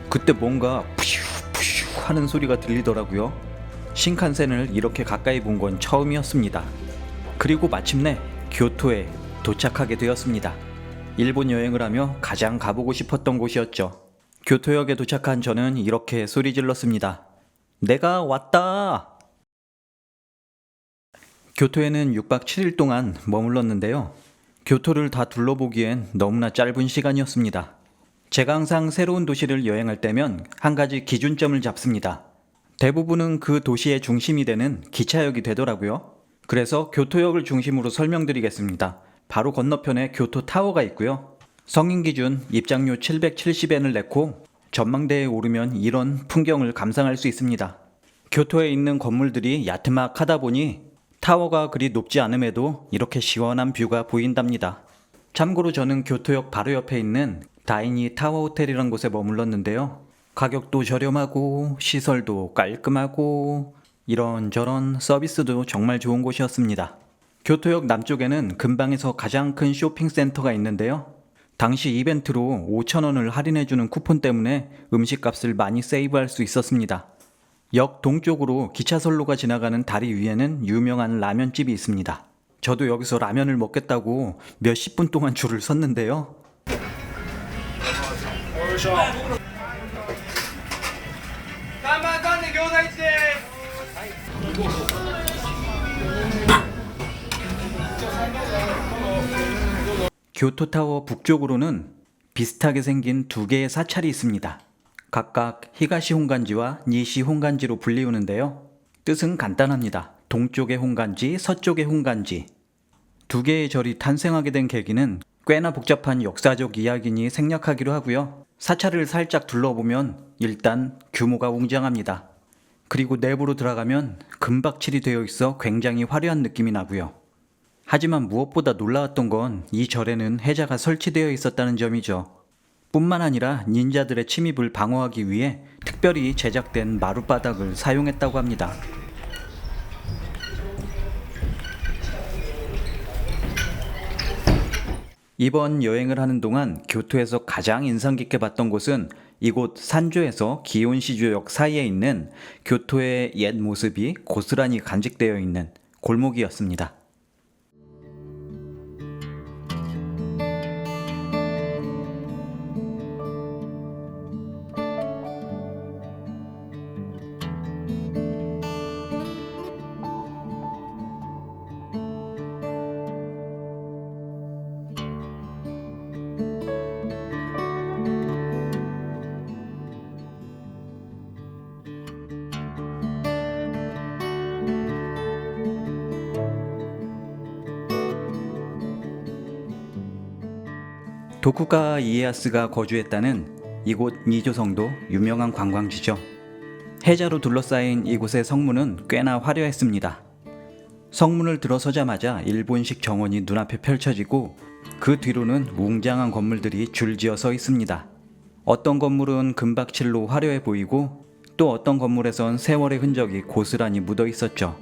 [SPEAKER 1] 그때 뭔가 푸슈푸슈 하는 소리가 들리더라고요. 신칸센을 이렇게 가까이 본 건 처음이었습니다. 그리고 마침내 교토에 도착하게 되었습니다. 일본 여행을 하며 가장 가보고 싶었던 곳이었죠. 교토역에 도착한 저는 이렇게 소리 질렀습니다. 내가 왔다! 교토에는 6박 7일 동안 머물렀는데요. 교토를 다 둘러보기엔 너무나 짧은 시간이었습니다. 제가 항상 새로운 도시를 여행할 때면 한 가지 기준점을 잡습니다. 대부분은 그 도시의 중심이 되는 기차역이 되더라고요. 그래서 교토역을 중심으로 설명드리겠습니다. 바로 건너편에 교토 타워가 있고요. 성인 기준 입장료 770엔을 냈고 전망대에 오르면 이런 풍경을 감상할 수 있습니다. 교토에 있는 건물들이 야트막하다 보니 타워가 그리 높지 않음에도 이렇게 시원한 뷰가 보인답니다. 참고로 저는 교토역 바로 옆에 있는 다이니 타워 호텔이란 곳에 머물렀는데요. 가격도 저렴하고 시설도 깔끔하고 이런저런 서비스도 정말 좋은 곳이었습니다. 교토역 남쪽에는 근방에서 가장 큰 쇼핑센터가 있는데요. 당시 이벤트로 5,000원을 할인해주는 쿠폰 때문에 음식값을 많이 세이브할 수 있었습니다. 역 동쪽으로 기차선로가 지나가는 다리 위에는 유명한 라면집이 있습니다. 저도 여기서 라면을 먹겠다고 몇십 분 동안 줄을 섰는데요. 교토타워 북쪽으로는 비슷하게 생긴 두 개의 사찰이 있습니다. 각각 히가시 홍간지와 니시 홍간지로 불리우는데요. 뜻은 간단합니다. 동쪽의 홍간지, 서쪽의 홍간지. 두 개의 절이 탄생하게 된 계기는 꽤나 복잡한 역사적 이야기니 생략하기로 하고요. 사찰을 살짝 둘러보면 일단 규모가 웅장합니다. 그리고 내부로 들어가면 금박칠이 되어 있어 굉장히 화려한 느낌이 나고요. 하지만 무엇보다 놀라웠던 건 이 절에는 해자가 설치되어 있었다는 점이죠. 뿐만 아니라 닌자들의 침입을 방어하기 위해 특별히 제작된 마룻바닥을 사용했다고 합니다. 이번 여행을 하는 동안 교토에서 가장 인상 깊게 봤던 곳은 이곳 산조에서 기온시주역 사이에 있는 교토의 옛 모습이 고스란히 간직되어 있는 골목이었습니다. 도쿠가와 이에야스가 거주했다는 이곳 니조성도 유명한 관광지죠. 해자로 둘러싸인 이곳의 성문은 꽤나 화려했습니다. 성문을 들어서자마자 일본식 정원이 눈앞에 펼쳐지고 그 뒤로는 웅장한 건물들이 줄지어 서 있습니다. 어떤 건물은 금박칠로 화려해 보이고 또 어떤 건물에선 세월의 흔적이 고스란히 묻어 있었죠.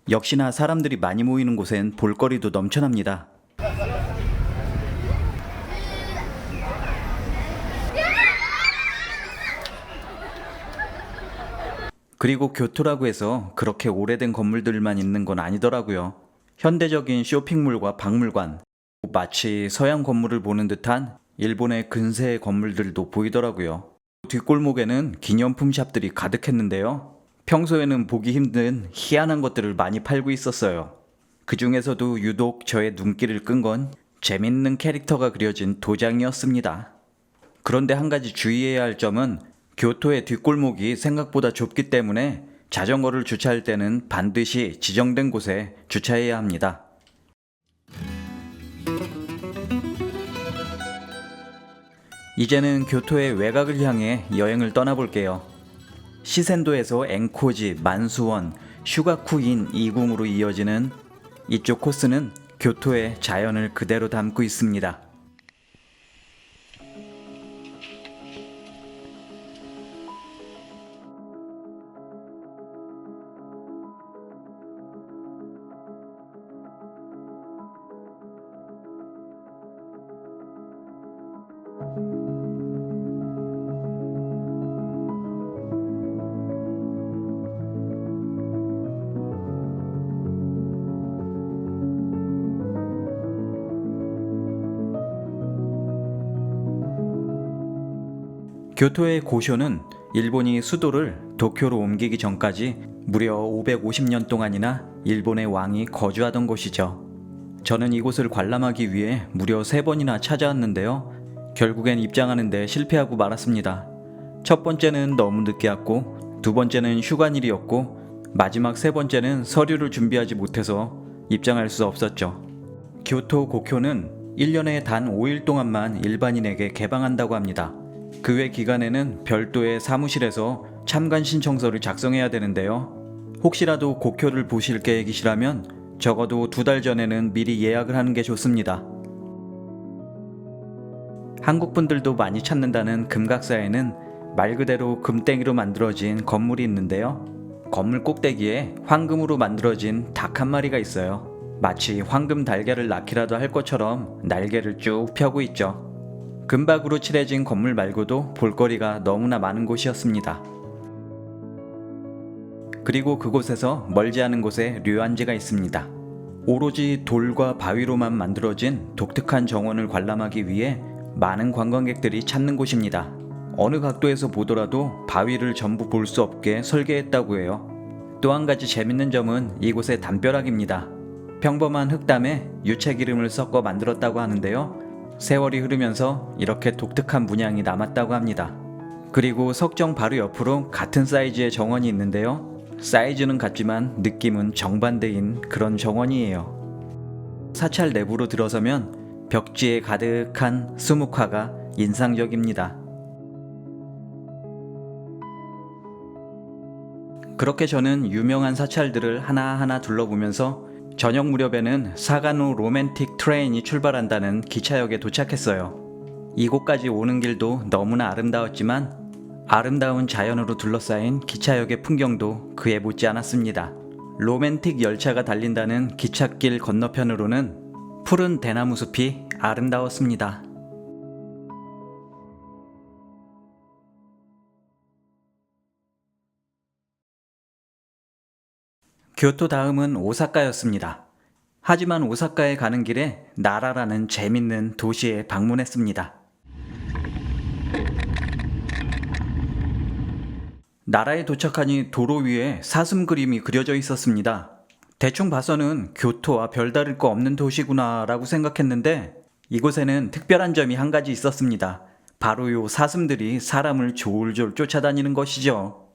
[SPEAKER 1] 역시나 사람들이 많이 모이는 곳엔 볼거리도 넘쳐납니다. 그리고 교토라고 해서 그렇게 오래된 건물들만 있는 건 아니더라고요. 현대적인 쇼핑몰과 박물관, 마치 서양 건물을 보는 듯한 일본의 근세의 건물들도 보이더라고요. 뒷골목에는 기념품 샵들이 가득했는데요. 평소에는 보기 힘든 희한한 것들을 많이 팔고 있었어요. 그 중에서도 유독 저의 눈길을 끈 건 재밌는 캐릭터가 그려진 도장이었습니다. 그런데 한 가지 주의해야 할 점은 교토의 뒷골목이 생각보다 좁기 때문에 자전거를 주차할 때는 반드시 지정된 곳에 주차해야 합니다. 이제는 교토의 외곽을 향해 여행을 떠나볼게요. 시센도에서 엔코지, 만수원, 슈가쿠인 이궁으로 이어지는 이쪽 코스는 교토의 자연을 그대로 담고 있습니다. 교토의 고쇼는 일본이 수도를 도쿄로 옮기기 전까지 무려 550년 동안이나 일본의 왕이 거주하던 곳이죠. 저는 이곳을 관람하기 위해 무려 3번이나 찾아왔는데요. 결국엔 입장하는 데 실패하고 말았습니다. 첫 번째는 너무 늦게 왔고, 두 번째는 휴관일이었고, 마지막 3번째는 서류를 준비하지 못해서 입장할 수 없었죠. 교토 고쿄는 1년에 단 5일 동안만 일반인에게 개방한다고 합니다. 그 외 기간에는 별도의 사무실에서 참관 신청서를 작성해야 되는데요. 혹시라도 고쿄를 보실 계획이시라면 적어도 2달 전에는 미리 예약을 하는 게 좋습니다. 한국 분들도 많이 찾는다는 금각사에는 말 그대로 금땡이로 만들어진 건물이 있는데요. 건물 꼭대기에 황금으로 만들어진 닭 한 마리가 있어요. 마치 황금 달걀을 낳기라도 할 것처럼 날개를 쭉 펴고 있죠. 금박으로 칠해진 건물 말고도 볼거리가 너무나 많은 곳이었습니다. 그리고 그곳에서 멀지 않은 곳에 류안지가 있습니다. 오로지 돌과 바위로만 만들어진 독특한 정원을 관람하기 위해 많은 관광객들이 찾는 곳입니다. 어느 각도에서 보더라도 바위를 전부 볼 수 없게 설계했다고 해요. 또 한 가지 재밌는 점은 이곳의 담벼락입니다. 평범한 흙담에 유채기름을 섞어 만들었다고 하는데요. 세월이 흐르면서 이렇게 독특한 문양이 남았다고 합니다. 그리고 석정 바로 옆으로 같은 사이즈의 정원이 있는데요. 사이즈는 같지만 느낌은 정반대인 그런 정원이에요. 사찰 내부로 들어서면 벽지에 가득한 수묵화가 인상적입니다. 그렇게 저는 유명한 사찰들을 하나하나 둘러보면서 저녁 무렵에는 사가노 로맨틱 트레인이 출발한다는 기차역에 도착했어요. 이곳까지 오는 길도 너무나 아름다웠지만 아름다운 자연으로 둘러싸인 기차역의 풍경도 그에 못지 않았습니다. 로맨틱 열차가 달린다는 기찻길 건너편으로는 푸른 대나무 숲이 아름다웠습니다. 교토 다음은 오사카였습니다. 하지만 오사카에 가는 길에 나라라는 재밌는 도시에 방문했습니다. 나라에 도착하니 도로 위에 사슴 그림이 그려져 있었습니다. 대충 봐서는 교토와 별다를 거 없는 도시구나 라고 생각했는데 이곳에는 특별한 점이 한 가지 있었습니다. 바로 요 사슴들이 사람을 졸졸 쫓아다니는 것이죠.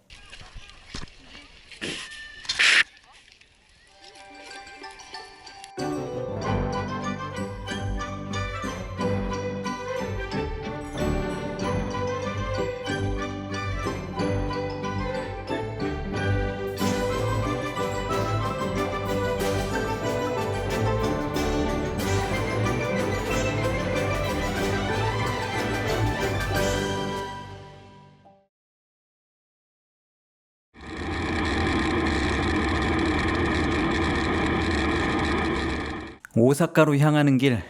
[SPEAKER 1] 오사카로 향하는 길,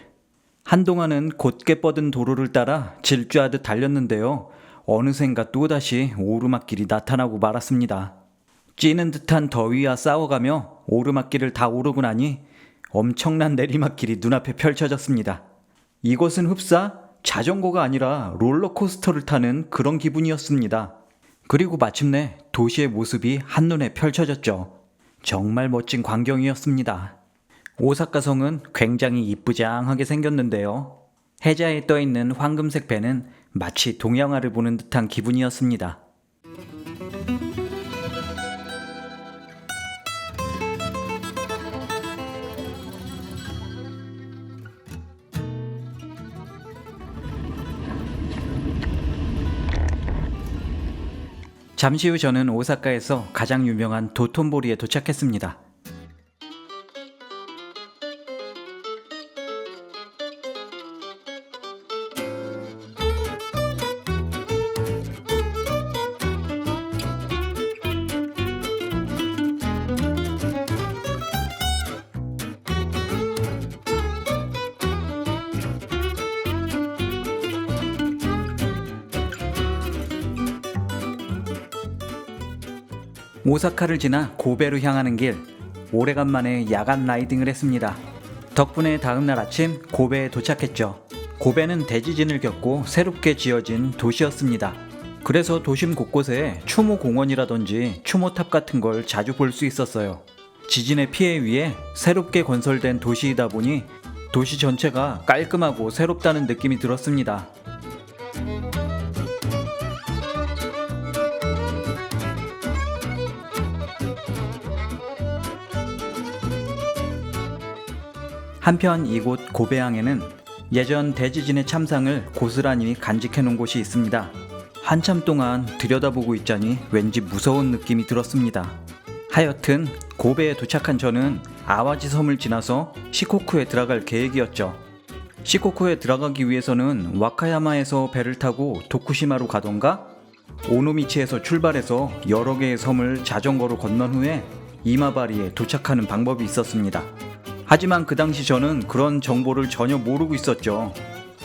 [SPEAKER 1] 한동안은 곧게 뻗은 도로를 따라 질주하듯 달렸는데요. 어느샌가 또다시 오르막길이 나타나고 말았습니다. 찌는 듯한 더위와 싸워가며 오르막길을 다 오르고 나니 엄청난 내리막길이 눈앞에 펼쳐졌습니다. 이것은 흡사 자전거가 아니라 롤러코스터를 타는 그런 기분이었습니다. 그리고 마침내 도시의 모습이 한눈에 펼쳐졌죠. 정말 멋진 광경이었습니다. 오사카 성은 굉장히 이쁘장하게 생겼는데요. 해자에 떠있는 황금색 배는 마치 동양화를 보는 듯한 기분이었습니다. 잠시 후 저는 오사카에서 가장 유명한 도톤보리에 도착했습니다. 오사카를 지나 고베로 향하는 길, 오래간만에 야간 라이딩을 했습니다. 덕분에 다음날 아침 고베에 도착했죠. 고베는 대지진을 겪고 새롭게 지어진 도시였습니다. 그래서 도심 곳곳에 추모 공원이라든지 추모탑 같은 걸 자주 볼 수 있었어요. 지진의 피해 위에 새롭게 건설된 도시이다 보니 도시 전체가 깔끔하고 새롭다는 느낌이 들었습니다. 한편 이곳 고베항에는 예전 대지진의 참상을 고스란히 간직해 놓은 곳이 있습니다. 한참 동안 들여다보고 있자니 왠지 무서운 느낌이 들었습니다. 하여튼 고베에 도착한 저는 아와지 섬을 지나서 시코쿠에 들어갈 계획이었죠. 시코쿠에 들어가기 위해서는 와카야마에서 배를 타고 도쿠시마로 가던가 오노미치에서 출발해서 여러 개의 섬을 자전거로 건넌 후에 이마바리에 도착하는 방법이 있었습니다. 하지만 그 당시 저는 그런 정보를 전혀 모르고 있었죠.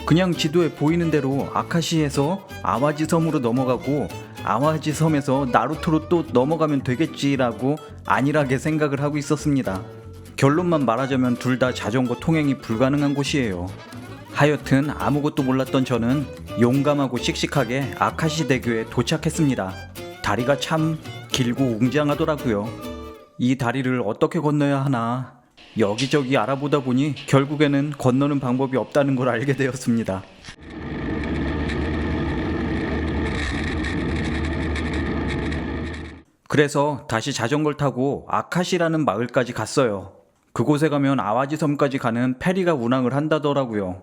[SPEAKER 1] 그냥 지도에 보이는 대로 아카시에서 아와지 섬으로 넘어가고 아와지 섬에서 나루토로 또 넘어가면 되겠지라고 안일하게 생각을 하고 있었습니다. 결론만 말하자면 둘 다 자전거 통행이 불가능한 곳이에요. 하여튼 아무것도 몰랐던 저는 용감하고 씩씩하게 아카시 대교에 도착했습니다. 다리가 참 길고 웅장하더라고요. 이 다리를 어떻게 건너야 하나 여기저기 알아보다 보니 결국에는 건너는 방법이 없다는 걸 알게 되었습니다. 그래서 다시 자전거를 타고 아카시라는 마을까지 갔어요. 그곳에 가면 아와지 섬까지 가는 페리가 운항을 한다더라고요.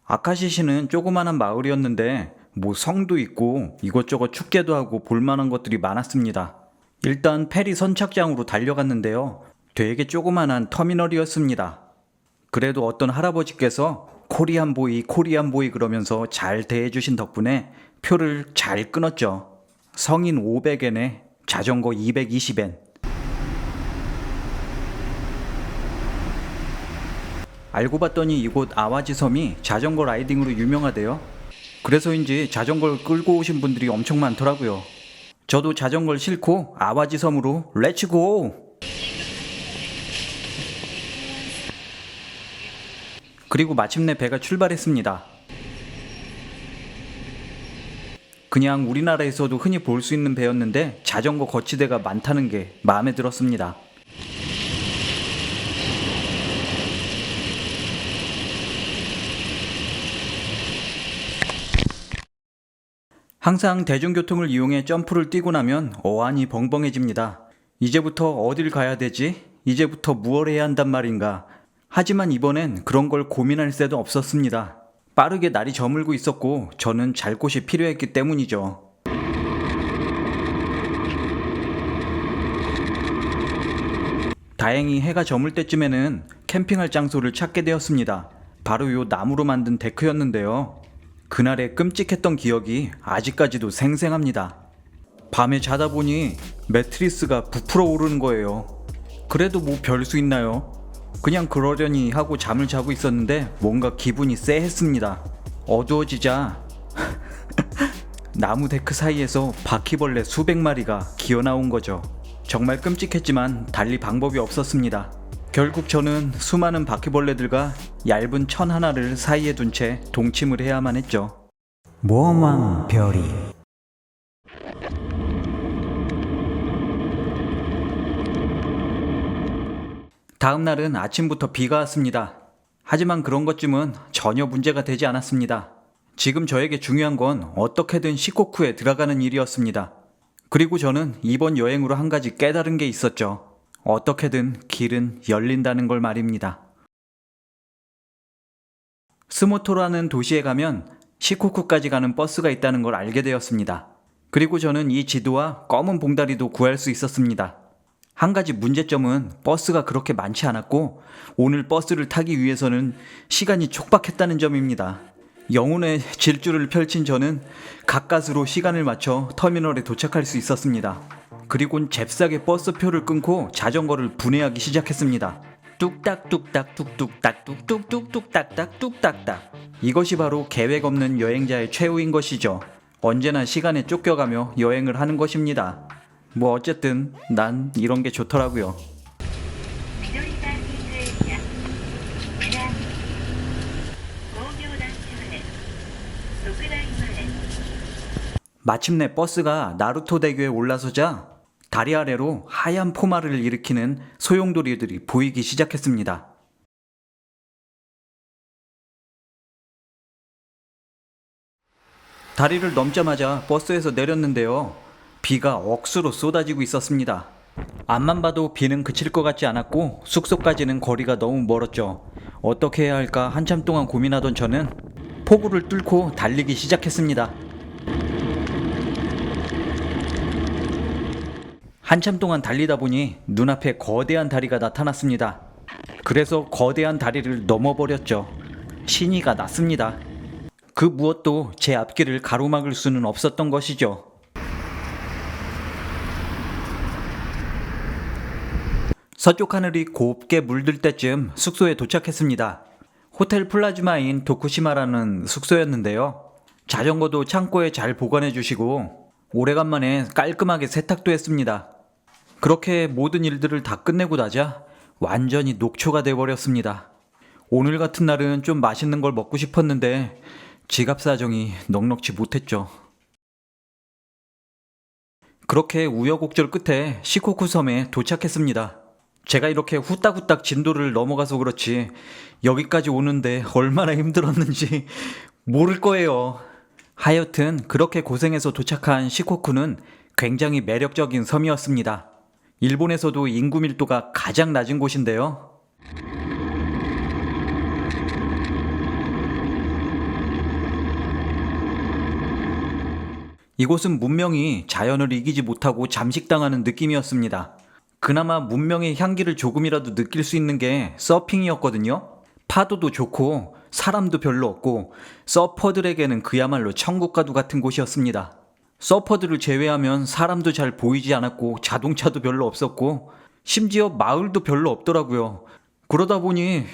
[SPEAKER 1] 아카시시는 조그만한 마을이었는데 뭐 성도 있고 이것저것 축제도 하고 볼만한 것들이 많았습니다. 일단 페리 선착장으로 달려갔는데요. 되게 조그만한 터미널이었습니다. 그래도 어떤 할아버지께서 코리안 보이 그러면서 잘 대해주신 덕분에 표를 잘 끊었죠. 성인 500엔에 자전거 220엔. 알고 봤더니 이곳 아와지 섬이 자전거 라이딩으로 유명하대요. 그래서인지 자전거를 끌고 오신 분들이 엄청 많더라고요. 저도 자전거를 싣고 아와지 섬으로 렛츠고! 그리고 마침내 배가 출발했습니다. 그냥 우리나라에서도 흔히 볼 수 있는 배였는데 자전거 거치대가 많다는 게 마음에 들었습니다. 항상 대중교통을 이용해 점프를 뛰고 나면 어안이 벙벙해집니다. 이제부터 어딜 가야 되지? 이제부터 무얼 해야 한단 말인가? 하지만 이번엔 그런 걸 고민할 새도 없었습니다. 빠르게 날이 저물고 있었고 저는 잘 곳이 필요했기 때문이죠. 다행히 해가 저물 때쯤에는 캠핑할 장소를 찾게 되었습니다. 바로 요 나무로 만든 데크였는데요. 그날의 끔찍했던 기억이 아직까지도 생생합니다. 밤에 자다 보니 매트리스가 부풀어 오르는 거예요. 그래도 뭐 별 수 있나요? 그냥 그러려니 하고 잠을 자고 있었는데 뭔가 기분이 쎄했습니다. 어두워지자 나무 데크 사이에서 바퀴벌레 수백 마리가 기어나온 거죠. 정말 끔찍했지만 달리 방법이 없었습니다. 결국 저는 수많은 바퀴벌레들과 얇은 천 하나를 사이에 둔 채 동침을 해야만 했죠. 모험왕 별이 다음 날은 아침부터 비가 왔습니다. 하지만 그런 것쯤은 전혀 문제가 되지 않았습니다. 지금 저에게 중요한 건 어떻게든 시코쿠에 들어가는 일이었습니다. 그리고 저는 이번 여행으로 한 가지 깨달은 게 있었죠. 어떻게든 길은 열린다는 걸 말입니다. 스모토라는 도시에 가면 시코쿠까지 가는 버스가 있다는 걸 알게 되었습니다. 그리고 저는 이 지도와 검은 봉다리도 구할 수 있었습니다. 한 가지 문제점은 버스가 그렇게 많지 않았고 오늘 버스를 타기 위해서는 시간이 촉박했다는 점입니다. 영혼의 질주를 펼친 저는 가까스로 시간을 맞춰 터미널에 도착할 수 있었습니다. 그리곤 잽싸게 버스표를 끊고 자전거를 분해하기 시작했습니다. 뚝딱뚝딱 뚝뚝딱 뚝뚝뚝뚝딱딱 뚝딱딱. 이것이 바로 계획 없는 여행자의 최후인 것이죠. 언제나 시간에 쫓겨가며 여행을 하는 것입니다. 뭐 어쨌든 난 이런 게 좋더라고요. 마침내 버스가 나루토 대교에 올라서자 다리 아래로 하얀 포마를 일으키는 소용돌이들이 보이기 시작했습니다. 다리를 넘자마자 버스에서 내렸는데요. 비가 억수로 쏟아지고 있었습니다. 앞만 봐도 비는 그칠 것 같지 않았고 숙소까지는 거리가 너무 멀었죠. 어떻게 해야 할까 한참 동안 고민하던 저는 폭우를 뚫고 달리기 시작했습니다. 한참 동안 달리다 보니 눈앞에 거대한 다리가 나타났습니다. 그래서 거대한 다리를 넘어버렸죠. 신이가 났습니다. 그 무엇도 제 앞길을 가로막을 수는 없었던 것이죠. 서쪽 하늘이 곱게 물들 때쯤 숙소에 도착했습니다. 호텔 플라즈마인 도쿠시마라는 숙소였는데요. 자전거도 창고에 잘 보관해 주시고 오래간만에 깔끔하게 세탁도 했습니다. 그렇게 모든 일들을 다 끝내고 나자 완전히 녹초가 돼버렸습니다. 오늘 같은 날은 좀 맛있는 걸 먹고 싶었는데 지갑 사정이 넉넉지 못했죠. 그렇게 우여곡절 끝에 시코쿠 섬에 도착했습니다. 제가 이렇게 후딱후딱 진도를 넘어가서 그렇지 여기까지 오는데 얼마나 힘들었는지 모를 거예요. 하여튼 그렇게 고생해서 도착한 시코쿠는 굉장히 매력적인 섬이었습니다. 일본에서도 인구 밀도가 가장 낮은 곳인데요. 이곳은 문명이 자연을 이기지 못하고 잠식당하는 느낌이었습니다. 그나마 문명의 향기를 조금이라도 느낄 수 있는 게 서핑이었거든요. 파도도 좋고 사람도 별로 없고 서퍼들에게는 그야말로 천국과도 같은 곳이었습니다. 서퍼들을 제외하면 사람도 잘 보이지 않았고 자동차도 별로 없었고 심지어 마을도 별로 없더라고요. 그러다 보니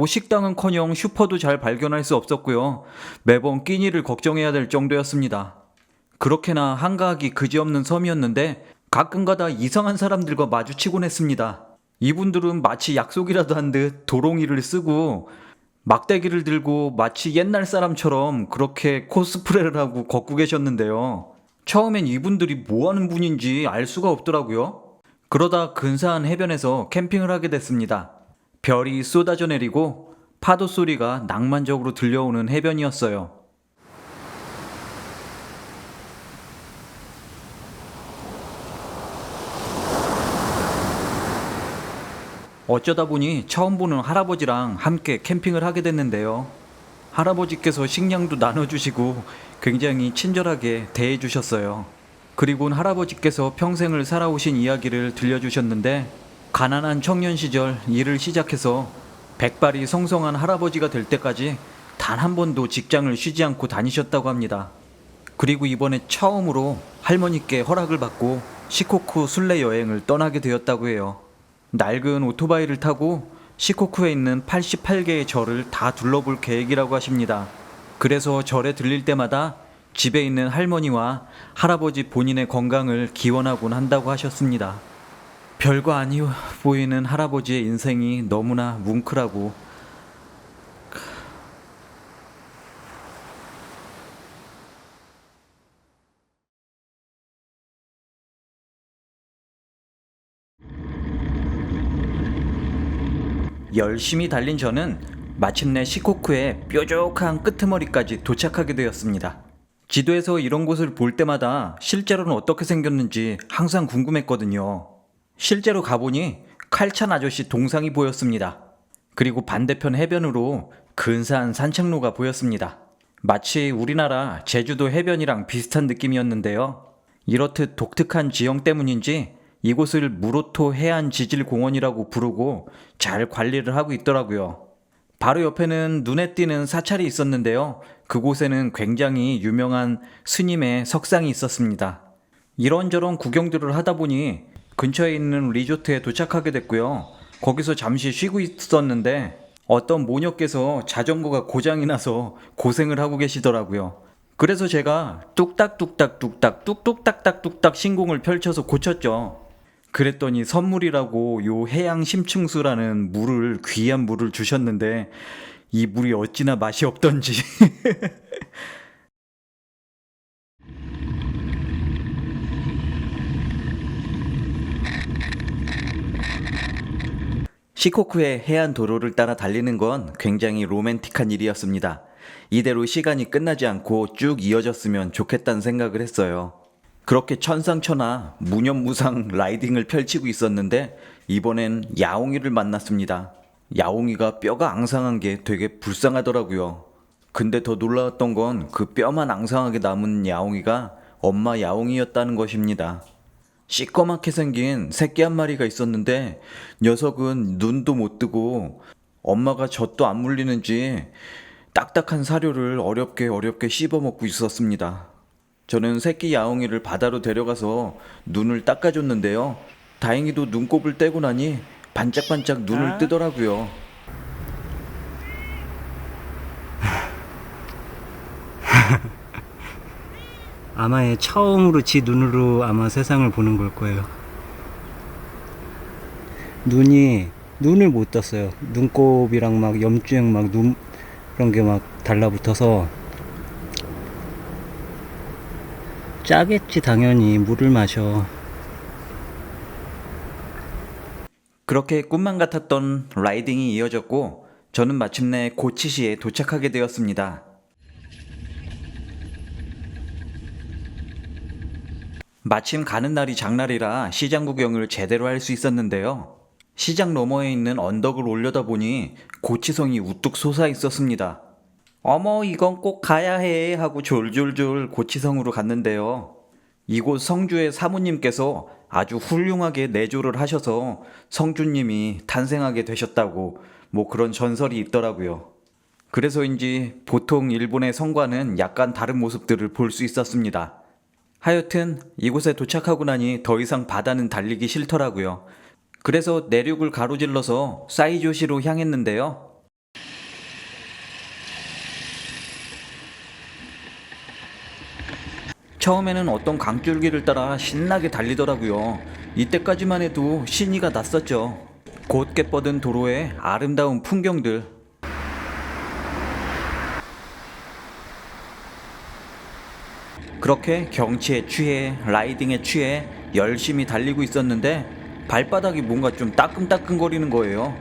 [SPEAKER 1] 식당은커녕 슈퍼도 잘 발견할 수 없었고요. 매번 끼니를 걱정해야 될 정도였습니다. 그렇게나 한가하기 그지없는 섬이었는데 가끔가다 이상한 사람들과 마주치곤 했습니다. 이분들은 마치 약속이라도 한 듯 도롱이를 쓰고 막대기를 들고 마치 옛날 사람처럼 그렇게 코스프레를 하고 걷고 계셨는데요. 처음엔 이분들이 뭐하는 분인지 알 수가 없더라고요. 그러다 근사한 해변에서 캠핑을 하게 됐습니다. 별이 쏟아져 내리고 파도 소리가 낭만적으로 들려오는 해변이었어요. 어쩌다 보니 처음 보는 할아버지랑 함께 캠핑을 하게 됐는데요. 할아버지께서 식량도 나눠주시고 굉장히 친절하게 대해주셨어요. 그리고는 할아버지께서 평생을 살아오신 이야기를 들려주셨는데 가난한 청년 시절 일을 시작해서 백발이 성성한 할아버지가 될 때까지 단 한 번도 직장을 쉬지 않고 다니셨다고 합니다. 그리고 이번에 처음으로 할머니께 허락을 받고 시코쿠 순례 여행을 떠나게 되었다고 해요. 낡은 오토바이를 타고 시코쿠에 있는 88개의 절을 다 둘러볼 계획이라고 하십니다. 그래서 절에 들릴 때마다 집에 있는 할머니와 할아버지 본인의 건강을 기원하곤 한다고 하셨습니다. 별거 아니어 보이는 할아버지의 인생이 너무나 뭉클하고 열심히 달린 저는 마침내 시코쿠의 뾰족한 끄트머리까지 도착하게 되었습니다. 지도에서 이런 곳을 볼 때마다 실제로는 어떻게 생겼는지 항상 궁금했거든요. 실제로 가보니 칼찬 아저씨 동상이 보였습니다. 그리고 반대편 해변으로 근사한 산책로가 보였습니다. 마치 우리나라 제주도 해변이랑 비슷한 느낌이었는데요. 이렇듯 독특한 지형 때문인지 이곳을 무로토 해안지질공원이라고 부르고 잘 관리를 하고 있더라고요. 바로 옆에는 눈에 띄는 사찰이 있었는데요. 그곳에는 굉장히 유명한 스님의 석상이 있었습니다. 이런저런 구경들을 하다 보니 근처에 있는 리조트에 도착하게 됐고요. 거기서 잠시 쉬고 있었는데 어떤 모녀께서 자전거가 고장이 나서 고생을 하고 계시더라고요. 그래서 제가 뚝딱뚝딱뚝딱 뚝뚝딱딱뚝딱 신공을 펼쳐서 고쳤죠. 그랬더니 선물이라고 요 해양 심층수라는 물을, 귀한 물을 주셨는데 이 물이 어찌나 맛이 없던지 시코쿠의 해안 도로를 따라 달리는 건 굉장히 로맨틱한 일이었습니다. 이대로 시간이 끝나지 않고 쭉 이어졌으면 좋겠다는 생각을 했어요. 그렇게 천상천하 무념무상 라이딩을 펼치고 있었는데 이번엔 야옹이를 만났습니다. 야옹이가 뼈가 앙상한 게 되게 불쌍하더라고요. 근데 더 놀라웠던 건 그 뼈만 앙상하게 남은 야옹이가 엄마 야옹이였다는 것입니다. 시꺼멓게 생긴 새끼 한 마리가 있었는데 녀석은 눈도 못 뜨고 엄마가 젖도 안 물리는지 딱딱한 사료를 어렵게 씹어먹고 있었습니다. 저는 새끼 야옹이를 바다로 데려가서 눈을 닦아줬는데요. 다행히도 눈곱을 떼고 나니 반짝반짝 눈을 뜨더라고요.
[SPEAKER 6] 아마 처음으로 지 눈으로 아마 세상을 보는 걸 거예요. 눈을 못 떴어요. 눈곱이랑 막 염증 막 눈 그런 게 막 달라붙어서 짜겠지 당연히 물을 마셔.
[SPEAKER 1] 그렇게 꿈만 같았던 라이딩이 이어졌고 저는 마침내 고치시에 도착하게 되었습니다. 마침 가는 날이 장날이라 시장 구경을 제대로 할 수 있었는데요. 시장 너머에 있는 언덕을 올려다보니 고치성이 우뚝 솟아 있었습니다. 어머 이건 꼭 가야 해 하고 졸졸졸 고치성으로 갔는데요. 이곳 성주의 사모님께서 아주 훌륭하게 내조를 하셔서 성주님이 탄생하게 되셨다고 뭐 그런 전설이 있더라고요. 그래서인지 보통 일본의 성과는 약간 다른 모습들을 볼 수 있었습니다. 하여튼 이곳에 도착하고 나니 더 이상 바다는 달리기 싫더라고요. 그래서 내륙을 가로질러서 사이조시로 향했는데요. 처음에는 어떤 강줄기를 따라 신나게 달리더라고요. 이때까지만 해도 신이가 났었죠. 곧게 뻗은 도로에 아름다운 풍경들. 그렇게 경치에 취해 라이딩에 취해 열심히 달리고 있었는데 발바닥이 뭔가 좀 따끔따끔거리는 거예요.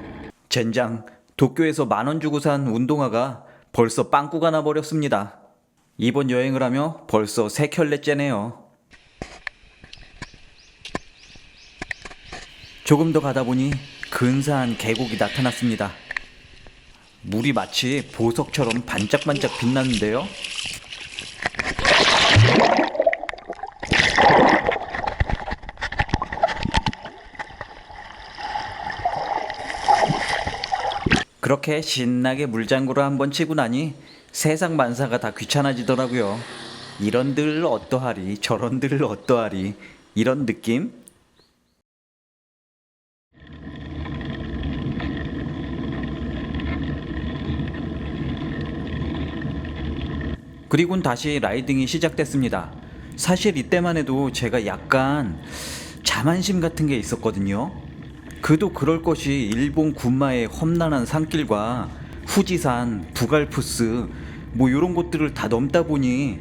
[SPEAKER 1] 젠장, 도쿄에서 10,000원 주고 산 운동화가 벌써 빵꾸가 나버렸습니다. 이번 여행을 하며 벌써 3켤레째네요. 조금 더 가다 보니 근사한 계곡이 나타났습니다. 물이 마치 보석처럼 반짝반짝 빛났는데요. 그렇게 신나게 물장구를 한번 치고 나니 세상 만사가 다 귀찮아지더라고요. 이런들 어떠하리 저런들 어떠하리 이런 느낌? 그리고는 다시 라이딩이 시작됐습니다. 사실 이때만 해도 제가 약간 자만심 같은 게 있었거든요. 그도 그럴 것이 일본 군마의 험난한 산길과 후지산, 부갈푸스 뭐 이런 곳들을 다 넘다 보니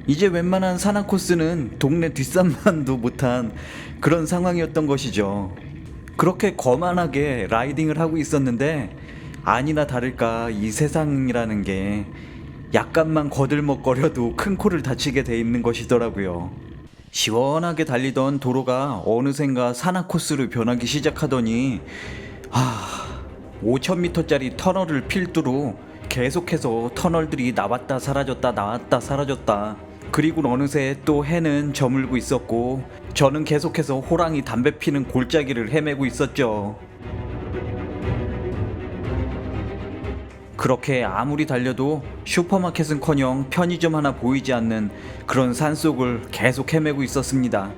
[SPEAKER 1] 이제 웬만한 산악 코스는 동네 뒷산만도 못한 그런 상황이었던 것이죠. 그렇게 거만하게 라이딩을 하고 있었는데 아니나 다를까 이 세상이라는 게 약간만 거들먹거려도 큰 코를 다치게 돼 있는 것이더라고요. 시원하게 달리던 도로가 어느샌가 산악 코스로 변하기 시작하더니 5,000m짜리 터널을 필두로 계속해서 터널들이 나왔다 사라졌다 나왔다 사라졌다. 그리고 어느새 또 해는 저물고 있었고 저는 계속해서 호랑이 담배 피는 골짜기를 헤매고 있었죠. 그렇게 아무리 달려도 슈퍼마켓은커녕 편의점 하나 보이지 않는 그런 산속을 계속 헤매고 있었습니다.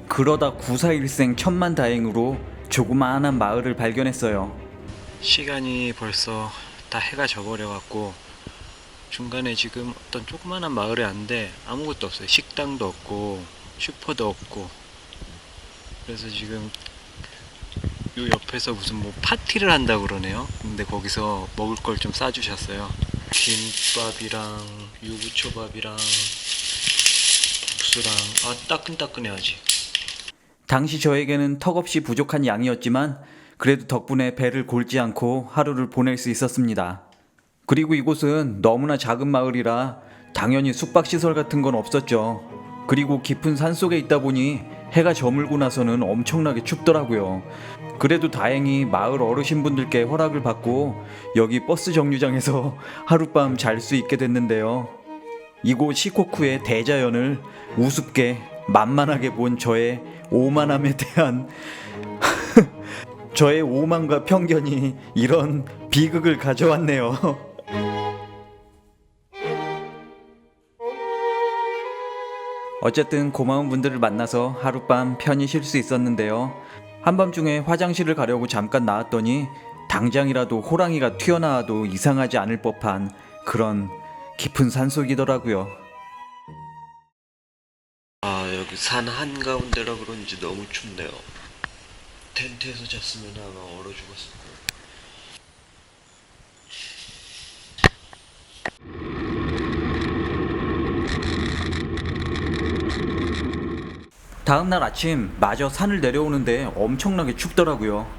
[SPEAKER 1] 그러다 941생 천만다행으로 조그마한 마을을 발견했어요.
[SPEAKER 8] 시간이 벌써 다 해가 져버려갖고 중간에 지금 어떤 조그마한 마을에 왔는데 아무것도 없어요. 식당도 없고 슈퍼도 없고. 그래서 지금 요 옆에서 무슨 뭐 파티를 한다 그러네요. 근데 거기서 먹을 걸 좀 싸주셨어요. 김밥이랑 유부초밥이랑
[SPEAKER 6] 육수랑 따끈따끈해야지.
[SPEAKER 1] 당시 저에게는 턱없이 부족한 양이었지만 그래도 덕분에 배를 골지 않고 하루를 보낼 수 있었습니다. 그리고 이곳은 너무나 작은 마을이라 당연히 숙박시설 같은 건 없었죠. 그리고 깊은 산속에 있다 보니 해가 저물고 나서는 엄청나게 춥더라고요. 그래도 다행히 마을 어르신분들께 허락을 받고 여기 버스 정류장에서 하룻밤 잘 수 있게 됐는데요. 이곳 시코쿠의 대자연을 우습게 만만하게 본 저의 오만함에 대한 저의 오만과 편견이 이런 비극을 가져왔네요. 어쨌든 고마운 분들을 만나서 하룻밤 편히 쉴 수 있었는데요. 한밤중에 화장실을 가려고 잠깐 나왔더니 당장이라도 호랑이가 튀어나와도 이상하지 않을 법한 그런 깊은 산속이더라고요.
[SPEAKER 6] 여기 산 한가운데라 그런지 너무 춥네요. 텐트에서 잤으면 아마 얼어 죽었을 거예요.
[SPEAKER 1] 다음날 아침 마저 산을 내려오는데 엄청나게 춥더라고요.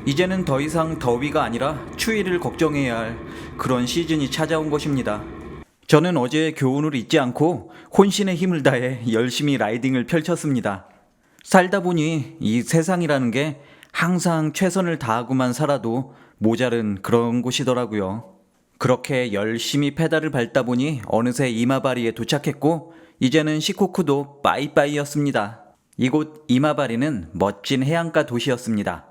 [SPEAKER 1] 이제는 더 이상 더위가 아니라 추위를 걱정해야 할 그런 시즌이 찾아온 것입니다. 저는 어제 교훈을 잊지 않고 혼신의 힘을 다해 열심히 라이딩을 펼쳤습니다. 살다 보니 이 세상이라는 게 항상 최선을 다하고만 살아도 모자른 그런 곳이더라고요. 그렇게 열심히 페달을 밟다 보니 어느새 이마바리에 도착했고 이제는 시코쿠도 빠이빠이였습니다. 이곳 이마바리는 멋진 해안가 도시였습니다.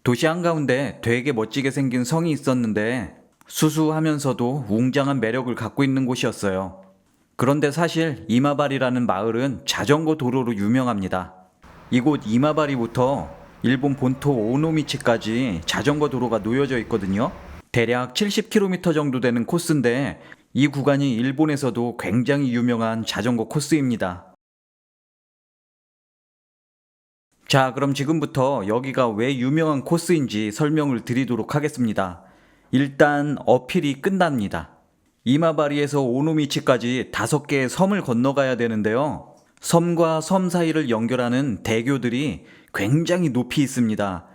[SPEAKER 1] 도시 한가운데 되게 멋지게 생긴 성이 있었는데 수수하면서도 웅장한 매력을 갖고 있는 곳이었어요. 그런데 사실 이마바리라는 마을은 자전거 도로로 유명합니다. 이곳 이마바리부터 일본 본토 오노미치까지 자전거 도로가 놓여져 있거든요. 대략 70km 정도 되는 코스인데 이 구간이 일본에서도 굉장히 유명한 자전거 코스입니다. 자, 그럼 지금부터 여기가 왜 유명한 코스인지 설명을 드리도록 하겠습니다. 일단 어필이 끝납니다. 이마바리에서 오노미치까지 5개의 섬을 건너가야 되는데요. 섬과 섬 사이를 연결하는 대교들이 굉장히 높이 있습니다.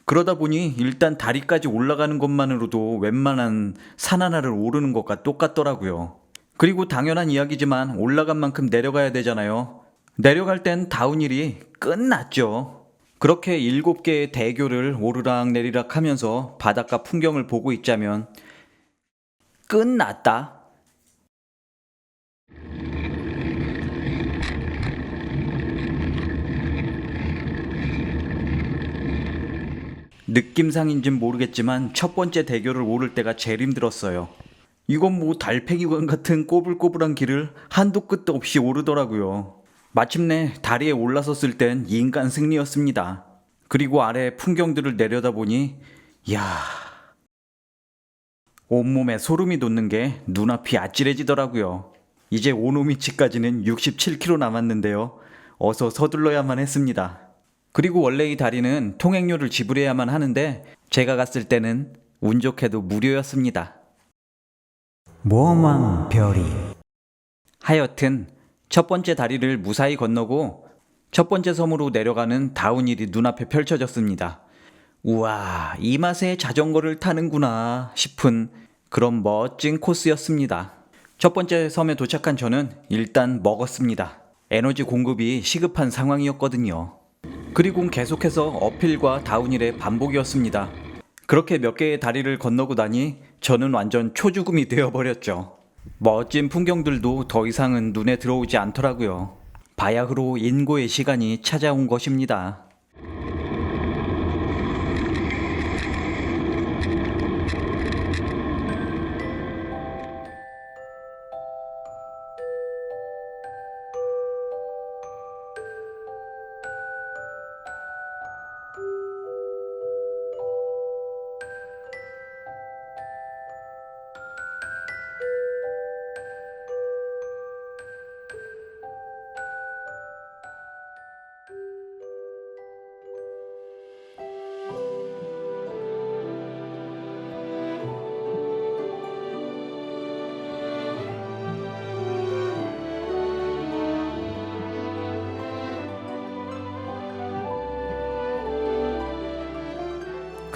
[SPEAKER 1] 그러다 보니 일단 다리까지 올라가는 것만으로도 웬만한 산 하나를 오르는 것과 똑같더라고요. 그리고 당연한 이야기지만 올라간 만큼 내려가야 되잖아요. 내려갈 땐 다운힐이 끝났죠. 그렇게 7개의 대교를 오르락 내리락 하면서 바닷가 풍경을 보고 있자면 끝났다. 느낌상인진 모르겠지만 첫 번째 대교를 오를 때가 제일 힘들었어요. 이건 뭐 달팽이관 같은 꼬불꼬불한 길을 한도 끝도 없이 오르더라고요. 마침내 다리에 올라섰을 땐 인간 승리였습니다. 그리고 아래 풍경들을 내려다보니 이야, 온몸에 소름이 돋는 게 눈앞이 아찔해지더라고요. 이제 오노미치까지는 67km 남았는데요. 어서 서둘러야만 했습니다. 그리고 원래 이 다리는 통행료를 지불해야만 하는데 제가 갔을 때는 운 좋게도 무료였습니다. 모험왕 별이. 하여튼 첫 번째 다리를 무사히 건너고 첫 번째 섬으로 내려가는 다운힐이 눈앞에 펼쳐졌습니다. 우와, 이 맛에 자전거를 타는구나 싶은 그런 멋진 코스였습니다. 첫 번째 섬에 도착한 저는 일단 먹었습니다. 에너지 공급이 시급한 상황이었거든요. 그리고 계속해서 어필과 다운힐의 반복이었습니다. 그렇게 몇 개의 다리를 건너고 나니 저는 완전 초죽음이 되어버렸죠. 멋진 풍경들도 더 이상은 눈에 들어오지 않더라고요. 바야흐로 인고의 시간이 찾아온 것입니다.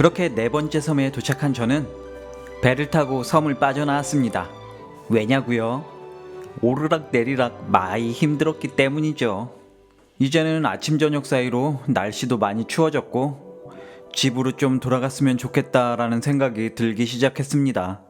[SPEAKER 1] 그렇게 네 번째 섬에 도착한 저는 배를 타고 섬을 빠져나왔습니다. 왜냐고요? 오르락 내리락 많이 힘들었기 때문이죠. 이제는 아침 저녁 사이로 날씨도 많이 추워졌고 집으로 좀 돌아갔으면 좋겠다라는 생각이 들기 시작했습니다.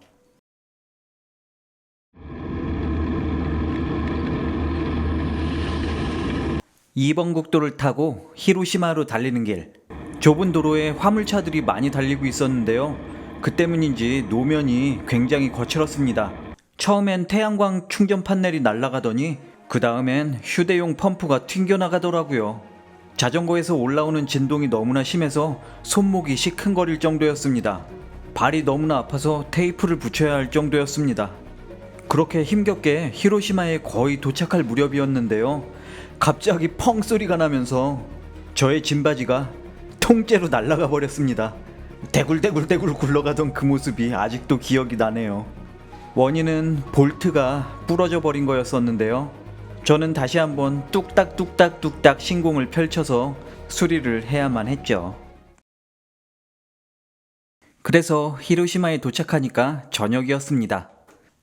[SPEAKER 1] 2번 국도를 타고 히로시마로 달리는 길. 좁은 도로에 화물차들이 많이 달리고 있었는데요. 그 때문인지 노면이 굉장히 거칠었습니다. 처음엔 태양광 충전 판넬이 날아가더니 그 다음엔 휴대용 펌프가 튕겨나가더라고요. 자전거에서 올라오는 진동이 너무나 심해서 손목이 시큰거릴 정도였습니다. 발이 너무나 아파서 테이프를 붙여야 할 정도였습니다. 그렇게 힘겹게 히로시마에 거의 도착할 무렵이었는데요. 갑자기 펑 소리가 나면서 저의 짐바지가 통째로 날아가 버렸습니다. 대굴대굴 굴러가던 그 모습이 아직도 기억이 나네요. 원인은 볼트가 부러져 버린 거였었는데요. 저는 다시 한번 뚝딱뚝딱 신공을 펼쳐서 수리를 해야만 했죠. 그래서 히로시마에 도착하니까 저녁이었습니다.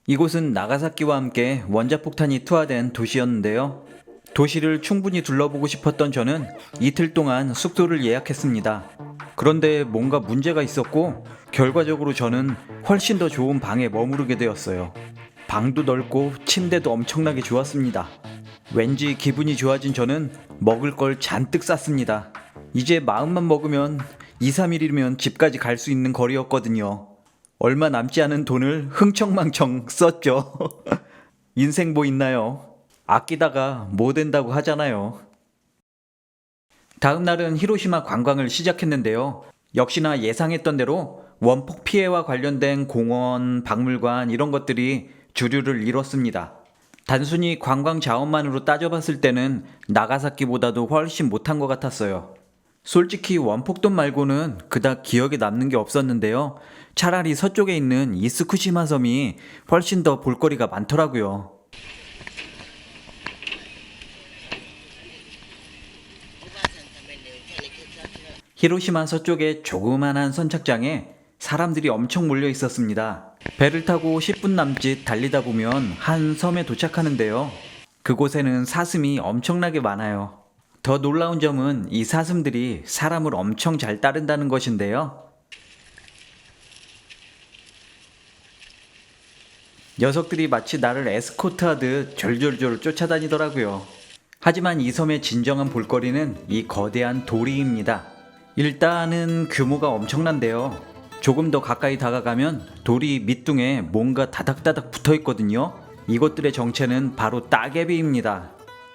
[SPEAKER 1] 이곳은 나가사키와 함께 원자폭탄이 투하된 도시였는데요. 도시를 충분히 둘러보고 싶었던 저는 이틀 동안 숙소를 예약했습니다. 그런데 뭔가 문제가 있었고 결과적으로 저는 훨씬 더 좋은 방에 머무르게 되었어요. 방도 넓고 침대도 엄청나게 좋았습니다. 왠지 기분이 좋아진 저는 먹을 걸 잔뜩 쌌습니다. 이제 마음만 먹으면 2, 3일이면 집까지 갈 수 있는 거리였거든요. 얼마 남지 않은 돈을 흥청망청 썼죠. 인생 뭐 있나요? 아끼다가 뭐 된다고 하잖아요. 다음 날은 히로시마 관광을 시작했는데요. 역시나 예상했던 대로 원폭 피해와 관련된 공원, 박물관 이런 것들이 주류를 이뤘습니다. 단순히 관광 자원만으로 따져봤을 때는 나가사키보다도 훨씬 못한 것 같았어요. 솔직히 원폭돈 말고는 그닥 기억에 남는 게 없었는데요. 차라리 서쪽에 있는 이스쿠시마 섬이 훨씬 더 볼거리가 많더라고요. 히로시마 서쪽의 조그만한 선착장에 사람들이 엄청 몰려 있었습니다. 배를 타고 10분 남짓 달리다 보면 한 섬에 도착하는데요. 그곳에는 사슴이 엄청나게 많아요. 더 놀라운 점은 이 사슴들이 사람을 엄청 잘 따른다는 것인데요. 녀석들이 마치 나를 에스코트하듯 졸졸졸 쫓아다니더라고요. 하지만 이 섬의 진정한 볼거리는 이 거대한 도리입니다. 일단은 규모가 엄청난데요. 조금 더 가까이 다가가면 돌이 밑둥에 뭔가 다닥다닥 붙어 있거든요. 이것들의 정체는 바로 따개비입니다.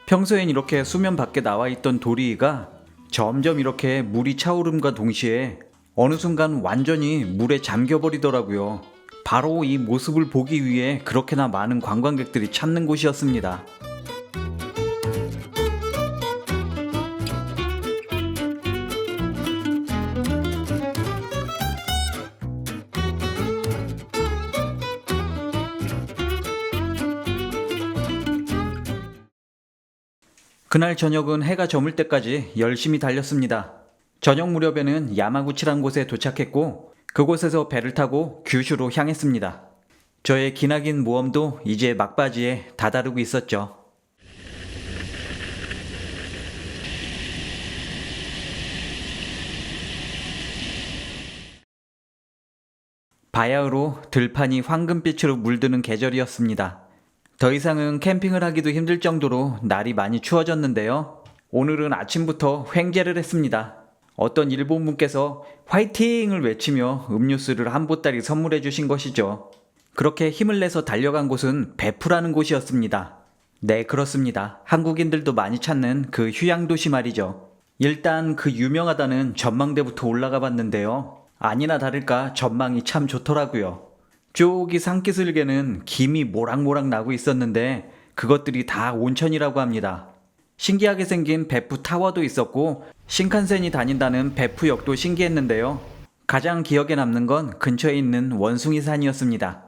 [SPEAKER 1] 평소엔 이렇게 수면 밖에 나와 있던 도리가 점점 이렇게 물이 차오름과 동시에 어느 순간 완전히 물에 잠겨버리더라고요. 바로 이 모습을 보기 위해 그렇게나 많은 관광객들이 찾는 곳이었습니다. 그날 저녁은 해가 저물 때까지 열심히 달렸습니다. 저녁 무렵에는 야마구치란 곳에 도착했고 그곳에서 배를 타고 규슈로 향했습니다. 저의 기나긴 모험도 이제 막바지에 다다르고 있었죠. 바야흐로 들판이 황금빛으로 물드는 계절이었습니다. 더 이상은 캠핑을 하기도 힘들 정도로 날이 많이 추워졌는데요. 오늘은 아침부터 횡재를 했습니다. 어떤 일본 분께서 화이팅을 외치며 음료수를 한 보따리 선물해 주신 것이죠. 그렇게 힘을 내서 달려간 곳은 베프라는 곳이었습니다. 네, 그렇습니다. 한국인들도 많이 찾는 그 휴양도시 말이죠. 일단 그 유명하다는 전망대부터 올라가 봤는데요. 아니나 다를까 전망이 참 좋더라고요. 저기 산기슭에는 김이 모락모락 나고 있었는데 그것들이 다 온천이라고 합니다. 신기하게 생긴 베프 타워도 있었고 신칸센이 다닌다는 베프역도 신기했는데요. 가장 기억에 남는 건 근처에 있는 원숭이산이었습니다.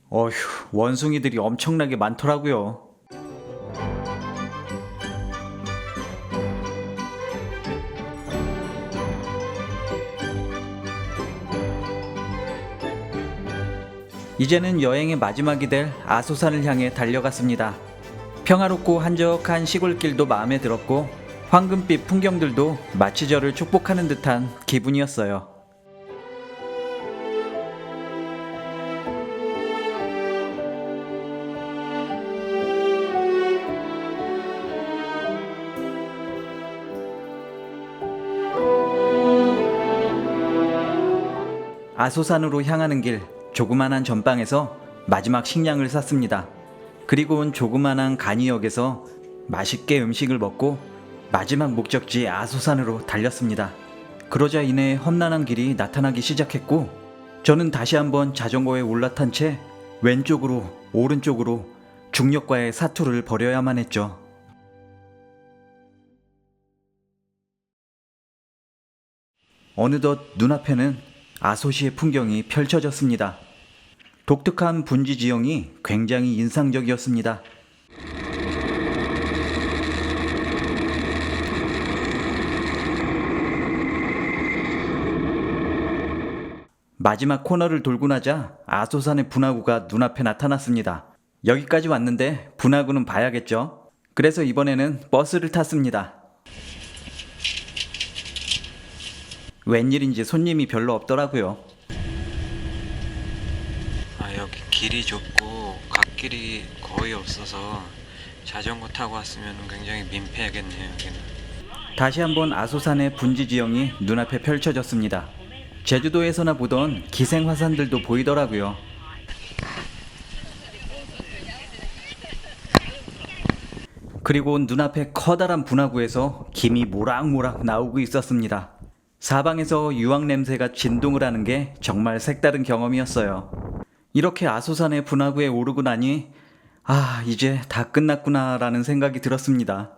[SPEAKER 1] 어휴, 원숭이들이 엄청나게 많더라고요. 이제는 여행의 마지막이 될 아소산을 향해 달려갔습니다. 평화롭고 한적한 시골길도 마음에 들었고 황금빛 풍경들도 마치 저를 축복하는 듯한 기분이었어요. 아소산으로 향하는 길 조그만한 전방에서 마지막 식량을 샀습니다. 그리고 온 조그만한 간이역에서 맛있게 음식을 먹고 마지막 목적지 아소산으로 달렸습니다. 그러자 이내 험난한 길이 나타나기 시작했고 저는 다시 한번 자전거에 올라탄 채 왼쪽으로 오른쪽으로 중력과의 사투를 벌여야만 했죠. 어느덧 눈앞에는 아소시의 풍경이 펼쳐졌습니다. 독특한 분지 지형이 굉장히 인상적이었습니다. 마지막 코너를 돌고 나자 아소산의 분화구가 눈앞에 나타났습니다. 여기까지 왔는데 분화구는 봐야겠죠? 그래서 이번에는 버스를 탔습니다. 웬일인지 손님이 별로 없더라고요.
[SPEAKER 8] 여기 길이 좁고 갓길이 거의 없어서 자전거 타고 왔으면 굉장히 민폐하겠네요. 여기는.
[SPEAKER 1] 다시 한번 아소산의 분지 지형이 눈앞에 펼쳐졌습니다. 제주도에서나 보던 기생화산들도 보이더라고요. 그리고 눈앞에 커다란 분화구에서 김이 모락모락 나오고 있었습니다. 사방에서 유황 냄새가 진동을 하는 게 정말 색다른 경험이었어요. 이렇게 아소산의 분화구에 오르고 나니 이제 다 끝났구나 라는 생각이 들었습니다.